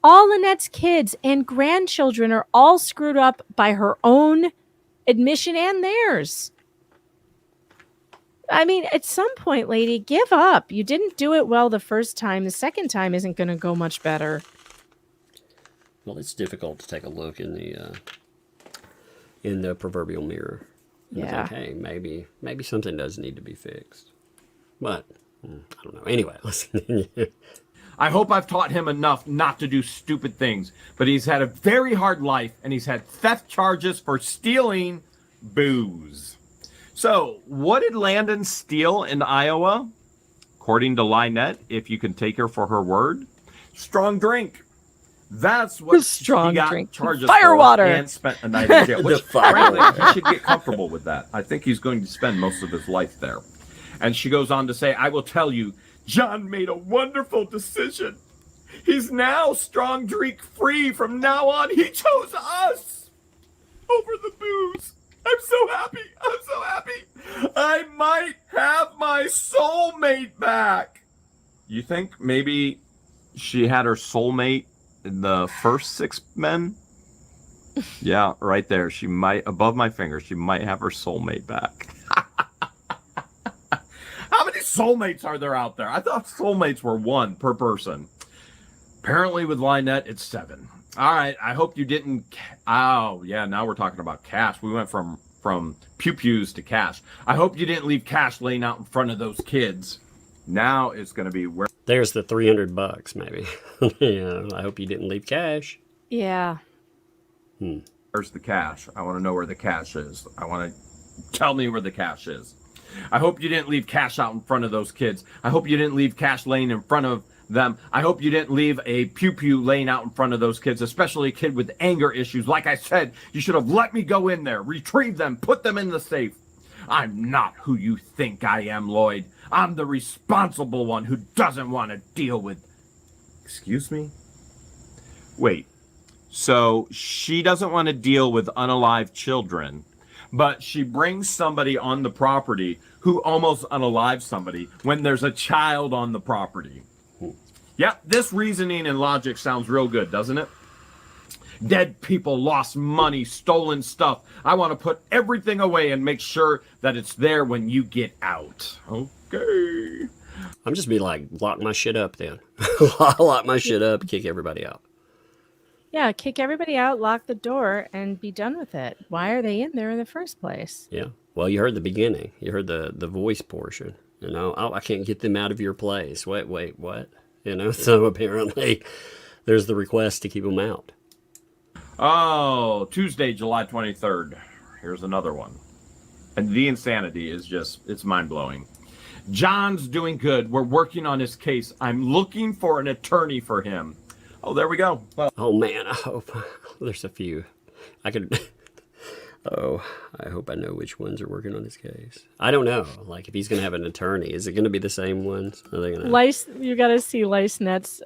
All Lynette's kids and grandchildren are all screwed up by her own admission and theirs. I mean, at some point, lady, give up. You didn't do it well the first time. The second time isn't going to go much better. Well, it's difficult to take a look in the proverbial mirror. Yeah. Think, hey, maybe something does need to be fixed. But I don't know. Anyway, let's continue. I hope I've taught him enough not to do stupid things, but he's had a very hard life, and he's had theft charges for stealing booze. So, what did Landon steal in Iowa? According to Lynette, if you can take her for her word, strong drink. That's what strong he got drink. charges Firewater. for and spent a night in jail. Which, frankly, he should get comfortable with that. I think he's going to spend most of his life there. And she goes on to say, I will tell you, John made a wonderful decision. He's now strong drink free from now on. He chose us over the booze. I'm so happy. I'm so happy. I might have my soulmate back. You think maybe she had her soulmate in the first 6 men? Yeah, right there. She might, above my finger, she might have her soulmate back. How many soulmates are there out there? I thought soulmates were 1 per person. Apparently with Lynette, it's 7. All right, I hope you didn't... Oh, yeah, now we're talking about cash. We went from pew-pews to cash. I hope you didn't leave cash laying out in front of those kids. Now it's going to be... where. There's the $300, maybe. Yeah, I hope you didn't leave cash. Yeah. Where's the cash? I want to know where the cash is. I want to... Tell me where the cash is. I hope you didn't leave cash out in front of those kids. I hope you didn't leave cash laying in front of them. I hope you didn't leave a pew-pew laying out in front of those kids, especially a kid with anger issues. Like I said, you should have let me go in there, retrieve them, put them in the safe. I'm not who you think I am, Lloyd. I'm the responsible one who doesn't want to deal with... Excuse me? Wait. So she doesn't want to deal with unalive children, but she brings somebody on the property who almost unalives somebody when there's a child on the property. Yep, this reasoning and logic sounds real good, doesn't it? Dead people, lost money, stolen stuff. I want to put everything away and make sure that it's there when you get out. Okay. I'm just be like, lock my shit up then. Lock my shit up, kick everybody out. Yeah, kick everybody out, lock the door, and be done with it. Why are they in there in the first place? Yeah. Well, you heard the beginning. You heard the voice portion. You know, oh, I can't get them out of your place. Wait, what? You know, so apparently there's the request to keep them out. Oh, Tuesday, July 23rd. Here's another one. And the insanity is just, it's mind-blowing. John's doing good. We're working on his case. I'm looking for an attorney for him. Oh, there we go. Well, Oh, man, I hope there's a few. I could... Oh, I hope I know which ones are working on his case. I don't know. Like, if he's going to have an attorney, is it going to be the same ones? Are they gonna... You got to see LiceNet's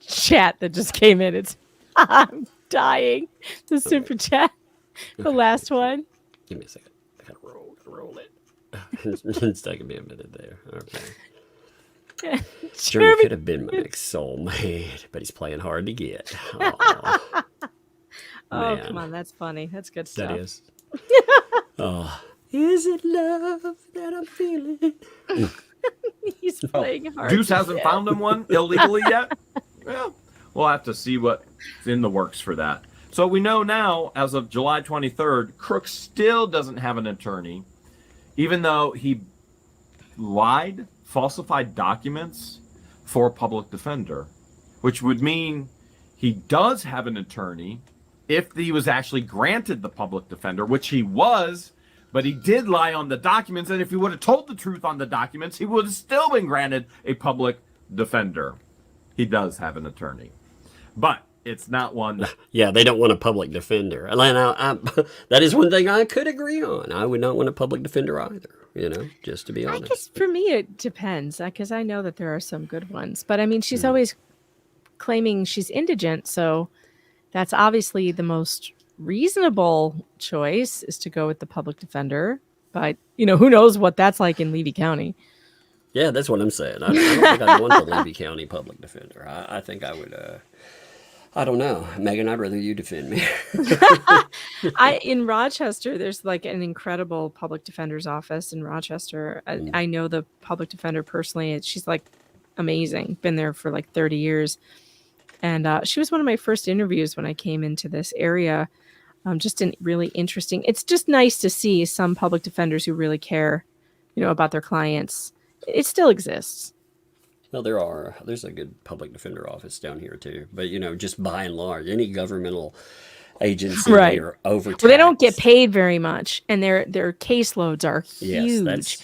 chat that just came in. It's I'm dying. The super chat, the last one. Give me a second. I got to roll it. It's taking me a minute there. Okay. Sure, he could have been my next soulmate, but he's playing hard to get. Oh, oh come on, that's funny. That's good stuff. That is. Oh, is it love that I'm feeling? He's playing hard. Deuce hasn't found him one illegally yet? Well, we'll have to see what's in the works for that. So we know now, as of July 23rd, Crook still doesn't have an attorney, even though he lied, falsified documents for a public defender, which would mean he does have an attorney if he was actually granted the public defender, which he was, but he did lie on the documents. And if he would have told the truth on the documents, he would have still been granted a public defender. He does have an attorney, but it's not one. Yeah, they don't want a public defender. And that is one thing I could agree on. I would not want a public defender either, you know, just to be honest. I guess for me it depends, because I know that there are some good ones. But I mean, she's always claiming she's indigent, so that's obviously the most reasonable choice is to go with the public defender. But, you know, who knows what that's like in Levy County. Yeah, that's what I'm saying. I don't think I'd want the Levy County public defender. I think I would... I don't know. Megan, I'd rather you defend me. In Rochester, there's like an incredible public defender's office in Rochester. I know the public defender personally. She's like amazing. Been there for like 30 years. And she was one of my first interviews when I came into this area. Just really interesting. It's just nice to see some public defenders who really care, you know, about their clients. It still exists. Well, there's a good public defender office down here too, but you know, just by and large, any governmental agency, they are overtaxed. Well, they don't get paid very much, and their caseloads are huge,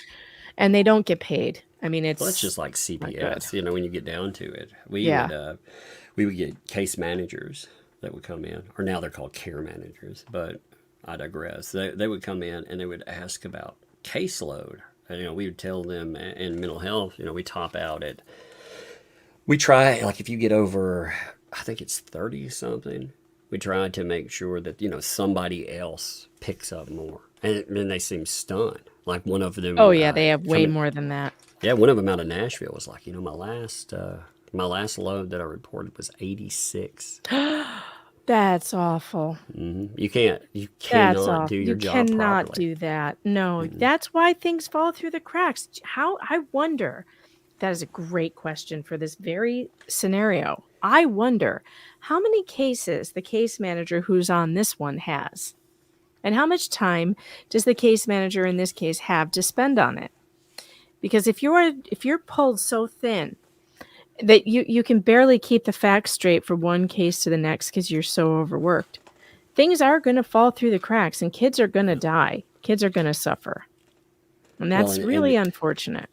and they don't get paid. I mean, it's just like CPS. You know, when you get down to it, we would get case managers that would come in, or now they're called care managers. But I digress. They would come in and they would ask about caseload. You know, we would tell them in mental health, you know, we top out at, we try, like if you get over, I think it's 30 something, we try to make sure that, you know, somebody else picks up more. And then they seem stunned. Like one of them. Oh, yeah, they have way more than that. Yeah, one of them out of Nashville was like, you know, my last load that I reported was 86. That's awful. Mm-hmm. You cannot do your job properly. You cannot do that. No, that's why things fall through the cracks. I wonder, that is a great question for this very scenario. I wonder how many cases the case manager who's on this one has, and how much time does the case manager in this case have to spend on it? Because if you're pulled so thin that you can barely keep the facts straight from one case to the next because you're so overworked, things are going to fall through the cracks, and kids are going to die. Kids are going to suffer. And that's really unfortunate.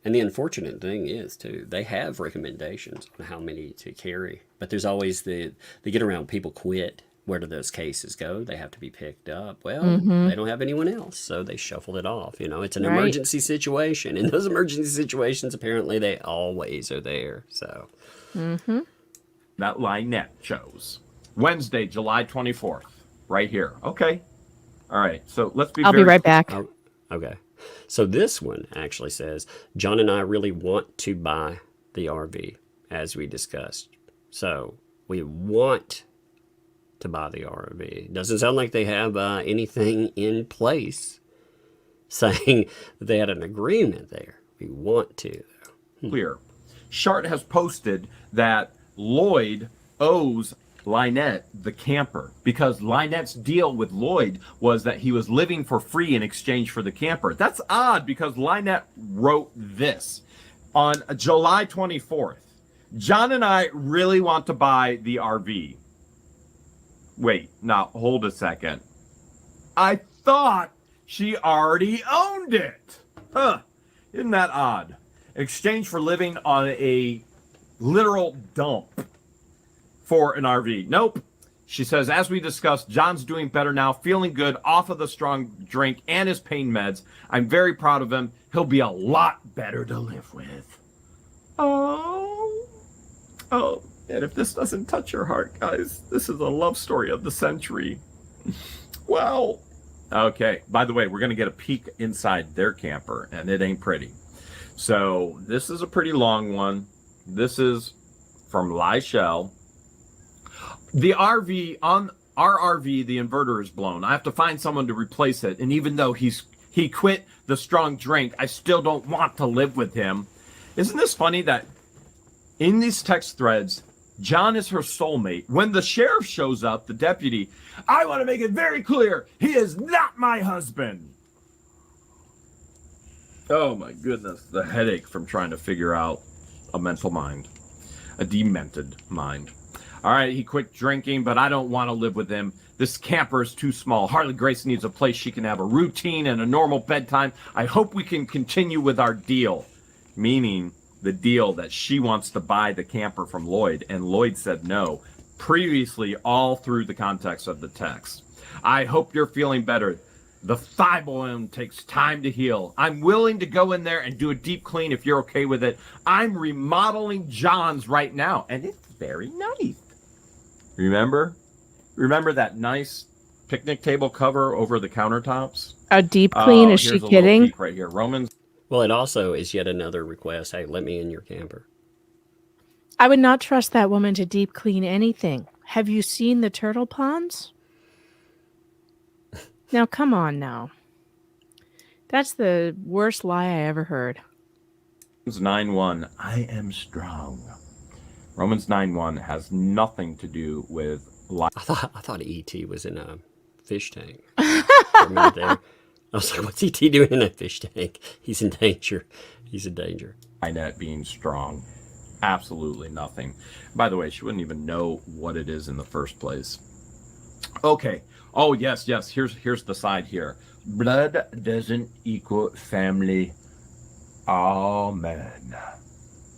And the unfortunate thing is, too, they have recommendations on how many to carry. But there's always they get around, people quit. Where do those cases go? They have to be picked up. Well, they don't have anyone else, so they shuffled it off. You know, it's an emergency situation. And those emergency situations, apparently, they always are there. So, that LineNet shows. Wednesday, July 24th, right here. Okay. All right. So let's be I'll be right back. Oh, okay. So this one actually says, John and I really want to buy the RV, as we discussed. So we want to buy the RV. Doesn't sound like they have anything in place saying that they had an agreement there. We want to. Clear. Shart has posted that Lloyd owes Lynette the camper because Lynette's deal with Lloyd was that he was living for free in exchange for the camper. That's odd because Lynette wrote this on July 24th. John and I really want to buy the RV. Wait, now hold a second. I thought she already owned it. Huh. Isn't that odd? Exchange for living on a literal dump for an RV. Nope. She says, as we discussed, John's doing better now, feeling good, off of the strong drink and his pain meds. I'm very proud of him. He'll be a lot better to live with. Oh. Oh. And if this doesn't touch your heart, guys, this is a love story of the century. Well. Okay. By the way, we're going to get a peek inside their camper, and it ain't pretty. So this is a pretty long one. This is from Lyshell. The RV, on our RV, the inverter is blown. I have to find someone to replace it. And even though he quit the strong drink, I still don't want to live with him. Isn't this funny that in these text threads, John is her soulmate. When the sheriff shows up, the deputy, I want to make it very clear, he is not my husband. Oh my goodness, the headache from trying to figure out a mental mind, a demented mind. All right, he quit drinking, but I don't want to live with him. This camper is too small. Harley Grace needs a place she can have a routine and a normal bedtime. I hope we can continue with our deal, meaning the deal that she wants to buy the camper from Lloyd, and Lloyd said no, previously all through the context of the text. I hope you're feeling better. The thigh wound takes time to heal. I'm willing to go in there and do a deep clean if you're okay with it. I'm remodeling John's right now, and it's very nice. Remember that nice picnic table cover over the countertops? A deep clean? Is she kidding? Right here, Romans. Well, it also is yet another request. Hey, let me in your camper. I would not trust that woman to deep clean anything. Have you seen the turtle ponds? Now, come on now. That's the worst lie I ever heard. Romans 9:1, I am strong. Romans 9:1 has nothing to do with life. I thought E.T. was in a fish tank. For a minute there. I was like, what's E.T. doing in a fish tank? He's in danger. He's in danger. Lynette being strong. Absolutely nothing. By the way, she wouldn't even know what it is in the first place. Okay. Oh, yes. Here's the side here. Blood doesn't equal family. Amen.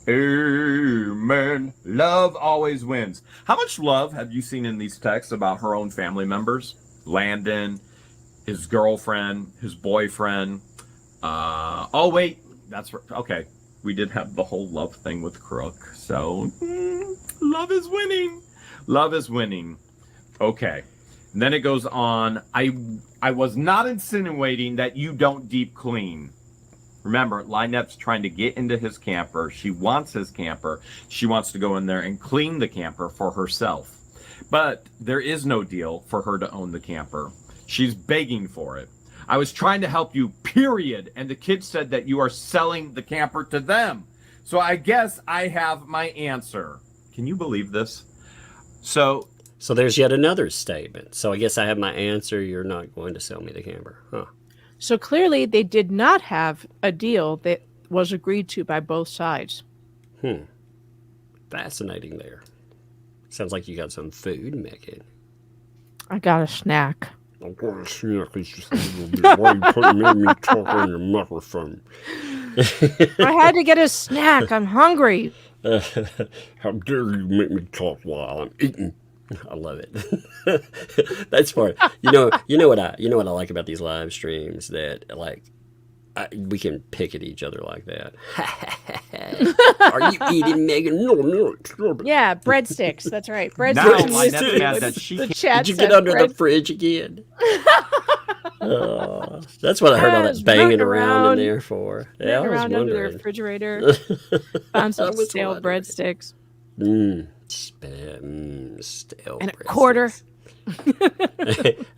Amen. Love always wins. How much love have you seen in these texts about her own family members? Landon, his girlfriend, his boyfriend. Oh, wait. That's right. Okay. We did have the whole love thing with Crook. So, love is winning. Love is winning. Okay. And then it goes on. I was not insinuating that you don't deep clean. Remember, Lynette's trying to get into his camper. She wants his camper. She wants to go in there and clean the camper for herself. But there is no deal for her to own the camper. She's begging for it. I was trying to help you, period. And the kids said that you are selling the camper to them. So I guess I have my answer. Can you believe this? So there's yet another statement. So I guess I have my answer. You're not going to sell me the camper. Huh. So clearly they did not have a deal that was agreed to by both sides. Fascinating there. Sounds like you got some food, Mickey. I got a snack. I got a snack. It's just a little bit. Why are you making me talk on your microphone? I had to get a snack. I'm hungry. How dare you make me talk while I'm eating? I love it. That's part. You know what I like about these live streams, that like We can pick at each other like that. Are you eating, Megan? No. Yeah, breadsticks. That's right. Breadsticks. Now and Lynette's whiskey. mad that she The can't- chat Did you get said under the fridge again? That's what I heard all Yes, that banging rooting around in around. there for. Yeah, I was Around under the wondering. refrigerator. Found some I was stale wondering. breadsticks. Stale And a breadsticks. quarter.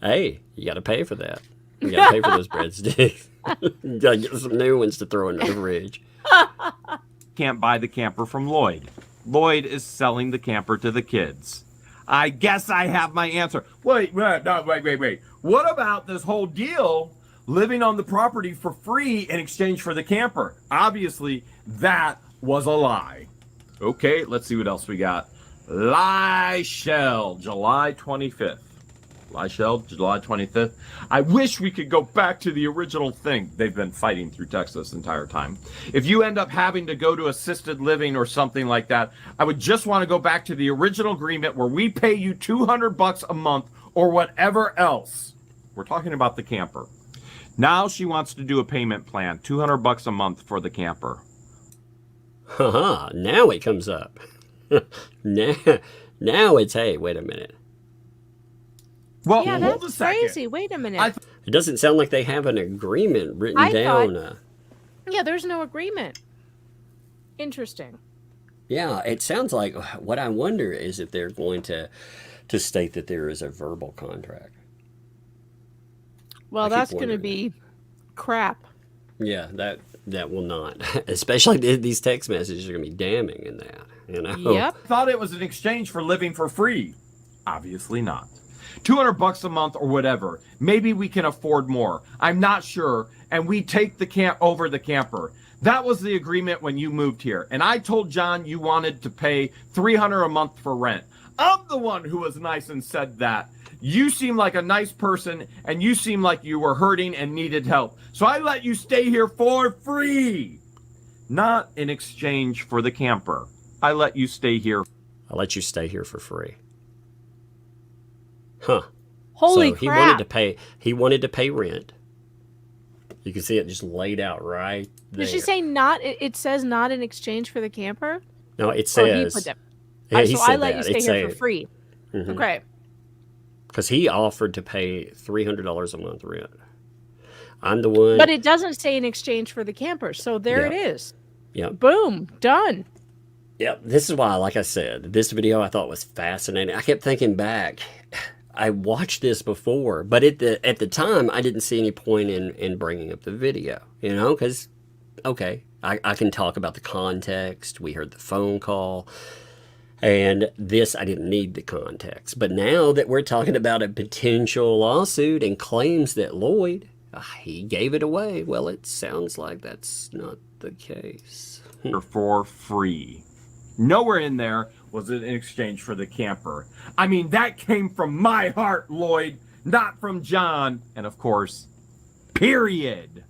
Hey, you got to pay for that. You got to pay for those breadsticks. You got to get some new ones to throw in the fridge. Can't buy the camper from Lloyd. Lloyd is selling the camper to the kids. I guess I have my answer. Wait. What about this whole deal, living on the property for free in exchange for the camper? Obviously, that was a lie. Okay, let's see what else we got. Lyshell, July 25th. Lyshell, July 25th. I wish we could go back to the original thing. They've been fighting through text this entire time. If you end up having to go to assisted living or something like that, I would just want to go back to the original agreement where we pay you $200 a month or whatever else. We're talking about the camper. Now she wants to do a payment plan, $200 a month for the camper. Now it comes up. now it's, hey, wait a minute. Well, Yeah, hold a that's second. crazy. Wait a minute. It doesn't sound like they have an agreement written I down. thought- Yeah, there's no agreement. Interesting. Yeah, it sounds like what I wonder is if they're going to state that there is a verbal contract. Well, I keep that's going to wondering be crap. Yeah, that will not. Especially these text messages are going to be damning in that. You know. Yep. Thought it was an exchange for living for free. Obviously not. $200 a month or whatever. Maybe we can afford more. I'm not sure. And we take the camper. That was the agreement when you moved here. And I told John you wanted to pay $300 a month for rent. I'm the one who was nice and said that. You seem like a nice person, and you seem like you were hurting and needed help. So I let you stay here for free. Not in exchange for the camper. I let you stay here. I'll let you stay here for free. Huh. Holy so he crap. wanted to pay rent. You can see it just laid out right there. Did she say not? It says not in exchange for the camper? No, it Or he says. put that. Yeah, he So said I let that. you stay It here for said- free. Mhm. Okay. Because he offered to pay $300 a month rent. I'm the one. But it doesn't say in exchange for the camper. So there it is. Yep. Boom. Done. Yep. This is why, like I said, this video I thought was fascinating. I kept thinking back. I watched this before, but at the time, I didn't see any point in bringing up the video. You know, because, okay, I can talk about the context. We heard the phone call. And this, I didn't need the context. But now that we're talking about a potential lawsuit and claims that Lloyd, he gave it away, well, it sounds like that's not the case. For free. Nowhere in there was it in exchange for the camper. I mean, that came from my heart, Lloyd, not from John. And of course, period.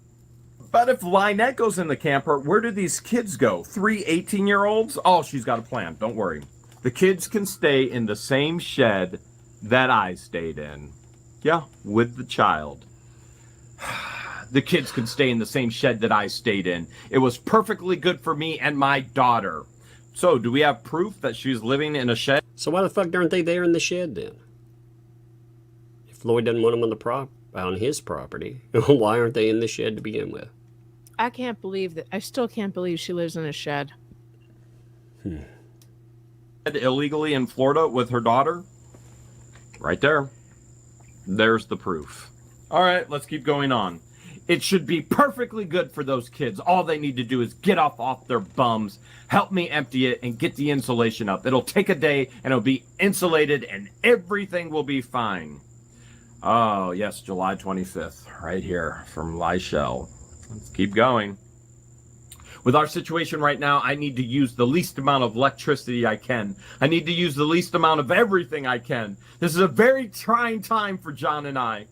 But if Lynette goes in the camper, where do these kids go? 3 18-year-olds? Oh, she's got a plan. Don't worry. The kids can stay in the same shed that I stayed in. Yeah, with the child. The kids can stay in the same shed that I stayed in. It was perfectly good for me and my daughter. So, do we have proof that she's living in a shed? So why the fuck aren't they there in the shed then? If Lloyd doesn't want them on his property, why aren't they in the shed to begin with? I can't believe that. I still can't believe she lives in a shed. Illegally in Florida with her daughter? Right there. There's the proof. All right, let's keep going on. It should be perfectly good for those kids. All they need to do is get off their bums, help me empty it, and get the insulation up. It'll take a day, and it'll be insulated, and everything will be fine. Oh, yes, July 25th, right here from Lyshell. Let's keep going. With our situation right now, I need to use the least amount of electricity I can. I need to use the least amount of everything I can. This is a very trying time for John and I.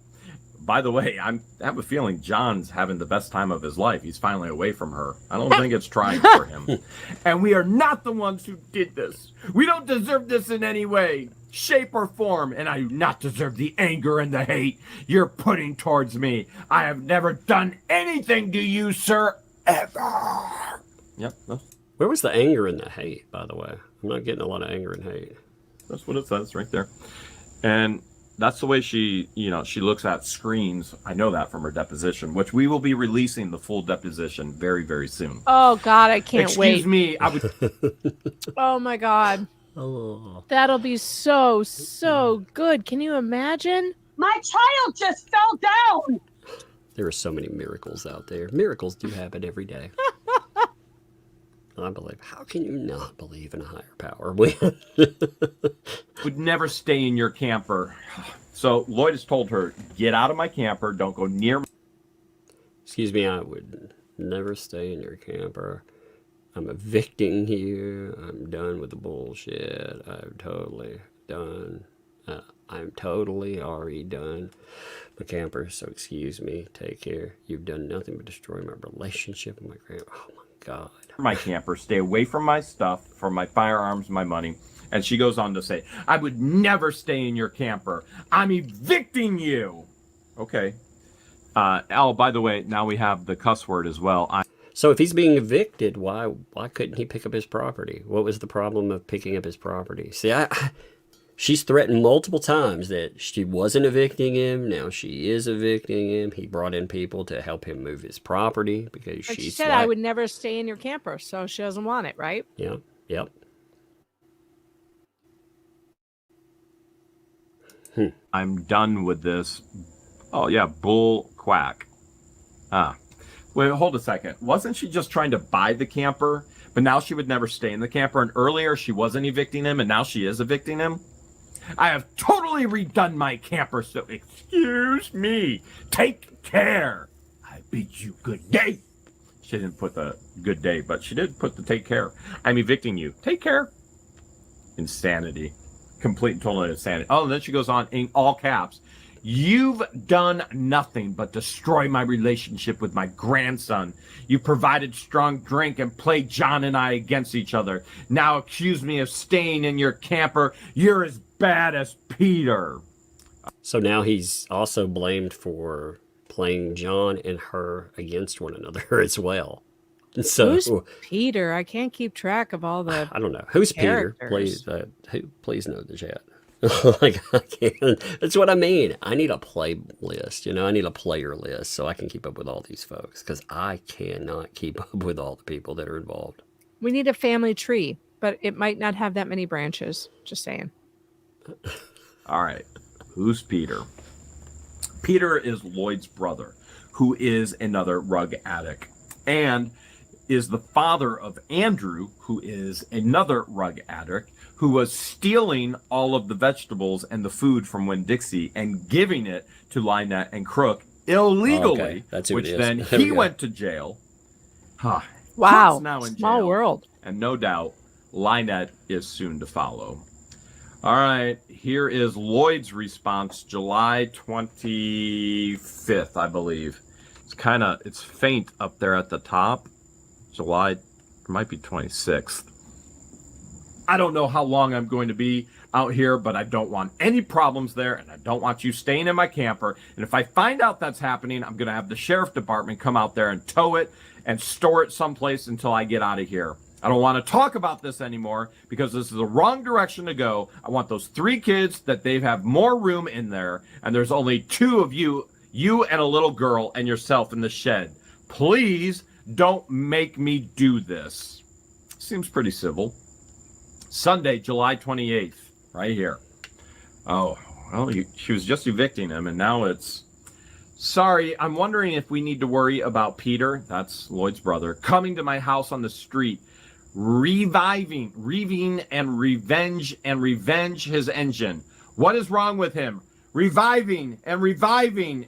By the way, I have a feeling John's having the best time of his life. He's finally away from her. I don't think it's trying for him. And we are not the ones who did this. We don't deserve this in any way. shape, or form, and I do not deserve the anger and the hate you're putting towards me. I have never done anything to you, sir, ever. Yep, Where was the anger and the hate, by the way? I'm not getting a lot of anger and hate. that's what it says right there. And that's the way she, she looks at screens. I know that from her deposition, which we will be releasing the full deposition very, very soon. Oh God, I can't wait. Excuse me, I would. Oh my God. Oh. That'll be so good. Can you imagine? My child just fell down. There are so many miracles out there. Miracles do happen every day. I believe. How can you not believe in a higher power? Would never stay in your camper. So Lloyd has told her, get out of my camper. Don't go near. Excuse me, I would never stay in your camper. I'm evicting you. I'm done with the bullshit. I'm totally done. I'm totally already done. My camper, so excuse me. Take care. You've done nothing but destroy my relationship with my grandma. Oh my God. My camper, stay away from my stuff, from my firearms, my money. And she goes on to say, I would never stay in your camper. I'm evicting you. Okay. Al, by the way, now we have the cuss word as well. So if he's being evicted, why couldn't he pick up his property? What was the problem of picking up his property? See, she's threatened multiple times that she wasn't evicting him. Now she is evicting him. He brought in people to help him move his property because she said I would never stay in your camper, so she doesn't want it, right? Yeah. Yep. I'm done with this. Oh yeah, bull quack. Wait, hold a second. Wasn't she just trying to buy the camper, but now she would never stay in the camper? And earlier she wasn't evicting him, and now she is evicting him? I have totally redone my camper, so excuse me. Take care. I bid you good day. She didn't put the good day, but she did put the take care. I'm evicting you. Take care. Insanity. Complete and total insanity. Oh, and then she goes on in all caps. You've done nothing but destroy my relationship with my grandson. You provided strong drink and played John and I against each other. Now accuse me of staying in your camper. You're as bad as Peter. So now he's also blamed for playing John and her against one another as well. So who's Peter? I can't keep track of all the. I don't know who's characters. Peter. Please know the chat. Like I can't. That's what I mean. I need a playlist. I need a player list so I can keep up with all these folks because I cannot keep up with all the people that are involved. We need a family tree, but it might not have that many branches. Just saying. All right. Who's Peter? Peter is Lloyd's brother, who is another rug addict, and is the father of Andrew, who is another rug addict, who was stealing all of the vegetables and the food from Winn-Dixie and giving it to Lynette and Crook illegally, okay. That's who which it is. then There he we go. went to jail. Wow. Crook's now in Small jail, world. and no doubt Lynette is soon to follow. All right, here is Lloyd's response, July 25th, I believe. It's faint up there at the top. July, it might be 26th. I don't know how long I'm going to be out here, but I don't want any problems there, and I don't want you staying in my camper. And if I find out that's happening, I'm going to have the sheriff department come out there and tow it and store it someplace until I get out of here. I don't want to talk about this anymore because this is the wrong direction to go. I want those 3 kids that they have more room in there, and there's only 2 of you and a little girl and yourself in the shed. Please don't make me do this. Seems pretty civil. Sunday, July 28th, right here. Oh, well, she was just evicting him, and now it's... Sorry, I'm wondering if we need to worry about Peter, that's Lloyd's brother, coming to my house on the street, reaving and revenge his engine. What is wrong with him? Reviving and reviving.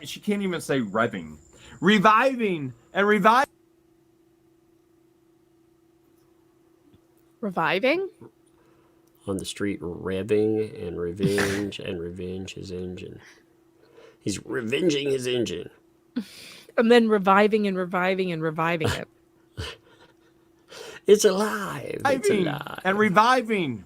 She can't even say revving. Reviving and reviving. Reviving? On the street, revving and revenge and revenge his engine. He's revenging his engine. And then reviving and reviving and reviving it. It's alive. It's alive. And reviving.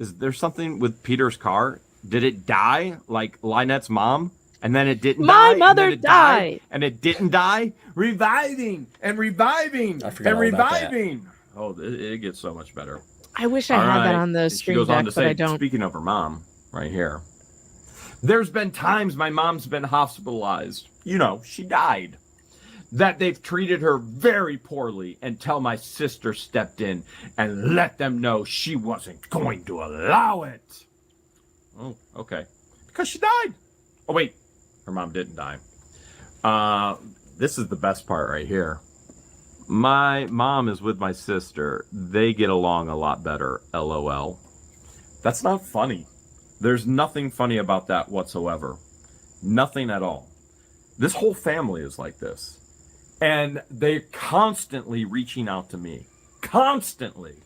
Is there something with Peter's car? Did it die like Lynette's mom? And then it didn't die? My mother died. And it didn't die? Reviving and reviving I forgot and all about that. reviving. Oh, it gets so much better. I wish I had that on the And she stream goes on deck, to but I say, don't. speaking of her mom, right here. There's been times my mom's been hospitalized. You know, she died. That they've treated her very poorly until my sister stepped in and let them know she wasn't going to allow it. Oh, okay. Because she died. Oh, wait. Her mom didn't die. This is the best part right here. My mom is with my sister. They get along a lot better. LOL. That's not funny. There's nothing funny about that whatsoever. Nothing at all. This whole family is like this. And they're constantly reaching out to me. Constantly.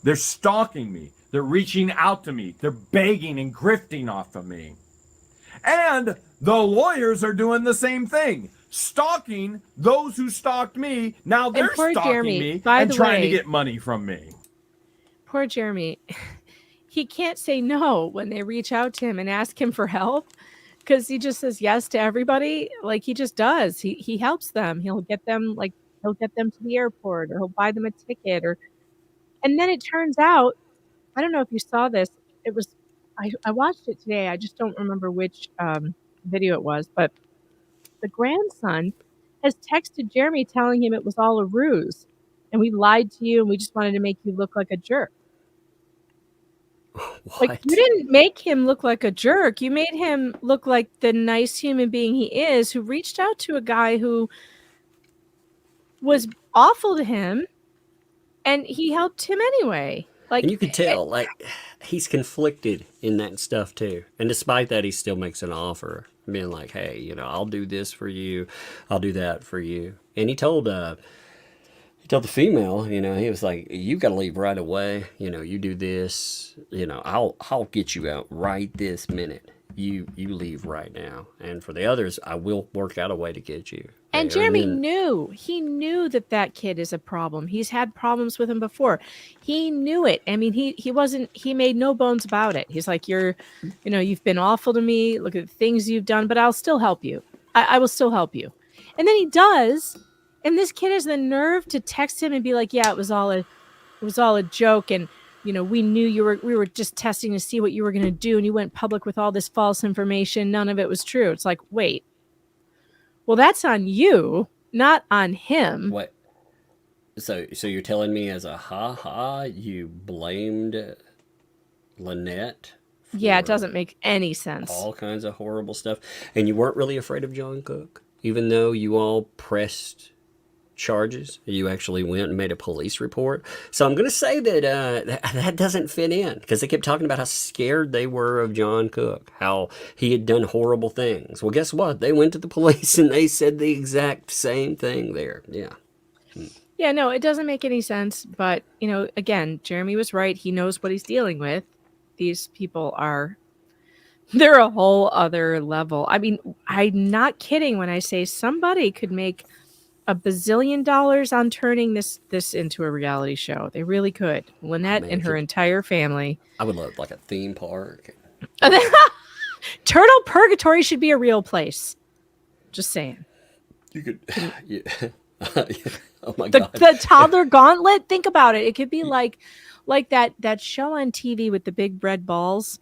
They're stalking me. They're reaching out to me. They're begging and grifting off of me. And the lawyers are doing the same thing. Stalking those who stalked me. Now they're poor stalking Jeremy, me by and the trying to way- get money from me. Poor Jeremy. He can't say no when they reach out to him and ask him for help, because he just says yes to everybody. Like, he just does. He helps them. He'll get them to the airport, or he'll buy them a ticket, and then it turns out, I don't know if you saw this. It was, I watched it today. I just don't remember which video it was, but the grandson has texted Jeremy telling him it was all a ruse and we lied to you and we just wanted to make you look like a jerk. What? Like, you didn't make him look like a jerk. You made him look like the nice human being he is, who reached out to a guy who was awful to him, and he helped him anyway. Like, And you could tell, like, he's conflicted in that stuff too. And despite that, he still makes an offer, being like, "Hey, you know, I'll do this for you, I'll do that for you." And he told the female, you know, he was like, "You got to leave right away. You know, you do this. You know, I'll get you out right this minute. You leave right now. And for the others, I will work out a way to get you." And there." Jeremy then- knew. He knew that kid is a problem. He's had problems with him before. He knew it. I mean, he made no bones about it. He's like, you've been awful to me. Look at the things you've done, but I'll still help you. I will still help you. And then he does. And this kid has the nerve to text him and be like, "Yeah, it was all a joke. And, you know, we knew we were just testing to see what you were going to do. And you went public with all this false information. None of it was true." It's like, wait, well, that's on you, not on him. What? So you're telling me as a you blamed Lynette? Yeah, it for doesn't make any sense. all kinds of horrible stuff, and you weren't really afraid of John Cook, even though you all pressed charges. You actually went and made a police report. So I'm going to say that that doesn't fit in, because they kept talking about how scared they were of John Cook, how he had done horrible things. Well, guess what? They went to the police and they said the exact same thing there. Yeah. Yeah, no, it doesn't make any sense. But, you know, again, Jeremy was right. He knows what he's dealing with. These people they're a whole other level. I mean, I'm not kidding when I say somebody could make $1 bazillion on turning this into a reality show. They really could. Lynette and her entire family. I would love like a theme park. Turtle Purgatory should be a real place. Just saying. You could, yeah. Oh my The, God. the toddler gauntlet. Think about it. It could be like that show on TV with the big red balls,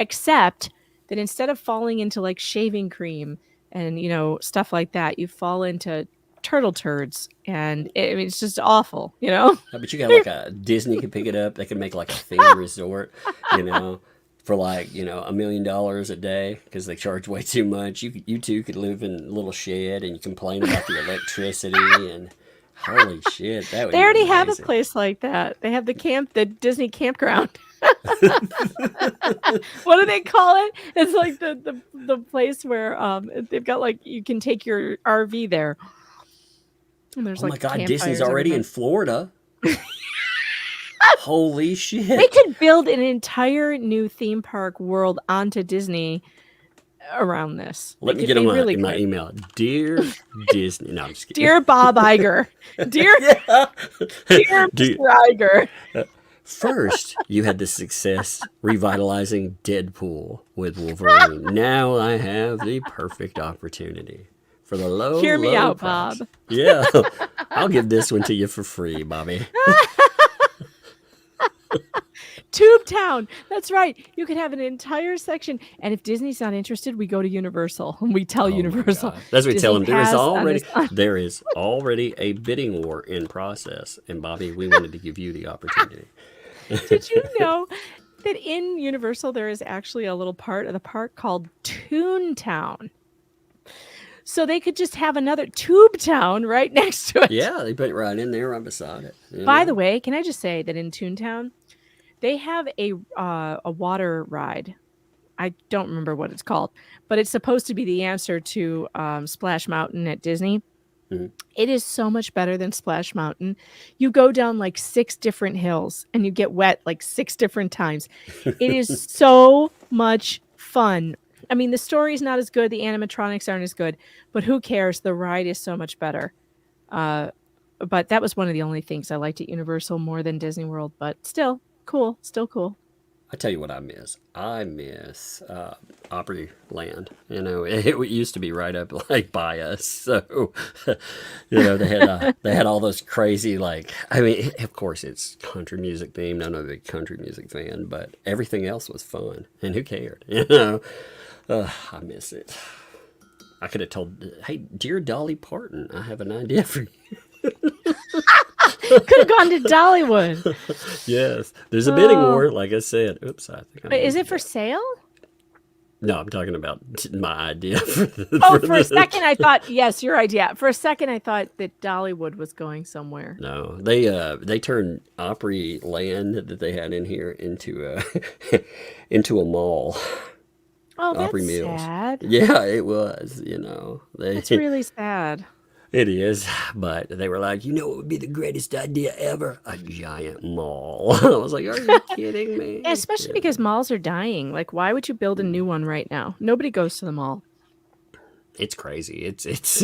except that instead of falling into like shaving cream and, you know, stuff like that, you fall into turtle turds, and it's just awful, you know. But you got like a Disney could pick it up. They could make like a theme resort, you know, for like, you know, $1 million a day, because they charge way too much. You two could live in a little shed and you complain about the electricity, and holy shit, that would They be already have a amazing. place like that. They have the Disney campground. What do they call it? It's like the place where they've got, like, you can take your RV there. And there's Oh like my God, campfires Disney's already in everywhere. Florida. Holy They shit. could build an entire new theme park world onto Disney around this. Let They me could- get they on really in my could. email. Dear Disney. No, I'm just kidding. Dear Bob Iger. Dear Dear- Mr. Iger. First, you had the success revitalizing Deadpool with Wolverine. Now I have the perfect opportunity for the low, Hear me low out, price. Bob. Yeah, I'll give this one to you for free, Bobby. Tube Town. That's right. You could have an entire section. And if Disney's not interested, we go to Universal and we tell Universal. That's what we tell them. Disney passed on this- There is already a bidding war in process. And Bobby, we wanted to give you the opportunity. Did you know that in Universal there is actually a little part of the park called Toontown? So they could just have another Tube Town right next to it. Yeah, they put it right in there, right beside it. By the way, can I just say that in Toontown, they have a water ride. I don't remember what it's called, but it's supposed to be the answer to Splash Mountain at Disney. Mhm. It is so much better than Splash Mountain. You go down like 6 different hills and you get wet like 6 different times. It is so much fun. I mean, the story's not as good. The animatronics aren't as good, but who cares? The ride is so much better. But that was one of the only things I liked at Universal more than Disney World, but still cool. Still cool. I tell you what I miss. I miss Opryland. You know, it used to be right up like by us. So, you know, they had all those crazy I mean, of course it's country music themed. I'm not a big country music fan, but everything else was fun. And who cared? You know, I miss it. I could have told, hey, dear Dolly Parton, I have an idea for you. Could have gone to Dollywood. Yes, there's a bidding war, like I said. Oops, I think. Wait, is it for sale? No, I'm talking about my idea. For a second, I thought your idea. For a second, I thought that Dollywood was going somewhere. No, they turned Opry Land that they had in here into a mall. Oh, that's Opry Mills. sad. Yeah, it was. You know, That's really sad. It is, but they were like, you know what would be the greatest idea ever? A giant mall. I was like, are you kidding me? Yeah, especially because malls are dying. Like, why would you build a new one right now? Nobody goes to the mall. It's crazy. It's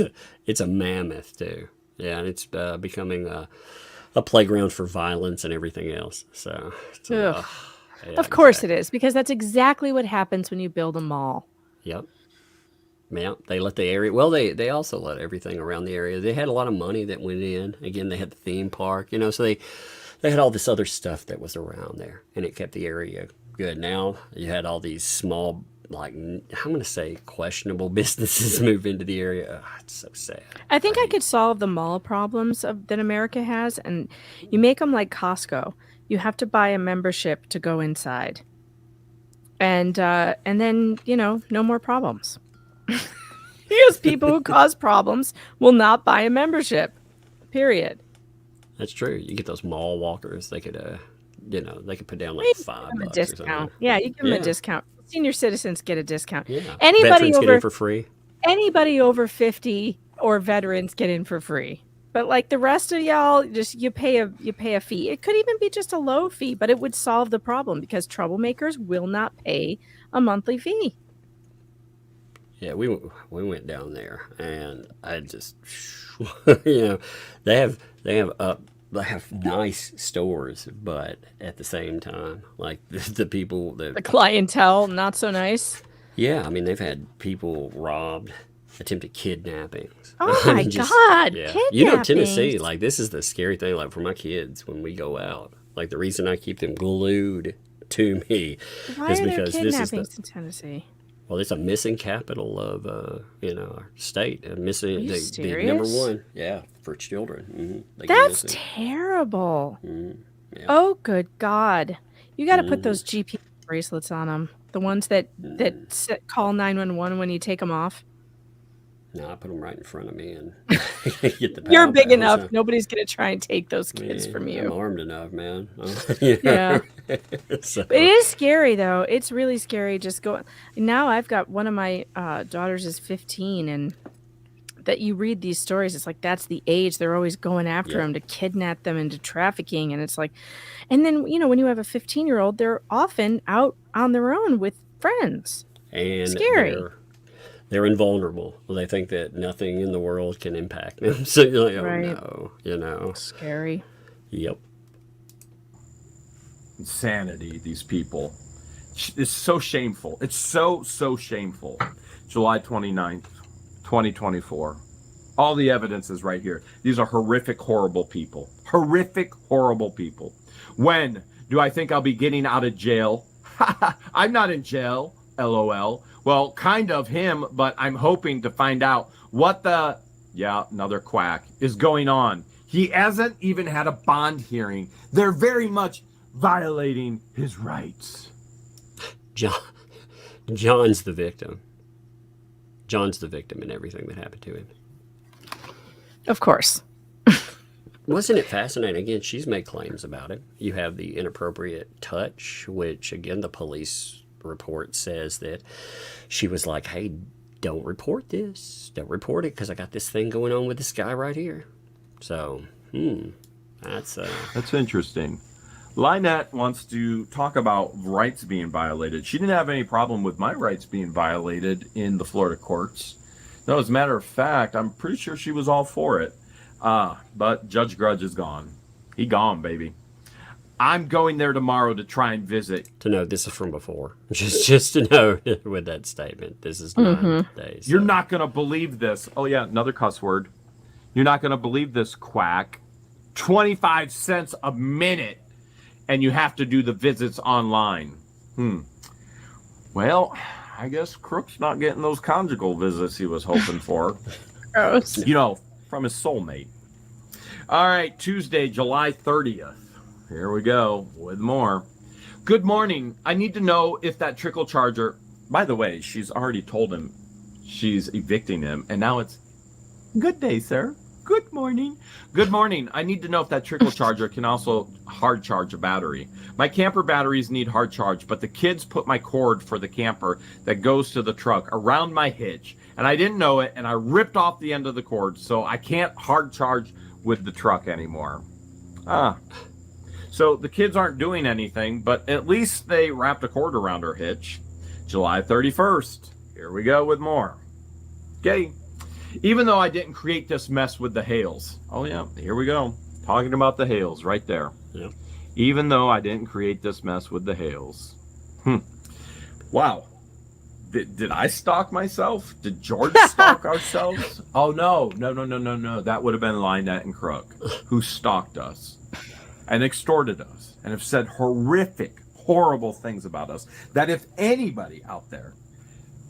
a mammoth too. Yeah, and it's becoming a playground for violence and everything else. So, Ugh. Yeah, Of course it is, because that's exactly what happens when you build a mall. Yep. Yeah, they let the area. Well, they also let everything around the area. They had a lot of money that went in. Again, they had the theme park, you know, so they had all this other stuff that was around there, and it kept the area good. Now you had all these small, I'm going to say questionable businesses move into the area. Oh, it's so sad. I think I could solve the mall problems that America has, and you make them like Costco. You have to buy a membership to go inside, and then no more problems. Because people who cause problems will not buy a membership. Period. That's true. You get those mall walkers. They could, they could put down like $5 A discount. Yeah, you give them a discount. Senior citizens get a discount. Yeah. Anybody Veterans over get in for free. Anybody over 50 or veterans get in for free. But like the rest of y'all, just you pay a fee. It could even be just a low fee, but it would solve the problem because troublemakers will not pay a monthly fee. Yeah, we went down there, and I just, they have nice stores, but at the same time, like the people, the clientele, not so nice. Yeah, I mean they've had people robbed, attempted kidnappings. Oh my God! Yeah. Kidnappings. You know, Tennessee, like this is the scary thing. Like for my kids, when we go out, like the reason I keep them glued to me Why is are there because this is kidnappings in Tennessee? Well, it's a missing capital of, our state. Missing Are you the number serious? one, yeah, for children. They go That's missing. terrible. Yeah. Oh, good God! You got to put those GPS bracelets on them. The ones that call 911 when you take them off. No, I put them right in front of me and get the. You're pow big pow, enough. so- Nobody's gonna try and take those kids Man, from I'm you. armed enough, man. Yeah. So, It is scary though. It's really scary. Just going now. I've got one of my daughters is 15, and that you read these stories, it's like that's the age they're always going after them to kidnap them into trafficking, and it's like, and then when you have a 15-year-old, they're often out on their own with friends. and Scary. They're invulnerable. They think that nothing in the world can impact them. So you're like, oh Right. no, Scary. Yep. Insanity, these people. It's so shameful. It's so shameful. July 29th, 2024. All the evidence is right here. These are horrific, horrible people. Horrific, horrible people. When do I think I'll be getting out of jail? I'm not in jail, LOL. Well, kind of him, but I'm hoping to find out what the, yeah, another quack, is going on. He hasn't even had a bond hearing. They're very much violating his rights. John's the victim. John's the victim in everything that happened to him. Of course. Wasn't it fascinating? Again, she's made claims about it. You have the inappropriate touch, which, again, the police report says that she was like, hey, don't report this. Don't report it because I got this thing going on with this guy right here. So, that's interesting. Lynette wants to talk about rights being violated. She didn't have any problem with my rights being violated in the Florida courts. No, as a matter of fact, I'm pretty sure she was all for it. But Judge Grudge is gone. He gone, baby. I'm going there tomorrow to try and visit. To know this is from before. Just to know with that statement. This is 9 days. You're not going to believe this. Oh, yeah, another cuss word. You're not going to believe this, quack. 25 cents a minute, and you have to do the visits online. Well, I guess Crook's not getting those conjugal visits he was hoping for. Gross. You know, from his soulmate. All right, Tuesday, July 30th. Here we go with more. Good morning. I need to know if that trickle charger... By the way, she's already told him she's evicting him, and now it's... Good day, sir. Good morning. Good morning. I need to know if that trickle charger can also hard charge a battery. My camper batteries need hard charge, but the kids put my cord for the camper that goes to the truck around my hitch, and I didn't know it, and I ripped off the end of the cord, so I can't hard charge with the truck anymore. So the kids aren't doing anything, but at least they wrapped a cord around her hitch. July 31st. Here we go with more. Okay. Even though I didn't create this mess with the Hales. Oh, yeah. Here we go. Talking about the Hales right there. Yeah. Even though I didn't create this mess with the Hales. Wow. Did I stalk myself? Did George stalk ourselves? Oh, no. No. That would have been Lynette and Crook, who stalked us and extorted us and have said horrific, horrible things about us. That if anybody out there,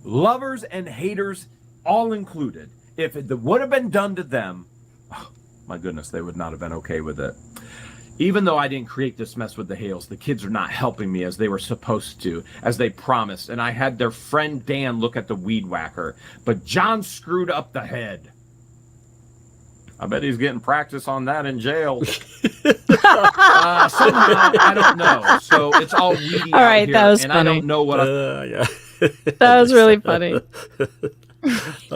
lovers and haters all included, if it would have been done to them, oh, my goodness, they would not have been okay with it. Even though I didn't create this mess with the Hales, the kids are not helping me as they were supposed to, as they promised. And I had their friend Dan look at the weed whacker, but John screwed up the head. I bet he's getting practice on that in jail. Somehow, I don't know. So it's all weedy All right, out here, that was and funny. I don't know what yeah. That was really funny.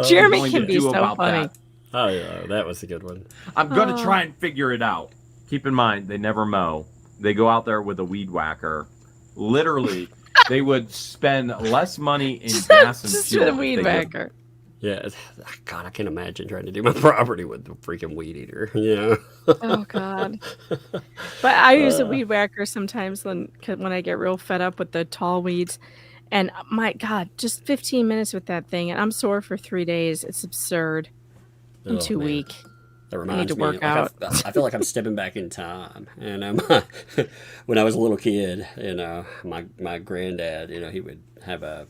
Jeremy going can to be do so about funny. that. Oh, yeah. That was a good one. I'm going to try and figure it out. Keep in mind, they never mow. They go out there with a weed whacker. Literally, they would spend less money in gas and Just fuel. with a if weed they whacker. Yeah. God, I can't imagine trying to do my property with the freaking weed eater. You know? Oh God! But I use a weed whacker sometimes when I get real fed up with the tall weeds, and my God, just 15 minutes with that thing, and I'm sore for 3 days. It's absurd. I'm too weak. That reminds to me, work like, out. I feel like I'm stepping back in time. And when I was a little kid, my granddad, he would have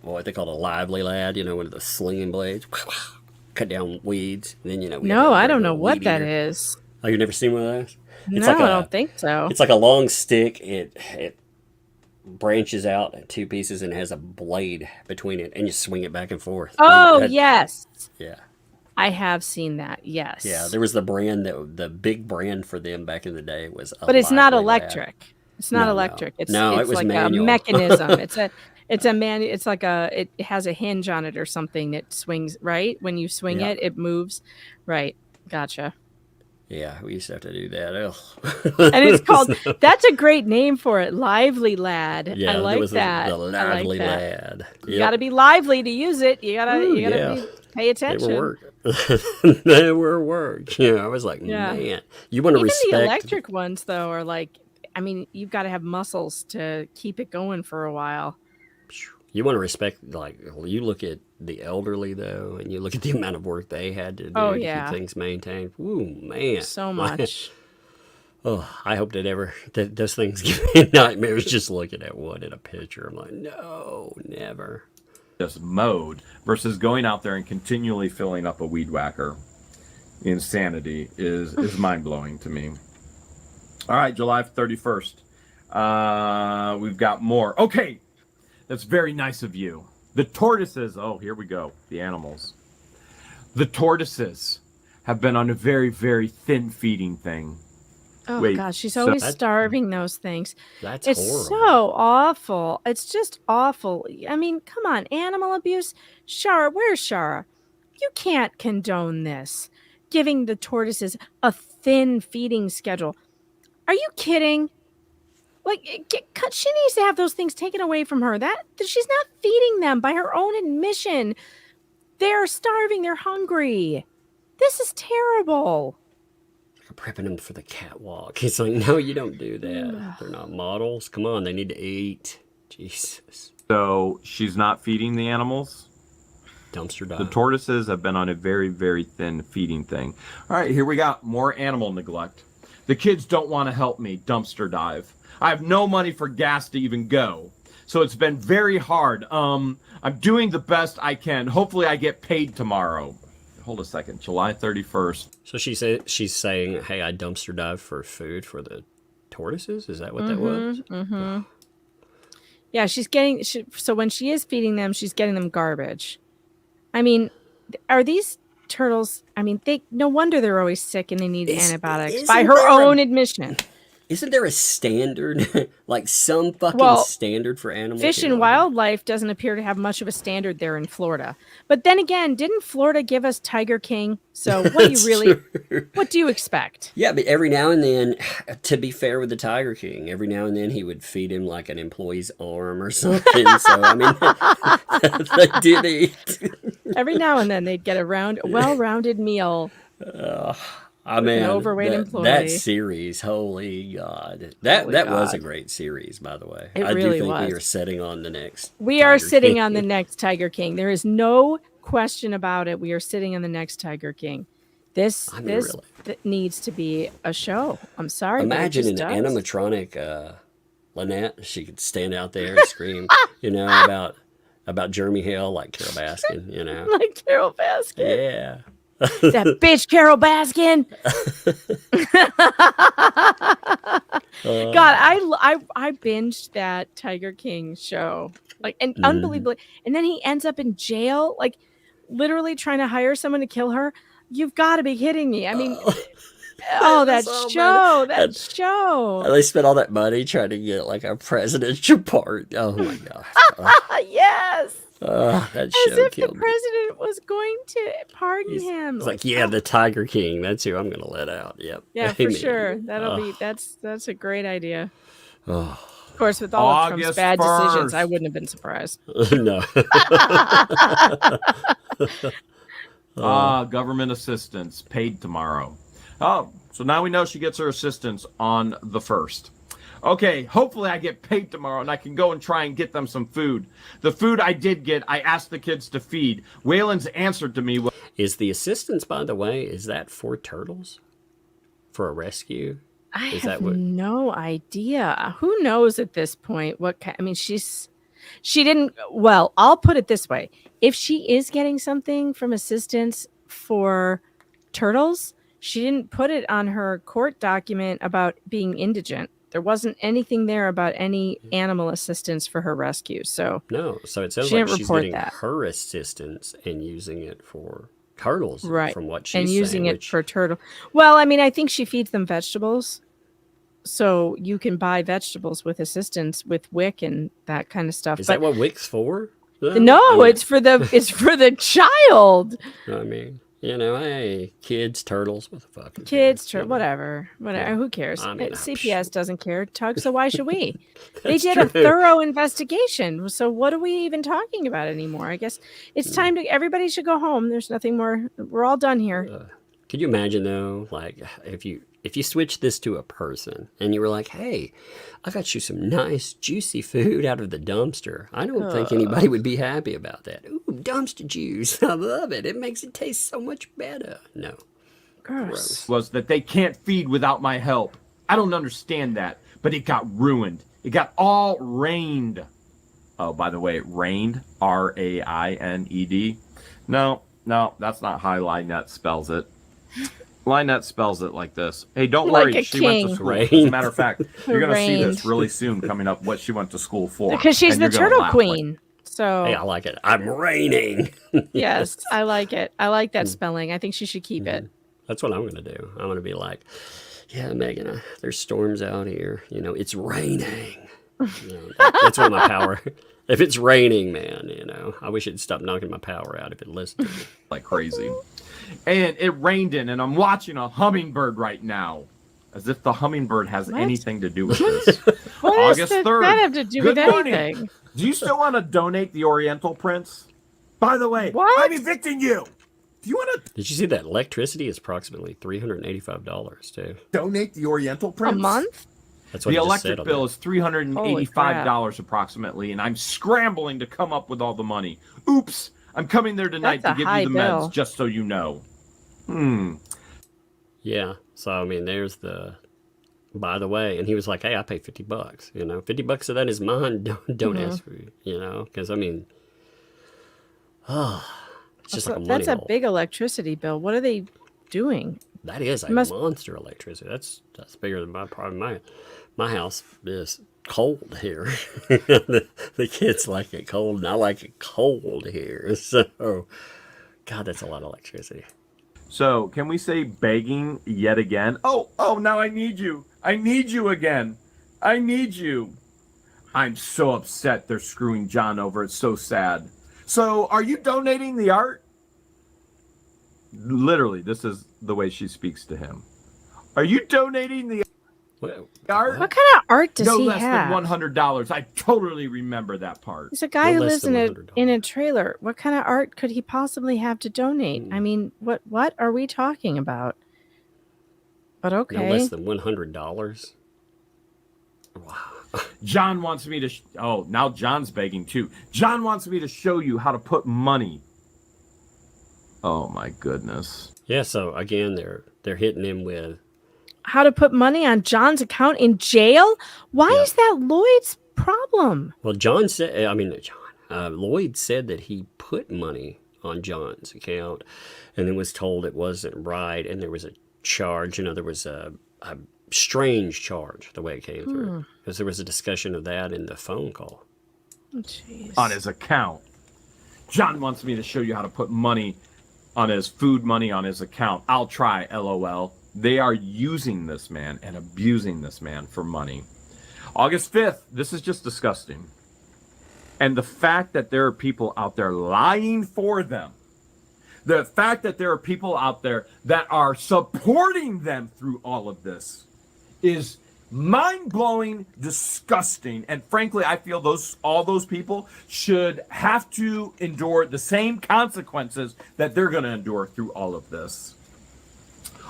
what they called a lively lad, one of the slinging blades, cut down weeds. And then we No, had I don't know weed what that eater. is. Oh, you've never seen one of those? No, I don't think so. It's like a long stick. It branches out in two pieces and has a blade between it, and you swing it back and forth. Oh, yes. Yeah. I have seen that. Yes. Yeah, there was the big brand for them back in the day was. But it's not Lively Lad. electric. It's not electric. It's it was like manual. a mechanism. It's like it has a hinge on it or something that swings, right? When you swing Yeah. it moves. Right. Gotcha. Yeah, we used to have to do that. And it's called, that's a great name for it. Lively Lad. Yeah, I like it was that. The lively I like that. lad. You got to be lively to use it. You gotta pay They attention. were work. They were work. I was like, Yeah. man, you want to Even respect the electric ones though are like I mean, you've got to have muscles to keep it going for a while. You want to respect, like, you look at the elderly, though, and you look at the amount of work they had to do to keep things maintained. Ooh, man. So much. I hope that those things give me nightmares just looking at one in a picture. I'm like, no, never. Just mode versus going out there and continually filling up a weed whacker. Insanity is mind-blowing to me. All right, July 31st. We've got more. Okay. That's very nice of you. The tortoises, oh, here we go, the animals. The tortoises have been on a very, very thin feeding thing. Oh, gosh, she's always starving those things. That's it's horrible. so awful. It's just awful. I mean, come on, animal abuse. Shara, where's Shara? You can't condone this. Giving the tortoises a thin feeding schedule. Are you kidding? Like, she needs to have those things taken away from her. That she's not feeding them by her own admission. They're starving. They're hungry. This is terrible. Prepping them for the catwalk. It's like, no, you don't do that. They're not models. Come on, they need to eat. Jesus. So she's not feeding the animals? Dumpster dive. The tortoises have been on a very, very thin feeding thing. All right, here we got more animal neglect. The kids don't want to help me dumpster dive. I have no money for gas to even go. So it's been very hard. I'm doing the best I can. Hopefully I get paid tomorrow. Hold a second. July 31st. So she's saying, hey, I dumpster dive for food for the tortoises? Is that what that was? Mm-hmm. Yeah, so when she is feeding them, she's getting them garbage. I mean, are these turtles, I mean, no wonder they're always sick and they need antibiotics by her own admission. Isn't there a standard, like some fucking standard for animals? Fish and Wildlife doesn't appear to have much of a standard there in Florida. But then again, didn't Florida give us Tiger King? So what do you expect? Yeah, but every now and then, to be fair with the Tiger King, every now and then he would feed him like an employee's arm or something. So, I mean, they did eat. Every now and then they'd get a well-rounded meal. I mean, overweight employee. That series, holy God. That was a great series, by the way. I really do think was. we are sitting on the next We are sitting on the next Tiger King. There is no question about it. We are sitting on the next Tiger King. This needs to be a show. I'm sorry. Imagine an animatronic Lynette. She could stand out there and scream, about Jeremy Hale like Carol Baskin, Like Carol Baskin. Yeah. That bitch Carol Baskin. God, I binged that Tiger King show, unbelievably, and then he ends up in jail, like literally trying to hire someone to kill her. You've got to be kidding me. I mean, that show. They spent all that money trying to get like a presidential part. Oh my gosh. Yes. That show As if the killed me. president was going to pardon him. It's like, the Tiger King. That's who I'm going to let out. Yep. Yeah, for sure. That's a great idea. Of course, with all of Trump's bad decisions, I wouldn't have been surprised. No. Government assistance paid tomorrow. Oh, so now we know she gets her assistance on the 1st. Okay, hopefully I get paid tomorrow and I can go and try and get them some food. The food I did get, I asked the kids to feed. Waylon's answer to me was... Is the assistance, by the way, is that for turtles? For a rescue? I have no idea. Who knows at this point? She didn't... Well, I'll put it this way. If she is getting something from assistance for turtles, she didn't put it on her court document about being indigent. There wasn't anything there about any animal assistance for her rescue. So it sounds like she's getting her assistance and using it for turtles, right? From what she's saying, and using it for turtle. Well, I mean, I think she feeds them vegetables, so you can buy vegetables with assistance with WIC and that kind of stuff. Is that what WIC's for? No, it's for the child. I mean, hey, kids, turtles, what the fuck? Whatever. Yeah. Who cares? I mean, CPS doesn't care, Tug, so why should we? They did a thorough investigation, so what are we even talking about anymore? I guess it's time everybody should go home. There's nothing more. We're all done here. Could you imagine, though, like, if you if you switch this to a person and you were like, hey, I got you some nice juicy food out of the dumpster, I don't think anybody would be happy about that. Ooh, dumpster juice. I love it. It makes it taste so much better. No. Gross. Was that they can't feed without my help. I don't understand that, but it got ruined. It got all rained. Oh, by the way, rained, R-A-I-N-E-D. No, that's not how Lynette spells it. Lynette spells it like this. Hey, don't Like worry, a she went to king. school. As a matter of fact, you're going to see Rained. this really soon coming up, what she went to school for. Because she's And the you're gonna turtle laugh queen. So Hey, I like it. I'm raining. yes, I like it. I like that spelling. I think she should keep it. That's what I'm going to do. I'm going to be like, yeah, Megan, there's storms out here. You know, it's raining. You know, that's what my power. If it's raining, man, you know, I wish it'd stop knocking my power out if it listened to me. like crazy. And it rained in, and I'm watching a hummingbird right now. As if the hummingbird has What? anything to do with this. What August does 3rd. that have to do Good with morning. anything? Do you still want to donate the Oriental Prince? By the way, What? I'm evicting you. Do you want to Did you see that electricity is approximately $385 too? donate the Oriental A Prince? month? That's what The it just said electric on bill there. is $385 approximately, and I'm scrambling to come up with all the money. Oops, I'm coming there tonight That's to a give high you the bill. meds, just so you know. Yeah. So I mean, there's the. By the way, and he was like, "Hey, I pay $50. You know, $50 of that is mine. Don't ask for it. You know, because I mean, it's just like a money That's a hole. big electricity bill. What are they doing? That is a monster electricity. That's bigger than my problem. My house is cold here. the kids like it cold, and I like it cold here. So, God, that's a lot of electricity. So, can we say begging yet again? Oh, now I need you. I need you again. I need you. I'm so upset they're screwing John over. It's so sad. So, are you donating the art? Literally, this is the way she speaks to him. Are you donating the Well, art? What kind of art does No he less have? than $100. I totally remember that part. He's a guy No who less lives than in $100. a trailer. What kind of art could he possibly have to donate? I mean, what are we talking about? But no okay. less than $100. John wants me to... now John's begging too. John wants me to show you how to put money. Oh my goodness. Yeah. So again, they're hitting him with. How to put money on John's account in jail? Why Yeah. is that Lloyd's problem? Well, John said. I mean, Lloyd said that he put money on John's account, and then was told it wasn't right, and there was a charge. You know, there was a strange charge the way it came through, because there was a discussion of that in the phone call. Oh, jeez. On his account. John wants me to show you how to put money on his food money on his account. I'll try, LOL. They are using this man and abusing this man for money. August 5th, this is just disgusting. And the fact that there are people out there lying for them, the fact that there are people out there that are supporting them through all of this is mind-blowing, disgusting, and frankly, I feel all those people should have to endure the same consequences that they're going to endure through all of this.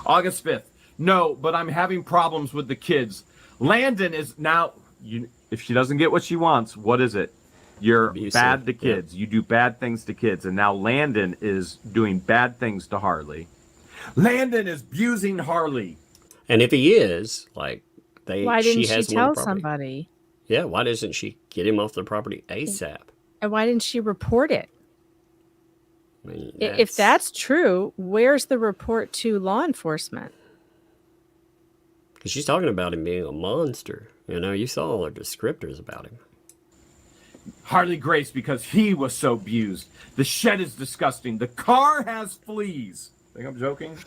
August 5th. No, but I'm having problems with the kids. Landon is now... if she doesn't get what she wants, what is it? You're Abusive, bad to kids. Yeah. You do bad things to kids. And now Landon is doing bad things to Harley. Landon is abusing Harley. And if he is, like, Why didn't she has him on tell the property. somebody? Yeah, why doesn't she get him off the property ASAP? And why didn't she report it? I mean, If that's true, where's the report to law enforcement? because she's talking about him being a monster. You know, you saw all her descriptors about him. Harley Grace, because he was so abused. The shed is disgusting. The car has fleas. Think I'm joking?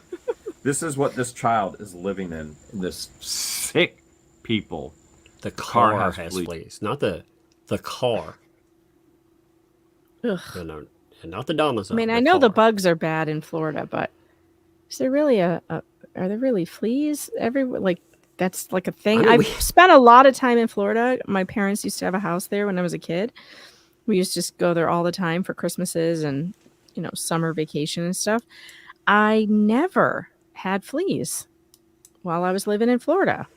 This is what this child is living in this sick people. The car has has fleas. fleas, not the car. Ugh. You know, and not the domicile. I mean, I know the car. bugs are bad in Florida, but is there really are there really fleas everywhere? Like, that's like a thing. I know I've we- spent a lot of time in Florida. My parents used to have a house there when I was a kid. We used to just go there all the time for Christmases and, you know, summer vacation and stuff. I never had fleas. while I was living in Florida.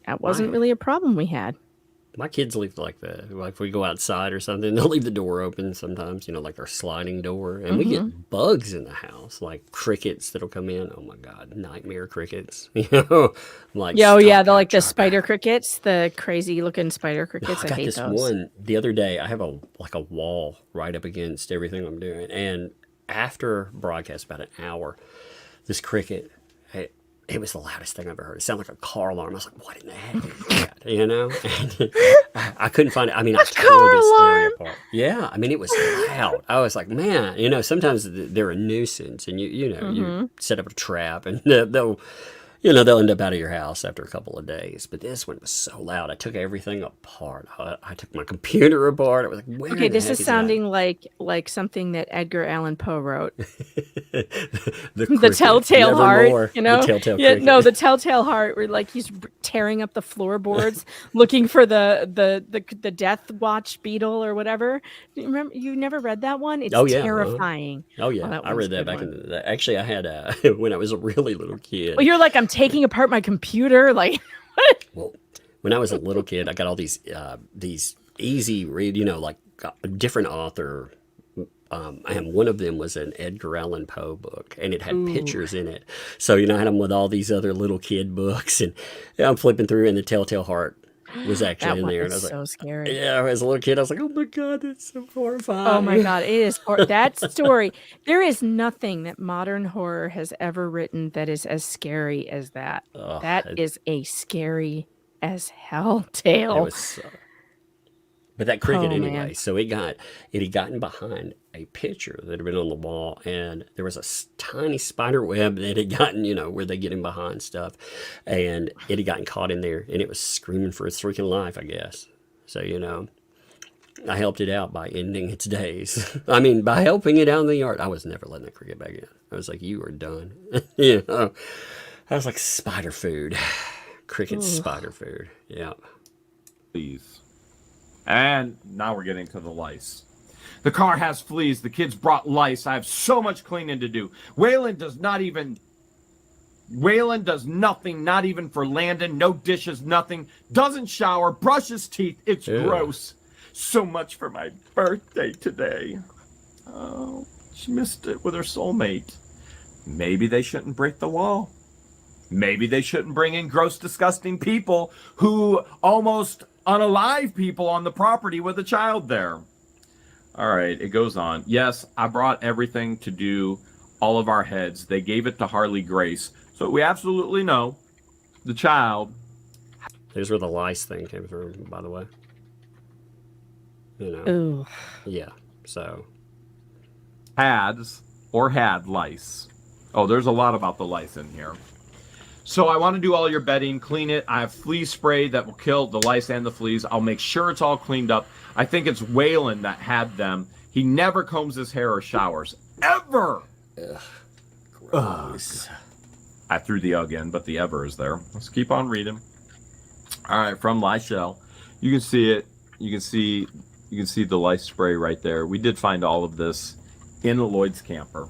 That wasn't really a problem we had. My kids leave like if we go outside or something, they'll leave the door open sometimes, like our sliding door. And we get bugs in the house, like crickets that'll come in. Oh my God, nightmare crickets. Like yeah, they're like the spider crickets, the crazy looking spider crickets. I got this those. one the other day. I have a wall right up against everything I'm doing. And after broadcast, about an hour, this cricket, it was the loudest thing I've ever heard. It sounded like a car alarm. I was like, what in the heck is that? And I couldn't find it. I mean, I tore this area apart. Yeah, I mean, it was loud. I was like, man, sometimes they're a nuisance, and you set up a trap, and they'll end up out of your house after a couple of days. But this one was so loud. I took everything apart. I took my computer apart. I was like, where okay, this is sounding like something that Edgar Allan Poe wrote. the Telltale Heart, The Telltale cricket. No, the Telltale Heart, where like he's tearing up the floorboards looking for the Death Watch beetle or whatever. You never read that one? It's terrifying. Oh yeah, I read that back in the day. Actually, I had when I was a really little kid. Well, you're like, I'm taking apart my computer, like. Well, when I was a little kid, I got all these easy read, like a different author. And one of them was an Edgar Allan Poe book, and it had pictures in it. So, I had them with all these other little kid books, and I'm flipping through, and the Telltale Heart was actually in there. And I was so like, scary. Yeah, as a little kid, I was like, oh my God, that's so horrifying. Oh my God, it is. That story, there is nothing that modern horror has ever written that is as scary as that. That is a scary as hell tale. It was but that cricket anyway, man. So it had gotten behind a picture that had been on the wall, and there was a tiny spider web that had gotten, where they get in behind stuff, and it had gotten caught in there, and it was screaming for its freaking life, I guess. So, I helped it out by ending its days. I mean, by helping it out in the yard. I was never letting that cricket back in. I was like, you are done. I was like, spider food. Cricket spider food. Yeah. Please. And now we're getting to the lice. The car has fleas. The kids brought lice. I have so much cleaning to do. Waylon does nothing, not even for Landon. No dishes, nothing. Doesn't shower, brushes teeth. It's gross. So much for my birthday today. Oh, she missed it with her soulmate. Maybe they shouldn't break the law. Maybe they shouldn't bring in gross, disgusting people who almost unalive people on the property with a child there. All right, it goes on. Yes, I brought everything to do all of our heads. They gave it to Harley Grace. So we absolutely know the child. Here's where the lice thing came through, by the way. Ooh. Yeah, so. Had lice. Oh, there's a lot about the lice in here. So I want to do all your bedding, clean it. I have flea spray that will kill the lice and the fleas. I'll make sure it's all cleaned up. I think it's Waylon that had them. He never combs his hair or showers. Ever! Ugh. Gross. Ugh. I threw the ugh in, but the ever is there. Let's keep on reading. All right, from Lyshell. You can see it. You can see the lice spray right there. We did find all of this in Lloyd's camper.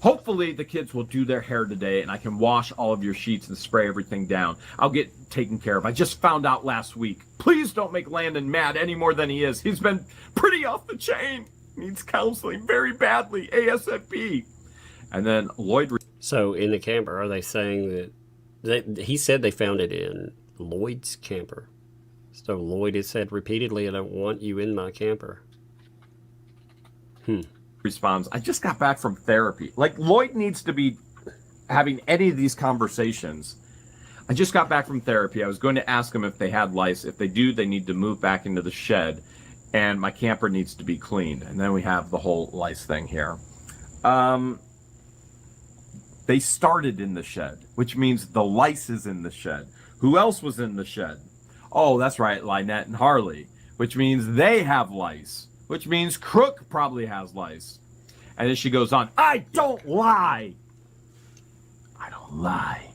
Hopefully the kids will do their hair today and I can wash all of your sheets and spray everything down. I'll get taken care of. I just found out last week. Please don't make Landon mad any more than he is. He's been pretty off the chain. Needs counseling very badly. ASAP. And then Lloyd. So in the camper, are they saying that he said they found it in Lloyd's camper? So Lloyd has said repeatedly, I don't want you in my camper. Responds, I just got back from therapy. Like, Lloyd needs to be having any of these conversations. I just got back from therapy. I was going to ask them if they had lice. If they do, they need to move back into the shed. And my camper needs to be cleaned. And then we have the whole lice thing here. They started in the shed, which means the lice is in the shed. Who else was in the shed? Oh, that's right, Lynette and Harley, which means they have lice. Which means Crook probably has lice. And then she goes on, I don't lie. I don't lie.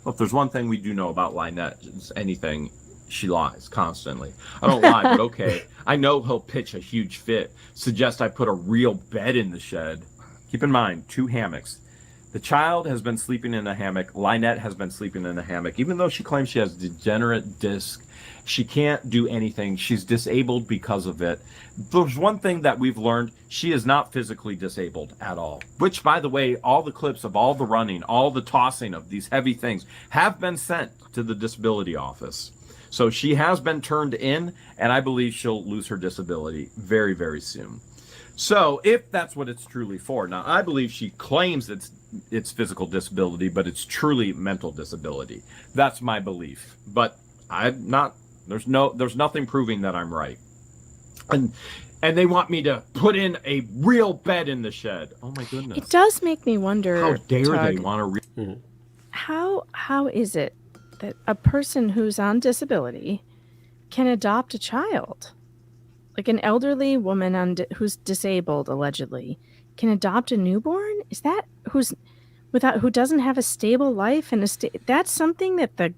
Well, if there's one thing we do know about Lynette, it's anything, she lies constantly. I don't lie, but okay. I know he'll pitch a huge fit. Suggest I put a real bed in the shed. Keep in mind, 2 hammocks. The child has been sleeping in a hammock. Lynette has been sleeping in a hammock. Even though she claims she has degenerate disc, she can't do anything. She's disabled because of it. There's one thing that we've learned. She is not physically disabled at all. Which, by the way, all the clips of all the running, all the tossing of these heavy things have been sent to the disability office. So she has been turned in, and I believe she'll lose her disability very, very soon. So if that's what it's truly for. Now, I believe she claims it's physical disability, but it's truly mental disability. That's my belief. But I'm not, there's nothing proving that I'm right. And they want me to put in a real bed in the shed. Oh my goodness. It does make me wonder. How dare Tug, they want to how is it that a person who's on disability can adopt a child? Like an elderly woman who's disabled allegedly can adopt a newborn? Is that who doesn't have a stable life and that's something that the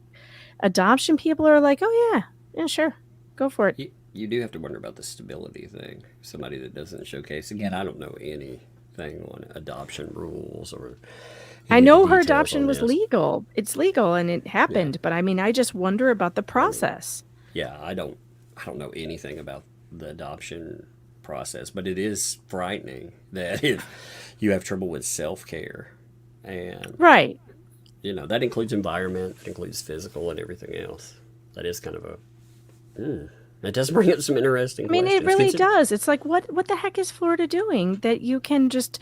adoption people are like, oh yeah, sure, go for it. You do have to wonder about the stability thing. Somebody that doesn't showcase. Again, I don't know anything on adoption rules or. I know her adoption was legal. It's legal and it happened, but I mean, I just wonder about the process. Yeah, I don't know anything about the adoption process, but it is frightening that if you have trouble with self-care and right, that includes environment, it includes physical and everything else. That is kind of that does bring up some interesting questions. It really does. It's like, what the heck is Florida doing that you can just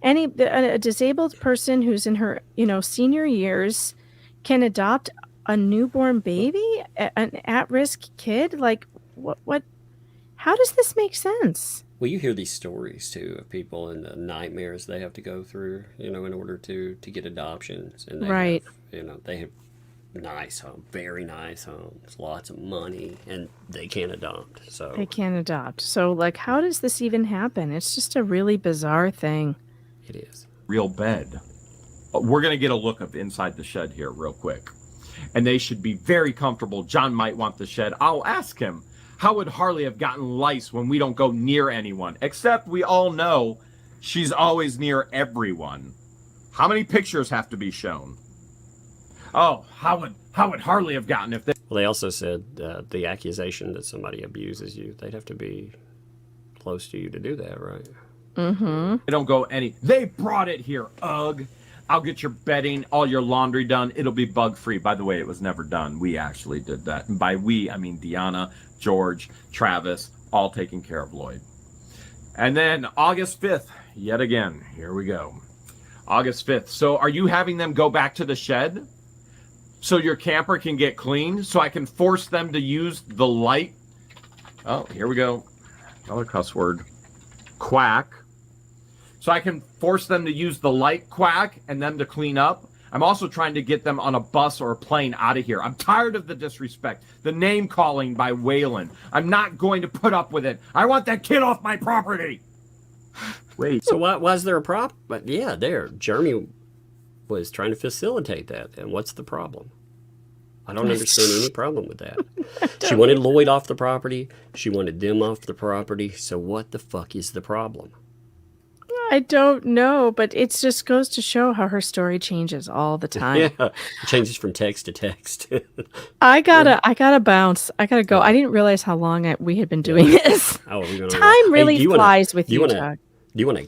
a disabled person who's in her senior years can adopt a newborn baby, an at-risk kid? Like what how does this make sense? Well, you hear these stories too of people and the nightmares they have to go through, in order to get adoptions, and they have, they have nice homes, very nice homes, lots of money, and they can't adopt. So they can't adopt. So like, how does this even happen? It's just a really bizarre thing. It is. Real bed. We're going to get a look of inside the shed here real quick. And they should be very comfortable. John might want the shed. I'll ask him, how would Harley have gotten lice when we don't go near anyone? Except we all know she's always near everyone. How many pictures have to be shown? Oh, how would Harley have gotten if they... Well, they also said the accusation that somebody abuses you, they'd have to be close to you to do that, right? Mm-hmm. They don't go any... They brought it here, ugh. I'll get your bedding, all your laundry done. It'll be bug-free. By the way, it was never done. We actually did that. And by we, I mean Deanna, George, Travis, all taking care of Lloyd. And then August 5th, yet again, here we go. August 5th. So are you having them go back to the shed so your camper can get clean, so I can force them to use the light? Oh, here we go. Another cuss word. Quack. So I can force them to use the light quack and them to clean up. I'm also trying to get them on a bus or a plane out of here. I'm tired of the disrespect, the name calling by Waylon. I'm not going to put up with it. I want that kid off my property. Wait. So why was there a problem? But yeah, Jeremy was trying to facilitate that. And what's the problem? I don't understand any problem with that. She wanted Lloyd off the property. She wanted them off the property. So what the fuck is the problem? I don't know, but it just goes to show how her story changes all the time. Yeah, it changes from text to text. I gotta bounce. I gotta go. I didn't realize how long we had been doing this. Oh, time really flies with you, Chuck. Do you want to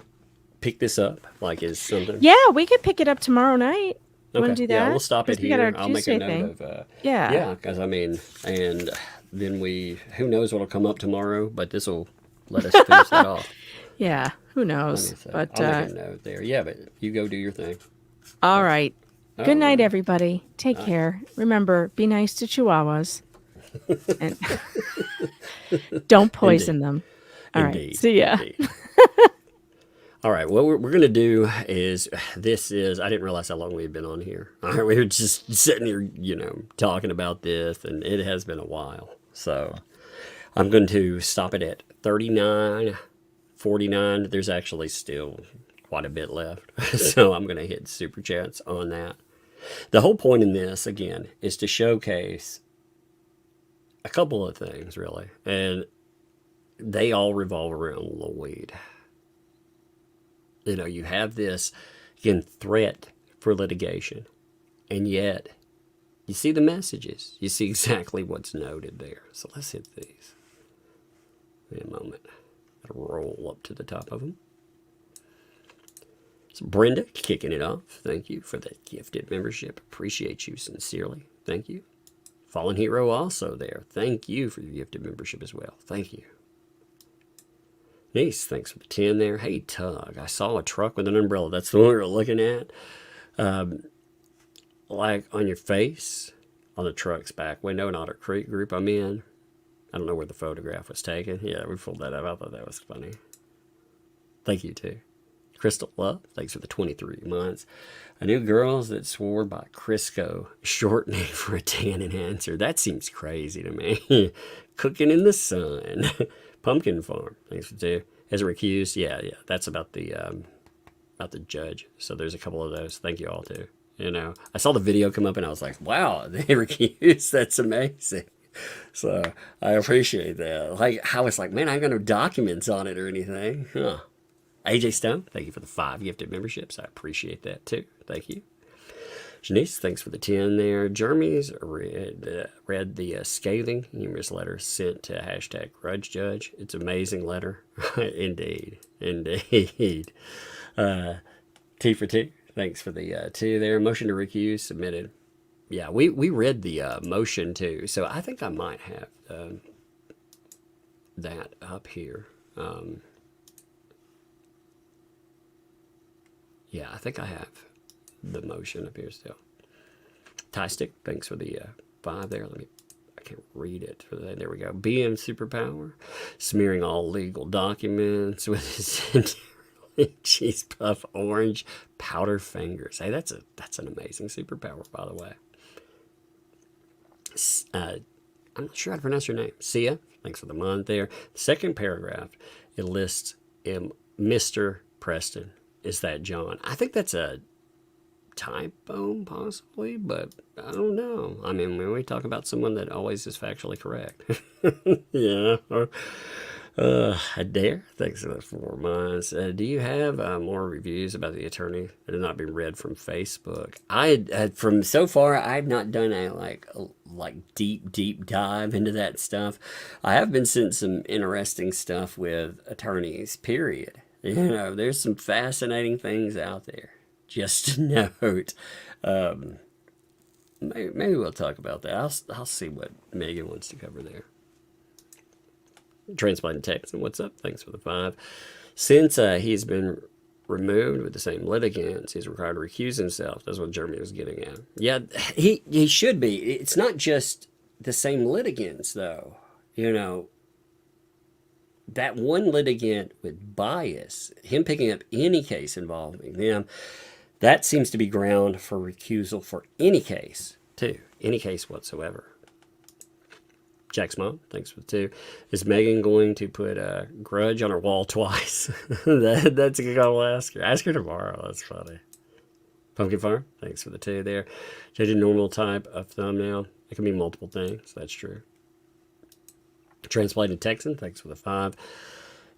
pick this up? Like, is something? Yeah, we could pick it up tomorrow night. You want to do that? Yeah, we'll stop it here. I'll make a note of. Yeah, because and then who knows what'll come up tomorrow? But this will let us finish that off. Yeah, who knows? But I'll make a note there. Yeah, but you go do your thing. All right. Good night, everybody. Take care. Remember, be nice to Chihuahuas. And don't poison them. All right. See ya. All right. What we're going to do is, I didn't realize how long we've been on here. All right. We were just sitting here, talking about this, and it has been a while. So I'm going to stop it at 39. 49. There's actually still quite a bit left. So I'm going to hit super chats on that. The whole point in this, again, is to showcase a couple of things, really. And they all revolve around Lloyd. You have this Again, threat for litigation. And yet, you see the messages. You see exactly what's noted there. So let's hit these. Wait a moment. Gotta roll up to the top of them. So Brenda, kicking it off. Thank you for that gifted membership. Appreciate you sincerely. Thank you. Fallen Hero also there. Thank you for your gifted membership as well. Thank you. Nice. Thanks for the 10 there. Hey, Tug. I saw a truck with an umbrella. That's the one we were looking at. Like on your face, on the truck's back window in Otter Creek group I'm in. I don't know where the photograph was taken. Yeah, we pulled that up. I thought that was funny. Thank you, too. Crystal Love, thanks for the 23 months. I knew girls that swore by Crisco, short name for a tan enhancer. That seems crazy to me. Cooking in the sun. Pumpkin Farm, thanks for 2. As a recused, yeah, that's about the judge. So there's a couple of those. Thank you all, too. You know, I saw the video come up and I was like, wow, they recused. That's amazing. So I appreciate that. Like, I was like, man, I ain't got no documents on it or anything. Huh. AJ Stone, thank you for the 5 gifted memberships. I appreciate that too. Thank you. Janice, thanks for the 10 there. Jeremy's read the scathing, humorous letter sent to hashtag grudgejudge. It's an amazing letter. Indeed. Indeed. T for 2, thanks for the 2 there. Motion to recuse submitted. Yeah, we read the motion too. So I think I might have that up here. Yeah, I think I have the motion up here still. Tie Stick, thanks for the 5 there. I can't read it. There we go. BM superpower, smearing all legal documents with his cheese puff orange powder fingers. Hey, that's an amazing superpower, by the way. I'm not sure how to pronounce your name. Sia, thanks for the month there. Second paragraph, it lists Mr. Preston. Is that John? I think that's a typo, possibly, but I don't know. I mean, when we talk about someone that always is factually correct. Yeah. Adair, thanks for the 4 months. Do you have more reviews about the attorney that have not been read from Facebook? From so far, I've not done a deep dive into that stuff. I have been sent some interesting stuff with attorneys, period. You know, there's some fascinating things out there. Just to note. Maybe we'll talk about that. I'll see what Megan wants to cover there. Transplanted Texan, what's up? Thanks for the 5. Since he's been removed with the same litigants, he's required to recuse himself. That's what Jeremy was getting at. Yeah, he should be. It's not just the same litigants, though. You know, that one litigant with bias, him picking up any case involving them, that seems to be ground for recusal for any case, too. Any case whatsoever. Jack's mom, thanks for the 2. Is Megan going to put a grudge on her wall twice? That's a good call. Ask her. Ask her tomorrow. That's funny. Pumpkin Farm, thanks for the 2 there. Change a normal type of thumbnail. It can be multiple things. That's true. Transplanted Texan, thanks for the 5.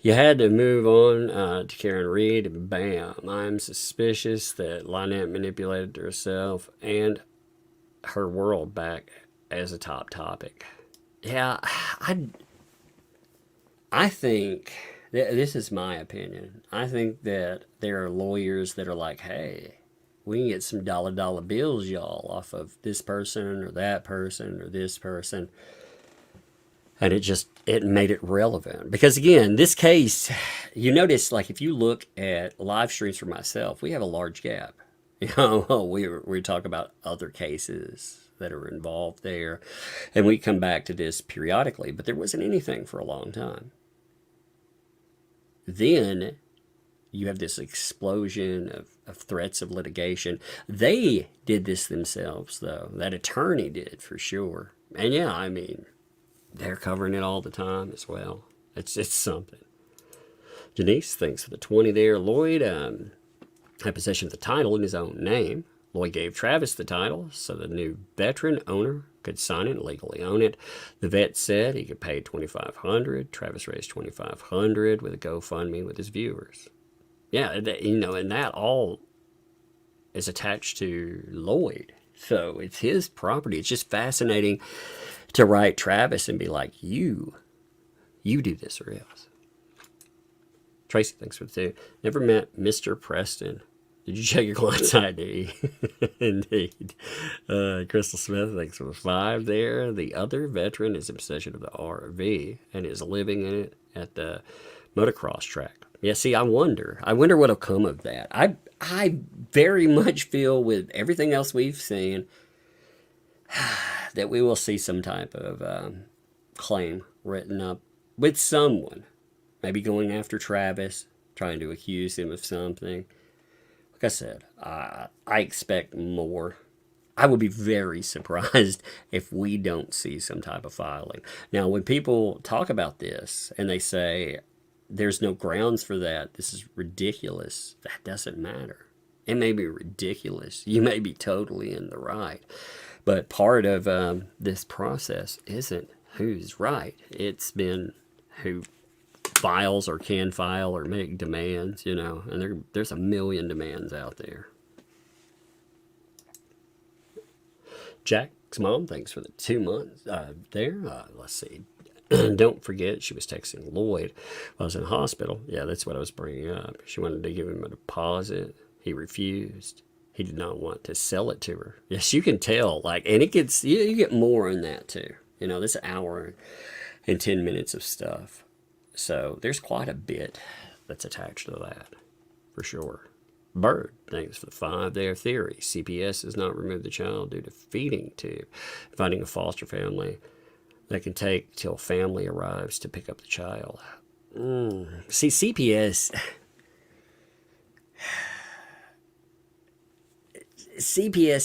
You had to move on to Karen Reed. Bam. I'm suspicious that Lynette manipulated herself and her world back as a top topic. Yeah, I think, this is my opinion, I think that there are lawyers that are like, hey, we can get some dollar bills, y'all, off of this person or that person or this person. And it made it relevant. Because again, this case, you notice, like, if you look at live streams for myself, we have a large gap. You know, we talk about other cases that are involved there, and we come back to this periodically, but there wasn't anything for a long time. Then you have this explosion of threats of litigation. They did this themselves, though. That attorney did, for sure. And yeah, I mean, they're covering it all the time as well. It's something. Janice, thanks for the 20 there. Lloyd had possession of the title in his own name. Lloyd gave Travis the title so the new veteran owner could sign it and legally own it. The vet said he could pay $2,500. Travis raised $2,500 with a GoFundMe with his viewers. Yeah, you know, and that all is attached to Lloyd. So it's his property. It's just fascinating to write Travis and be like, you do this or else. Tracy, thanks for the 2. Never met Mr. Preston. Did you check your client's ID? Indeed. Crystal Smith, thanks for the 5 there. The other veteran is in possession of the RV and is living in it at the motocross track. Yeah, see, I wonder what'll come of that. I very much feel with everything else we've seen that we will see some type of claim written up with someone, maybe going after Travis, trying to accuse him of something. Like I said, I expect more. I would be very surprised if we don't see some type of filing. Now, when people talk about this and they say, there's no grounds for that, this is ridiculous, that doesn't matter. It may be ridiculous. You may be totally in the right. But part of this process isn't who's right. It's been who files or can file or make demands, you know, and there's a million demands out there. Jack's mom, thanks for the 2 months there. Let's see. Don't forget, she was texting Lloyd while I was in the hospital. Yeah, that's what I was bringing up. She wanted to give him a deposit. He refused. He did not want to sell it to her. Yes, you can tell. Like, and it gets, you get more in that too. You know, this hour and 10 minutes of stuff. So there's quite a bit that's attached to that, for sure. Bird, thanks for the 5 there. Theory, CPS does not remove the child due to feeding tube. Finding a foster family that can take till family arrives to pick up the child. See, CPS,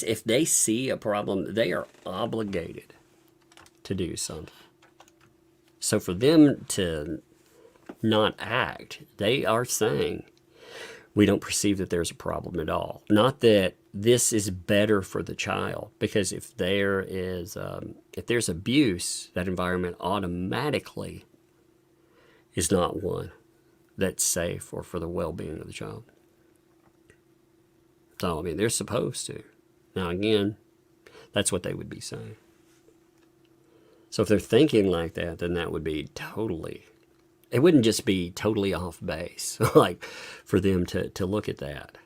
if they see a problem, they are obligated to do something. So for them to not act, they are saying, we don't perceive that there's a problem at all. Not that this is better for the child, because if there's abuse, that environment automatically is not one that's safe or for the well-being of the child. So, I mean, they're supposed to. Now, again, that's what they would be saying. So if they're thinking like that, then that would be totally, it wouldn't just be totally off base, like, for them to look at that.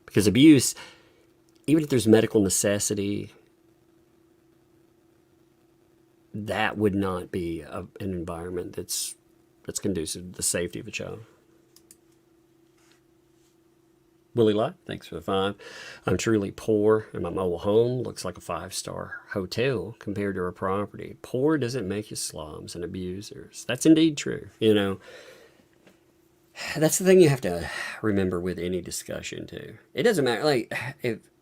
Because abuse, even if there's medical necessity, that would not be an environment that's conducive to the safety of a child. Willie Lott, thanks for the 5. I'm truly poor, and my mobile home looks like a 5-star hotel compared to our property. Poor doesn't make you slums and abusers. That's indeed true. You know, that's the thing you have to remember with any discussion too. It doesn't matter. Like,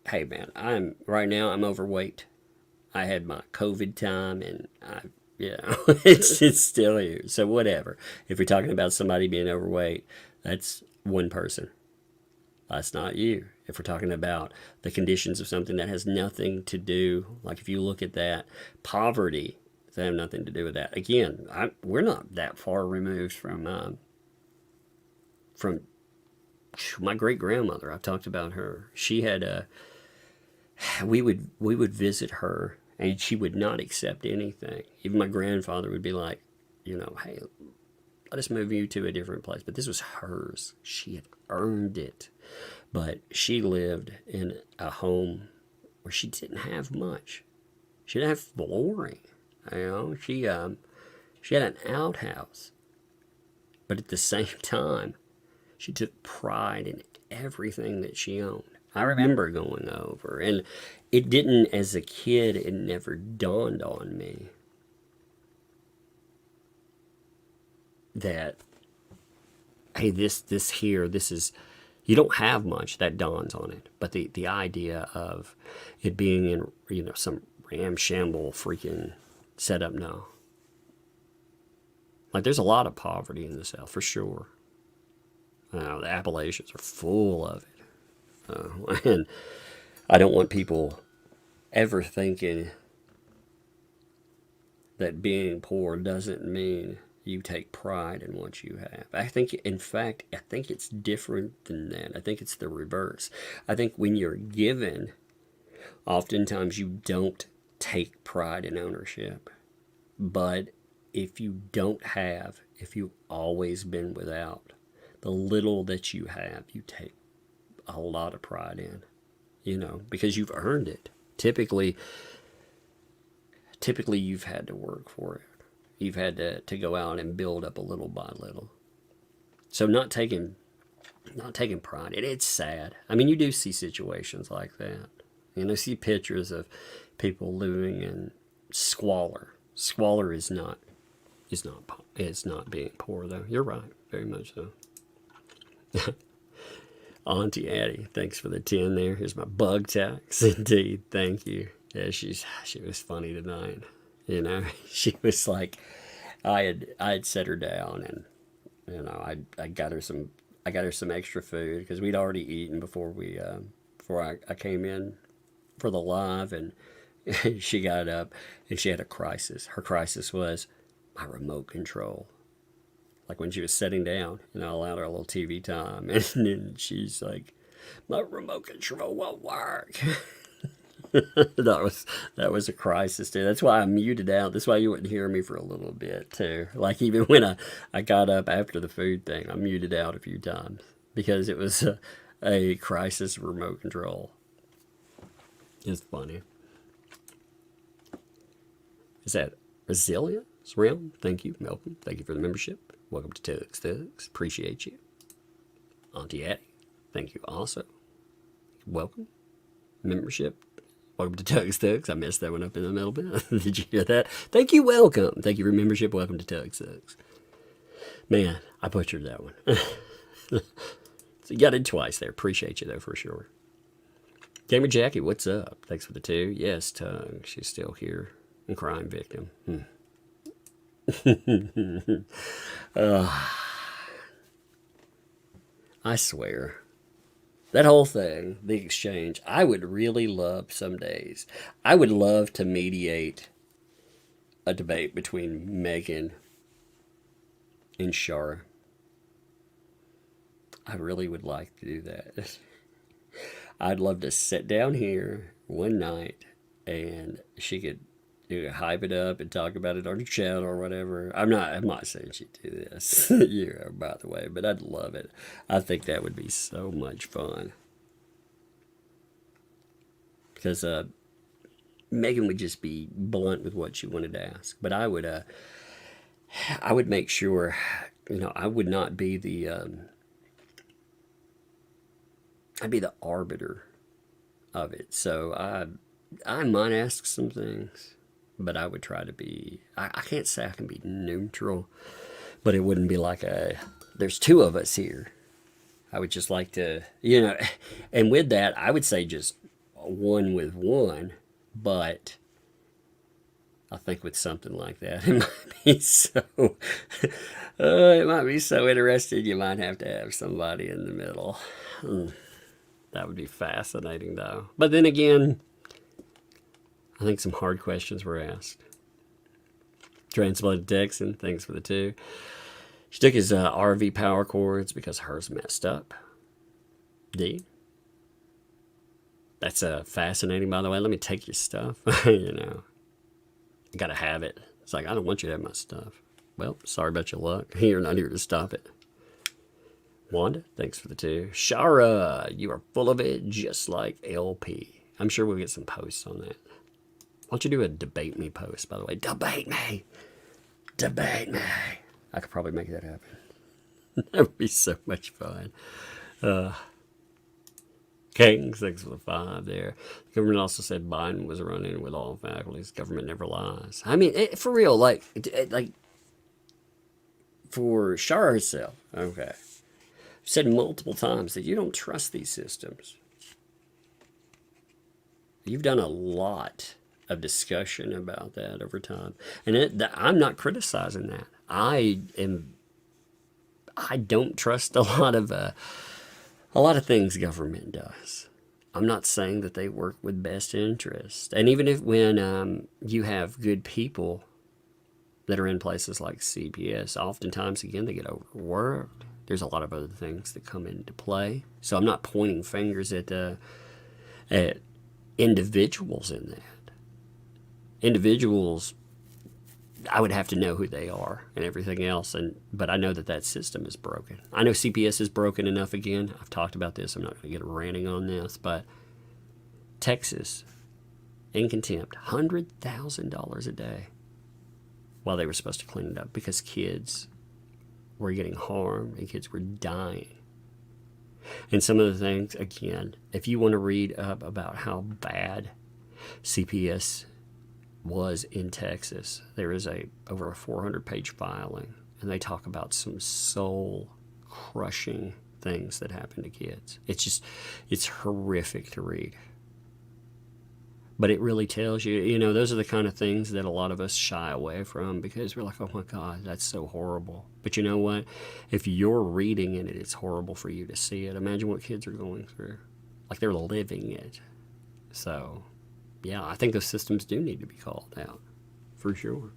hey man, I'm overweight. I had my COVID time, and it's still here. So whatever. If we're talking about somebody being overweight, that's one person. That's not you. If we're talking about the conditions of something that has nothing to do, like if you look at that, poverty, they have nothing to do with that. Again, we're not that far removed from my great grandmother. I've talked about her. She had we would visit her, and she would not accept anything. Even my grandfather would be like, you know, hey, let us move you to a different place. But this was hers. She had earned it. But she lived in a home where she didn't have much. She didn't have flooring. You know, she had an outhouse. But at the same time, she took pride in everything that she owned. I remember going over, and it didn't, as a kid, it never dawned on me that, hey, this is, you don't have much, that dawns on it. But the idea of it being in, you know, some ramshamble freaking setup, no. Like, there's a lot of poverty in the South, for sure. The Appalachians are full of it. And I don't want people ever thinking that being poor doesn't mean You take pride in what you have. I think, in fact, I think it's different than that. I think it's the reverse. I think when you're given, oftentimes you don't take pride in ownership. But if you don't have, if you've always been without, the little that you have, you take a lot of pride in, you know, because you've earned it. Typically you've had to work for it. You've had to go out and build up a little by little. So not taking pride. It's sad. I mean, you do see situations like that. You know, see pictures of people living in squalor. Squalor is not being poor, though. You're right, very much so. Auntie Addie, thanks for the 10 there. Here's my bug tax. Indeed, thank you. Yeah, she was funny tonight. You know, she was like, I had set her down, and you know, I got her some extra food because we'd already eaten before I came in for the live, and she got up and she had a crisis. Her crisis was my remote control. Like when she was sitting down, and I allowed her a little TV time, and then she's like, my remote control won't work. That was a crisis too. That's why I muted out. That's why you wouldn't hear me for a little bit too. Like even when I got up after the food thing, I muted out a few times because it was a crisis of remote control. It's funny. Is that Resilience Realm? Thank you, Malcolm. Thank you for the membership. Welcome to Thugs. Appreciate you. Auntie Addie, thank you also. Welcome. Membership. Welcome to Thugs. I messed that one up in the middle bit. Did you hear that? Thank you, welcome. Thank you for membership. Welcome to Thugs. Man, I butchered that one. So you got it twice there. Appreciate you, though, for sure. Gamer Jackie, what's up? Thanks for the 2. Yes, Tongue. She's still here. And crime victim. I swear. That whole thing, the exchange, I would really love some days. I would love to mediate a debate between Megan and Shara. I really would like to do that. I'd love to sit down here one night and she could hype it up and talk about it on your channel or whatever. I'm not saying she'd do this, by the way, but I'd love it. I think that would be so much fun. Because Megan would just be blunt with what she wanted to ask. But I would make sure, I would not be the, I'd be the arbiter of it. So I might ask some things. But I would try to be, I can't say I can be neutral, but it wouldn't be like there's 2 of us here. I would just like to, and with that, I would say just 1 with 1, but I think with something like that, it might be so interesting, you might have to have somebody in the middle. That would be fascinating, though. But then again, I think some hard questions were asked. Transplanted Texan, thanks for the 2. She took his RV power cords because hers messed up. D. That's fascinating, by the way. Let me take your stuff. I gotta have it. It's like, I don't want you to have my stuff. Well, sorry about your luck. You're not here to stop it. Wanda, thanks for the 2. Shara, you are full of it, just like LP. I'm sure we'll get some posts on that. Why don't you do a debate me post, by the way? Debate me! Debate me! I could probably make that happen. That would be so much fun. Kings, thanks for the 5 there. The government also said Biden was running with all faculties. Government never lies. I mean, for real, like for Shara herself, okay. Said multiple times that you don't trust these systems. You've done a lot of discussion about that over time, and I'm not criticizing that. I don't trust a lot of things government does. I'm not saying that they work with best interest, and even when you have good people that are in places like CPS, oftentimes, again, they get overworked. There's a lot of other things that come into play. So I'm not pointing fingers at individuals in that. Individuals, I would have to know who they are and everything else, but I know that system is broken. I know CPS is broken enough again. I've talked about this. I'm not going to get ranting on this, but Texas, in contempt, $100,000 a day while they were supposed to clean it up because kids were getting harmed and kids were dying. And some of the things, again, if you want to read up about how bad CPS was in Texas, there is over a 400-page filing, and they talk about some soul-crushing things that happen to kids. It's horrific to read. But it really tells you, those are the kind of things that a lot of us shy away from because we're like, oh my God, that's so horrible. But you know what? If you're reading it, it's horrible for you to see it. Imagine what kids are going through. Like they're living it. So, yeah, I think those systems do need to be called out, for sure.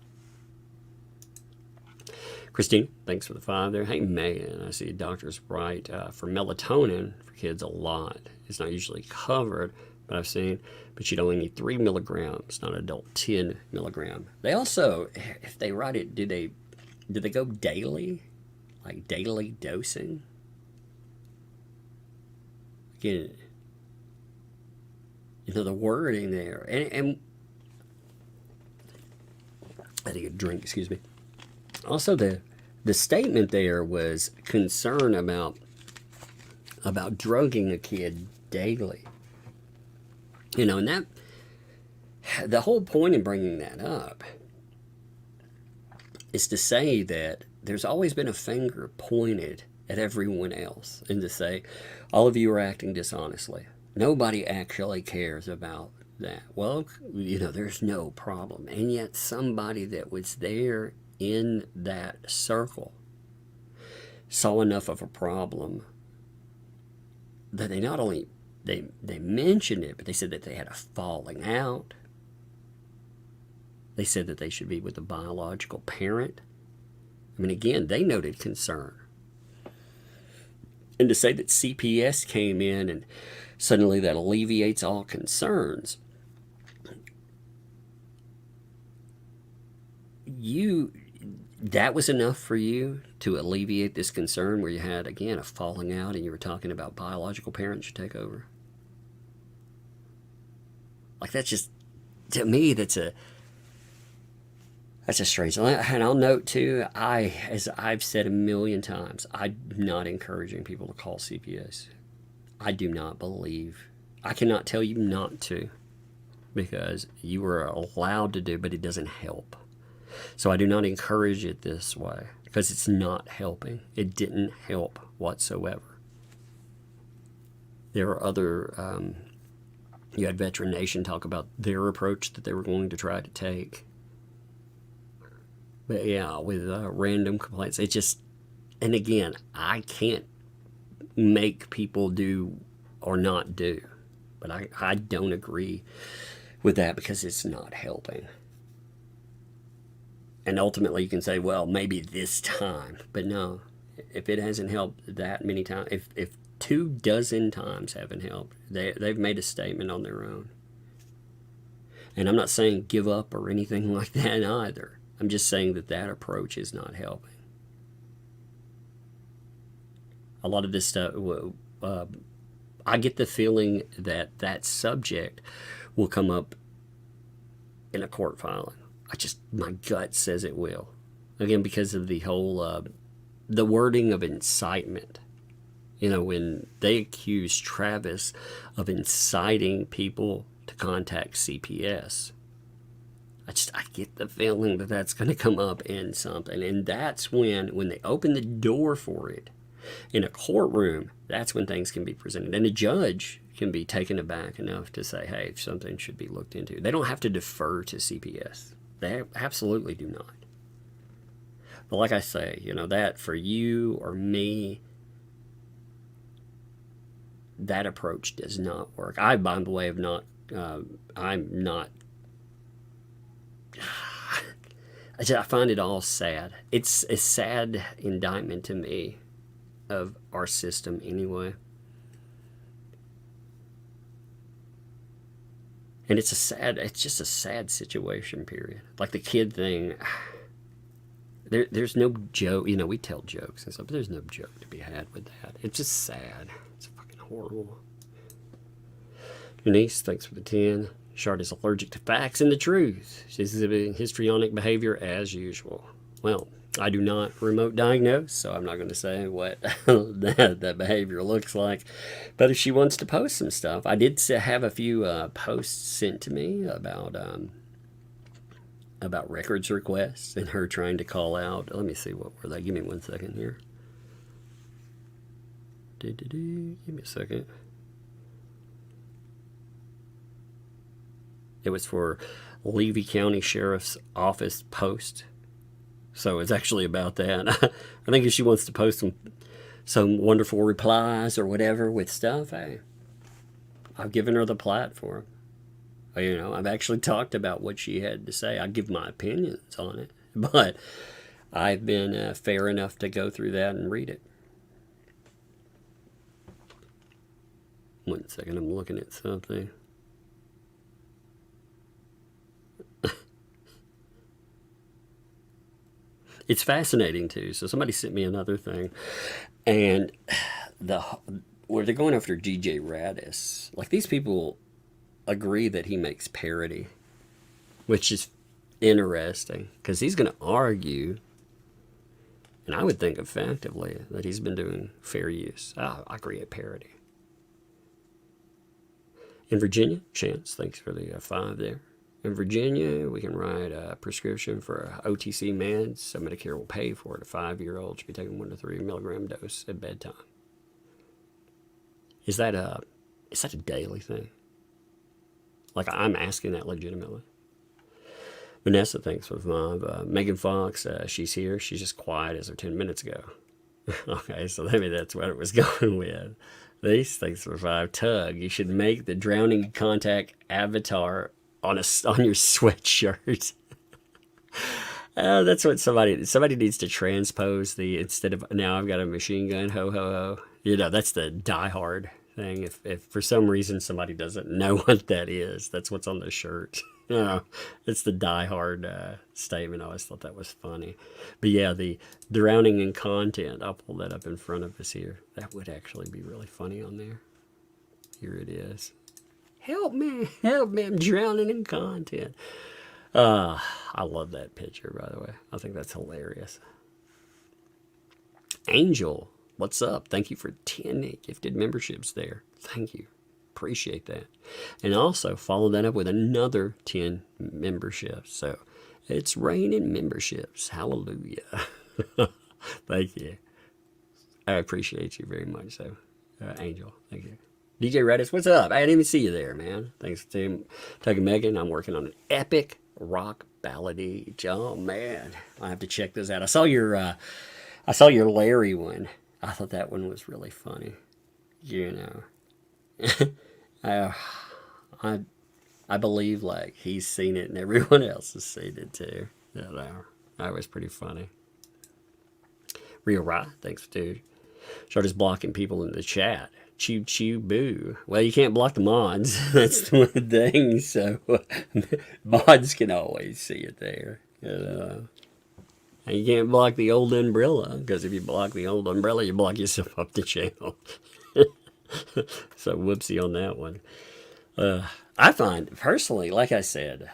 Christine, thanks for the 5 there. Hey, man, I see doctors write for melatonin for kids a lot. It's not usually covered, but I've seen, but you'd only need 3 milligrams, not adult 10 milligram. They also, if they write it, do they go daily? Like daily dosing? Again, the wording there. And I think a drink, excuse me. Also, the statement there was concern about drugging a kid daily. And that, the whole point in bringing that up is to say that there's always been a finger pointed at everyone else and to say, all of you are acting dishonestly. Nobody actually cares about that. Well, there's no problem. And yet somebody that was there in that circle saw enough of a problem that they not only they mentioned it, but they said that they had a falling out. They said that they should be with a biological parent. I mean, again, they noted concern. And to say that CPS came in and suddenly that alleviates all concerns, that was enough for you to alleviate this concern where you had, again, a falling out and you were talking about biological parents should take over? Like, that's just, to me, that's a strange thing. And I'll note, too, as I've said a million times, I'm not encouraging people to call CPS. I do not believe, I cannot tell you not to, because you are allowed to do, but it doesn't help. So I do not encourage it this way, because it's not helping. It didn't help whatsoever. There are other, you had Veteran Nation talk about their approach that they were going to try to take. But yeah, with random complaints, it just, and again, I can't make people do or not do, but I don't agree with that because it's not helping. And ultimately you can say, well, maybe this time, but no, if it hasn't helped that many times, if 24 times haven't helped, they've made a statement on their own. And I'm not saying give up or anything like that either. I'm just saying that approach is not helping. A lot of this stuff, I get the feeling that subject will come up in a court filing. My gut says it will. Again, because of the whole, the wording of incitement. When they accuse Travis of inciting people to contact CPS, I get the feeling that that's going to come up in something. And that's when they open the door for it in a courtroom, that's when things can be presented. And a judge can be taken aback enough to say, hey, something should be looked into. They don't have to defer to CPS. They absolutely do not. But like I say, that for you or me, that approach does not work. I, by the way, I find it all sad. It's a sad indictment to me of our system anyway. And it's just a sad situation, period. Like the kid thing, there's no joke. You know, we tell jokes and stuff, but there's no joke to be had with that. It's just sad. It's fucking horrible. Denise, thanks for the 10. Shard is allergic to facts and the truth. She's exhibiting histrionic behavior as usual. Well, I do not remote diagnose, so I'm not going to say what that behavior looks like. But if she wants to post some stuff, I did have a few posts sent to me about records requests and her trying to call out. Let me see, what were they? Give me 1 second here. Give me a second. It was for Levy County Sheriff's Office post. So it's actually about that. I think if she wants to post some wonderful replies or whatever with stuff, I've given her the platform. You know, I've actually talked about what she had to say. I give my opinions on it. But I've been fair enough to go through that and read it. 1 second, I'm looking at something. It's fascinating too. So somebody sent me another thing, and where they're going after DJ Radis. Like, these people agree that he makes parody, which is interesting because he's going to argue, and I would think effectively, that he's been doing fair use. I create parody. In Virginia, Chance, thanks for the 5 there. In Virginia, we can write a prescription for OTC meds, so Medicare will pay for it. A 5-year-old should be taking 1 to 3 milligram dose at bedtime. Is that a daily thing? Like, I'm asking that legitimately. Vanessa, thanks for the 5. Megan Fox, she's here. She's just quiet as of 10 minutes ago. Okay, so maybe that's what it was going with. These things for 5. Tug, you should make the drowning contact avatar on your sweatshirt. That's what somebody needs to transpose instead of now I've got a machine gun, ho ho ho. You know, that's the Die Hard thing. If for some reason somebody doesn't know what that is, that's what's on the shirt. You know, it's the Die Hard statement. I always thought that was funny. But yeah, the drowning in content, I'll pull that up in front of us here. That would actually be really funny on there. Here it is. Help me, I'm drowning in content. I love that picture, by the way. I think that's hilarious. Angel, what's up? Thank you for 10 gifted memberships there. Thank you. Appreciate that. And also follow that up with another 10 memberships. So it's raining memberships. Hallelujah. Thank you. I appreciate you very much. So, Angel, thank you. DJ Redis, what's up? I didn't even see you there, man. Thanks to taking Megan. I'm working on an epic rock ballad. Oh man, I have to check those out. I saw your Larry one. I thought that one was really funny. You know, I believe like he's seen it and everyone else has seen it too. That was pretty funny. Real right, thanks dude. Started blocking people in the chat. Chew, chew, boo. Well, you can't block the mods. That's the one thing. So mods can always see it there. And you can't block the old umbrella, because if you block the old umbrella, you block yourself off the channel. So whoopsie on that one. I find, personally, like I said,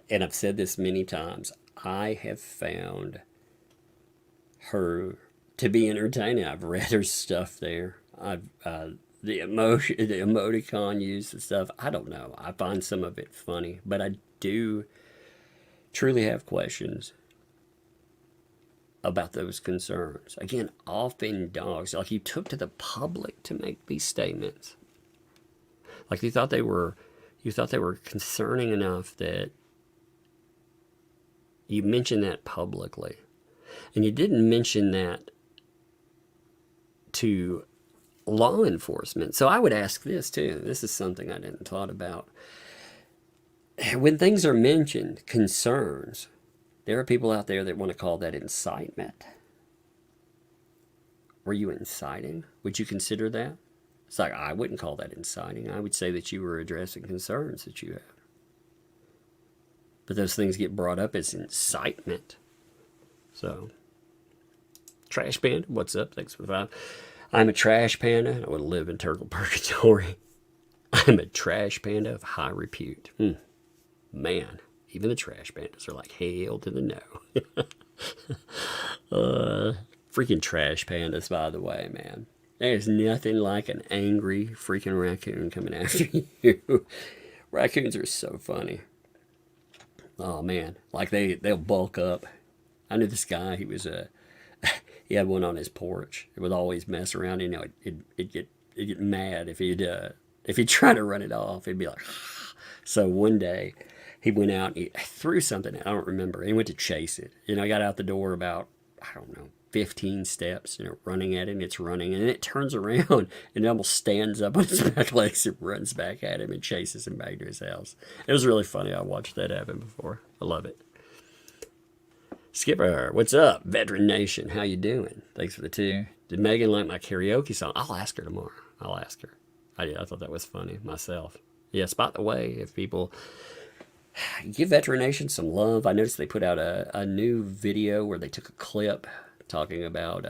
and I've said this many times, I have found her to be entertaining. I've read her stuff there. The emoticon used and stuff, I don't know. I find some of it funny, but I do truly have questions about those concerns. Again, offing dogs. Like, you took to the public to make these statements. Like, you thought they were concerning enough that you mentioned that publicly. And you didn't mention that to law enforcement. So I would ask this too. This is something I didn't thought about. When things are mentioned, concerns, There are people out there that want to call that incitement. Were you inciting? Would you consider that? It's like, I wouldn't call that inciting. I would say that you were addressing concerns that you have. But those things get brought up as incitement. So, Trash Panda, what's up? Thanks for the vibe. I'm a trash panda. I would live in turtle purgatory. I'm a trash panda of high repute. Man, even the trash pandas are like, hail to the no. Freaking trash pandas, by the way, man. There's nothing like an angry freaking raccoon coming after you. Raccoons are so funny. Oh, man. Like, they'll bulk up. I knew this guy, he had one on his porch. It would always mess around. You know, it'd get mad if he'd try to run it off. He'd be like, so one day he went out and he threw something. I don't remember. He went to chase it. You know, I got out the door about, I don't know, 15 steps, you know, running at it, and it's running, and then it turns around and it almost stands up on its back legs and runs back at him and chases him back to his house. It was really funny. I watched that happen before. I love it. Skipper, what's up? Veteran Nation, how you doing? Thanks for the tip. Did Megan like my karaoke song? I'll ask her tomorrow. I'll ask her. I thought that was funny myself. Yes, by the way, if people give Veteran Nation some love, I noticed they put out a new video where they took a clip talking about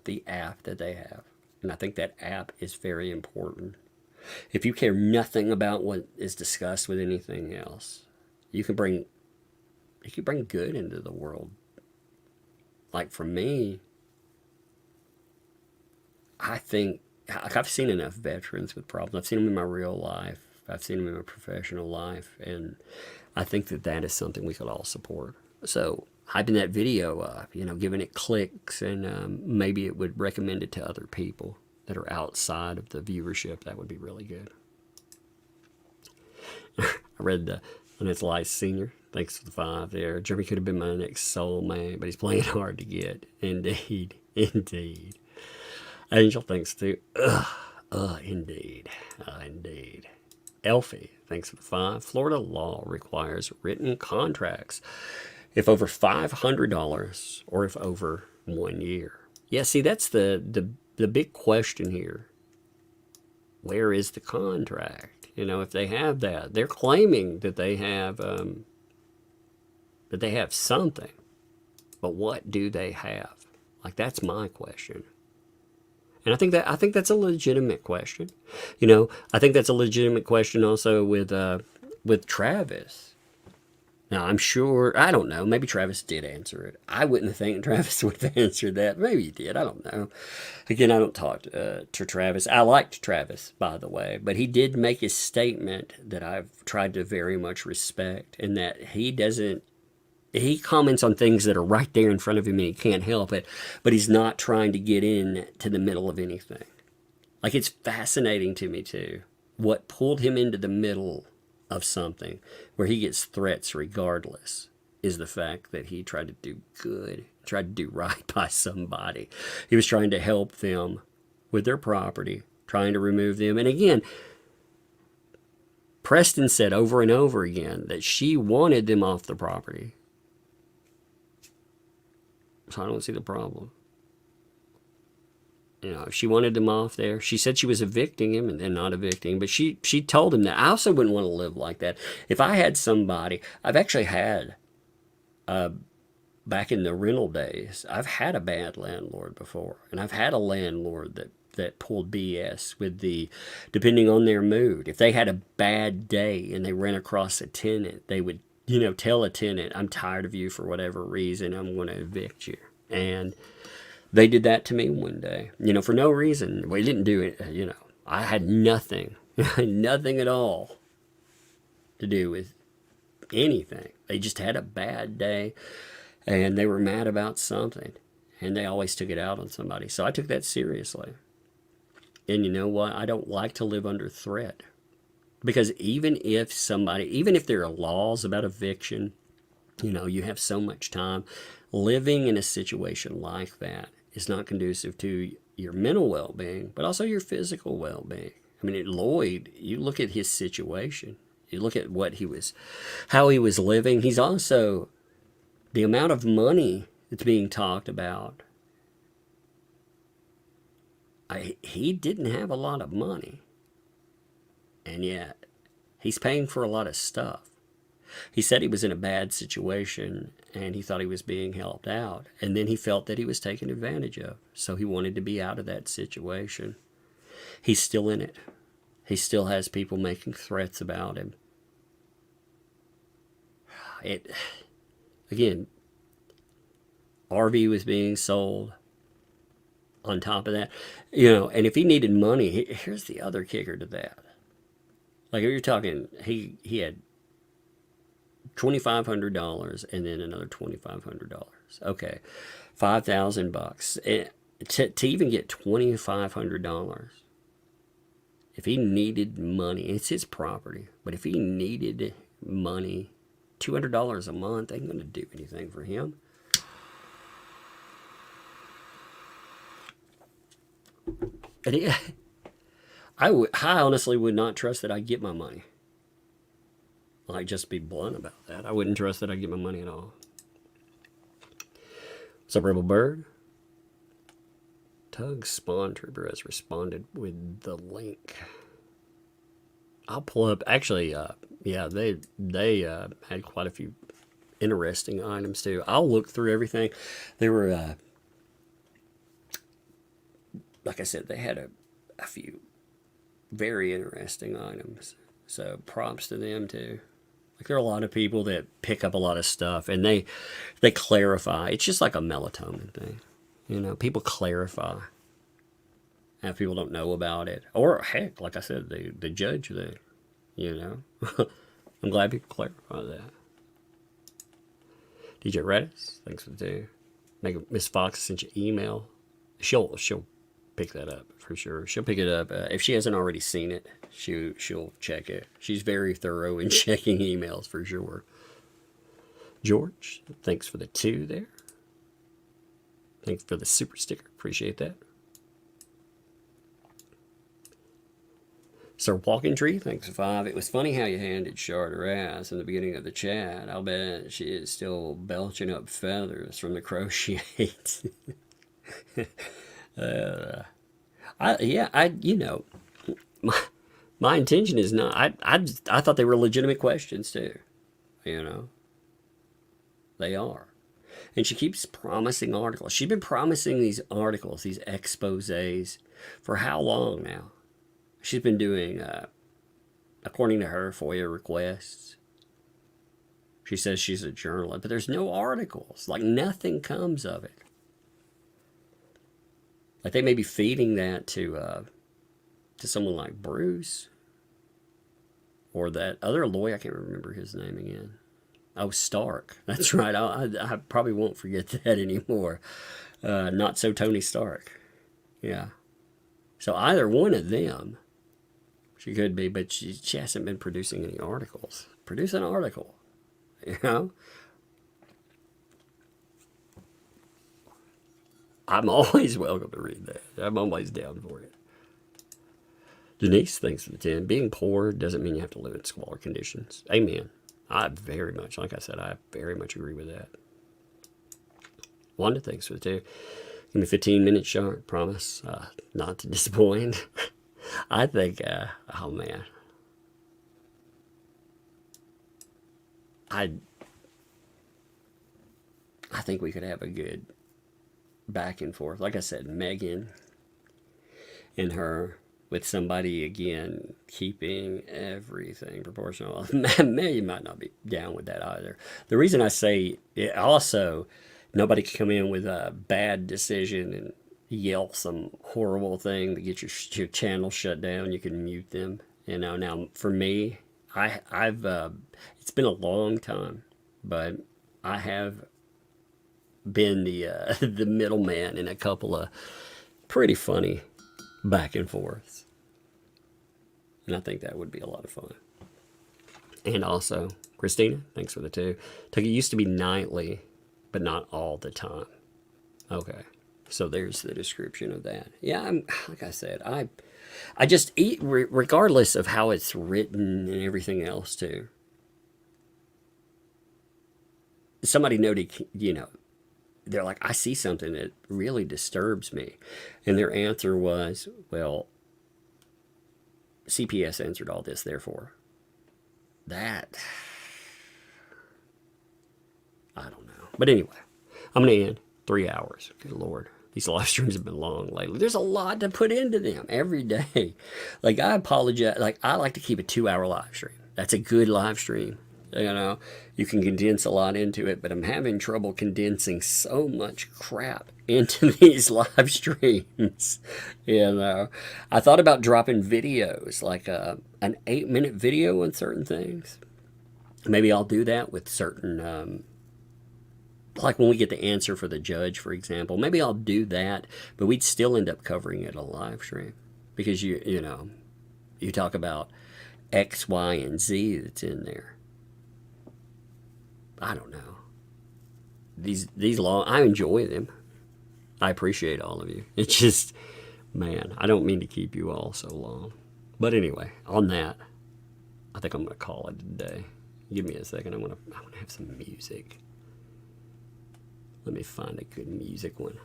the app that they have. And I think that app is very important. If you care nothing about what is discussed with anything else, you can bring good into the world. Like for me, I think I've seen enough veterans with problems. I've seen them in my real life. I've seen them in my professional life. And I think that is something we could all support. So hyping that video up, you know, giving it clicks, and maybe it would recommend it to other people that are outside of the viewership. That would be really good. I read and it's Lice Senior. Thanks for the 5 there. Jeremy could have been my next soulmate, but he's playing hard to get. Indeed. Indeed. Angel, thanks too. Indeed. Indeed. Elfie, thanks for the 5. Florida law requires written contracts if over $500 or if over 1 year. Yeah, see, that's the big question here. Where is the contract? You know, if they have that, they're claiming that they have something, but what do they have? Like, that's my question. And I think that's a legitimate question. You know, I think that's a legitimate question also with Travis. Now, I'm sure, I don't know, maybe Travis did answer it. I wouldn't think Travis would have answered that. Maybe he did, I don't know. Again, I don't talk to Travis. I liked Travis, by the way, but he did make a statement that I've tried to very much respect, and that he comments on things that are right there in front of him and he can't help it, but he's not trying to get in to the middle of anything. Like, it's fascinating to me, too, what pulled him into the middle of something where he gets threats regardless is the fact that he tried to do good, tried to do right by somebody. He was trying to help them with their property, trying to remove them. And again, Preston said over and over again that she wanted them off the property. So I don't see the problem. You know, if she wanted him off there, she said she was evicting him and then not evicting, but she told him that. I also wouldn't want to live like that. If I had somebody, I've actually had, back in the rental days, I've had a bad landlord before, and I've had a landlord that pulled BS with depending on their mood. If they had a bad day and they ran across a tenant, they would, you know, tell a tenant, I'm tired of you for whatever reason, I'm going to evict you. And they did that to me one day, you know, for no reason. We didn't do it, you know. I had nothing, nothing at all to do with anything. They just had a bad day, and they were mad about something, and they always took it out on somebody. So I took that seriously. And you know what? I don't like to live under threat. Because even if there are laws about eviction, you know, you have so much time, living in a situation like that is not conducive to your mental well-being, but also your physical well-being. I mean, Lloyd, you look at his situation, you look at how he was living. He's also the amount of money that's being talked about, he didn't have a lot of money. And yet, he's paying for a lot of stuff. He said he was in a bad situation and he thought he was being helped out. And then he felt that he was taken advantage of. So he wanted to be out of that situation. He's still in it. He still has people making threats about him. Again, RV was being sold. On top of that, and if he needed money, here's the other kicker to that. Like if you're talking, he had $2,500 and then another $2,500. Okay, $5,000. To even get $2,500, if he needed money, it's his property. But if he needed money, $200 a month ain't gonna do anything for him. I honestly would not trust that I'd get my money. Like, just be blunt about that. I wouldn't trust that I'd get my money at all. What's up, Rebel Bird? Tug Spawn Trooper has responded with the link. I'll pull up. Actually, yeah, they had quite a few interesting items too. I'll look through everything. There were, like I said, they had a few very interesting items. So props to them too. Like there are a lot of people that pick up a lot of stuff and they clarify. It's just like a melatonin thing. People clarify. And people don't know about it. Or heck, like I said, the judge thing. I'm glad people clarify that. DJ Redis, thanks for the two. Miss Fox sent you email. She'll pick that up for sure. She'll pick it up. If she hasn't already seen it, she'll check it. She's very thorough in checking emails for sure. George, thanks for the 2 there. Thanks for the super sticker. Appreciate that. Sir Walking Tree, thanks for 5. It was funny how you handed Shard her ass in the beginning of the chat. I'll bet she is still belching up feathers from the crochet. My intention is not. I thought they were legitimate questions too. They are. And she keeps promising articles. She's been promising these articles, these exposés, for how long now? She's been doing, according to her, FOIA requests. She says she's a journalist, but there's no articles. Like, nothing comes of it. Like, they may be feeding that to someone like Bruce. Or that other lawyer, I can't remember his name again. Oh, Stark. That's right. I probably won't forget that anymore. Not so Tony Stark. Yeah. So either one of them, she could be, but she hasn't been producing any articles. Produce an article, I'm always welcome to read that. I'm always down for it. Denise, thanks for the 10. Being poor doesn't mean you have to live in squalor conditions. Amen. I very much, like I said, I very much agree with that. Wanda, thanks for the 2. Give me 15 minutes sharp, promise not to disappoint. I think, oh man. I think we could have a good back and forth. Like I said, Megan and her with somebody, again, keeping everything proportional. You might not be down with that either. The reason I say it also, nobody can come in with a bad decision and yell some horrible thing to get your channel shut down. You can mute them. Now for me, I've it's been a long time, but I have been the middleman in a couple of pretty funny back and forths. And I think that would be a lot of fun. And also, Christina, thanks for the 2. It used to be nightly, but not all the time. Okay. So there's the description of that. Yeah, like I said, I just eat, regardless of how it's written and everything else too. somebody noted, they're like, I see something that really disturbs me. And their answer was, well, CPS answered all this, therefore. That, I don't know. But anyway, I'm going to end 3 hours. Good Lord. These live streams have been long lately. There's a lot to put into them every day. Like, I apologize. Like, I like to keep a 2-hour live stream. That's a good live stream. You can condense a lot into it, but I'm having trouble condensing so much crap into these live streams. I thought about dropping videos, like an 8-minute video on certain things. Maybe I'll do that with certain, like when we get the answer for the judge, for example. Maybe I'll do that, but we'd still end up covering it on live stream because you talk about X, Y, and Z that's in there. I don't know. These long, I enjoy them. I appreciate all of you. It's just, man, I don't mean to keep you all so long. But anyway, on that, I think I'm going to call it a day. Give me a second. I want to have some music. Let me find a good music one.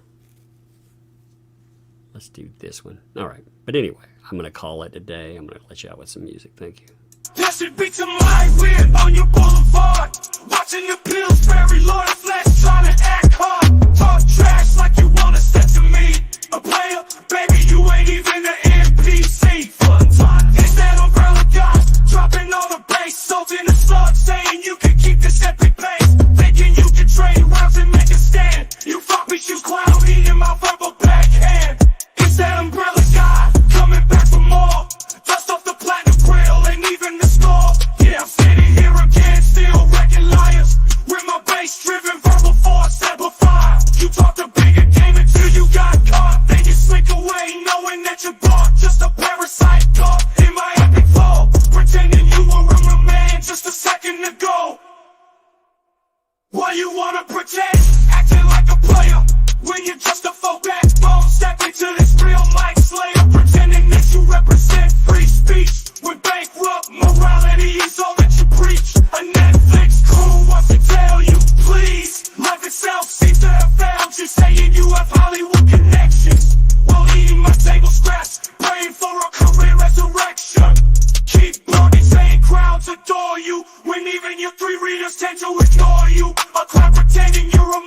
Let's do this one. All right. But anyway, I'm going to call it a day. I'm going to let you out with some music. Thank you. That should be to my win on your boulevard. Watching the Pillsbury Lord of Flesh trying to act hard. Talk trash like you wanna step to me. A player, baby, you ain't even an NPC. Fun time. It's that umbrella guy dropping all the bass, salt in the slug, saying you can keep this epic pace. Thinking you can trade rounds and make a stand. You fuck me, you clown, eating my verbal backhand. It's that umbrella guy coming back for more. Dust off the platinum grill and even the score. Yeah, I'm sitting here again, still wrecking liars. With my bass-driven verbal force amplified. You talk the bigger game until you got caught. Then you slink away knowing that you bought just a parasite caught in my epic fall. Pretending you were a real man just a second ago. Why you wanna pretend? Acting like a player when you're just a faux backbone. Step into this real mic slayer. Pretending that you represent free speech. When bankrupt morality is all that you preach. A Netflix crew wants to tell you, please. Life itself seems to have found you, saying you have Hollywood connections. While eating my table scraps, praying for a career resurrection. Keep blogging, saying crowds adore you, when even your 3 readers tend to ignore you. A crowd pretending you're a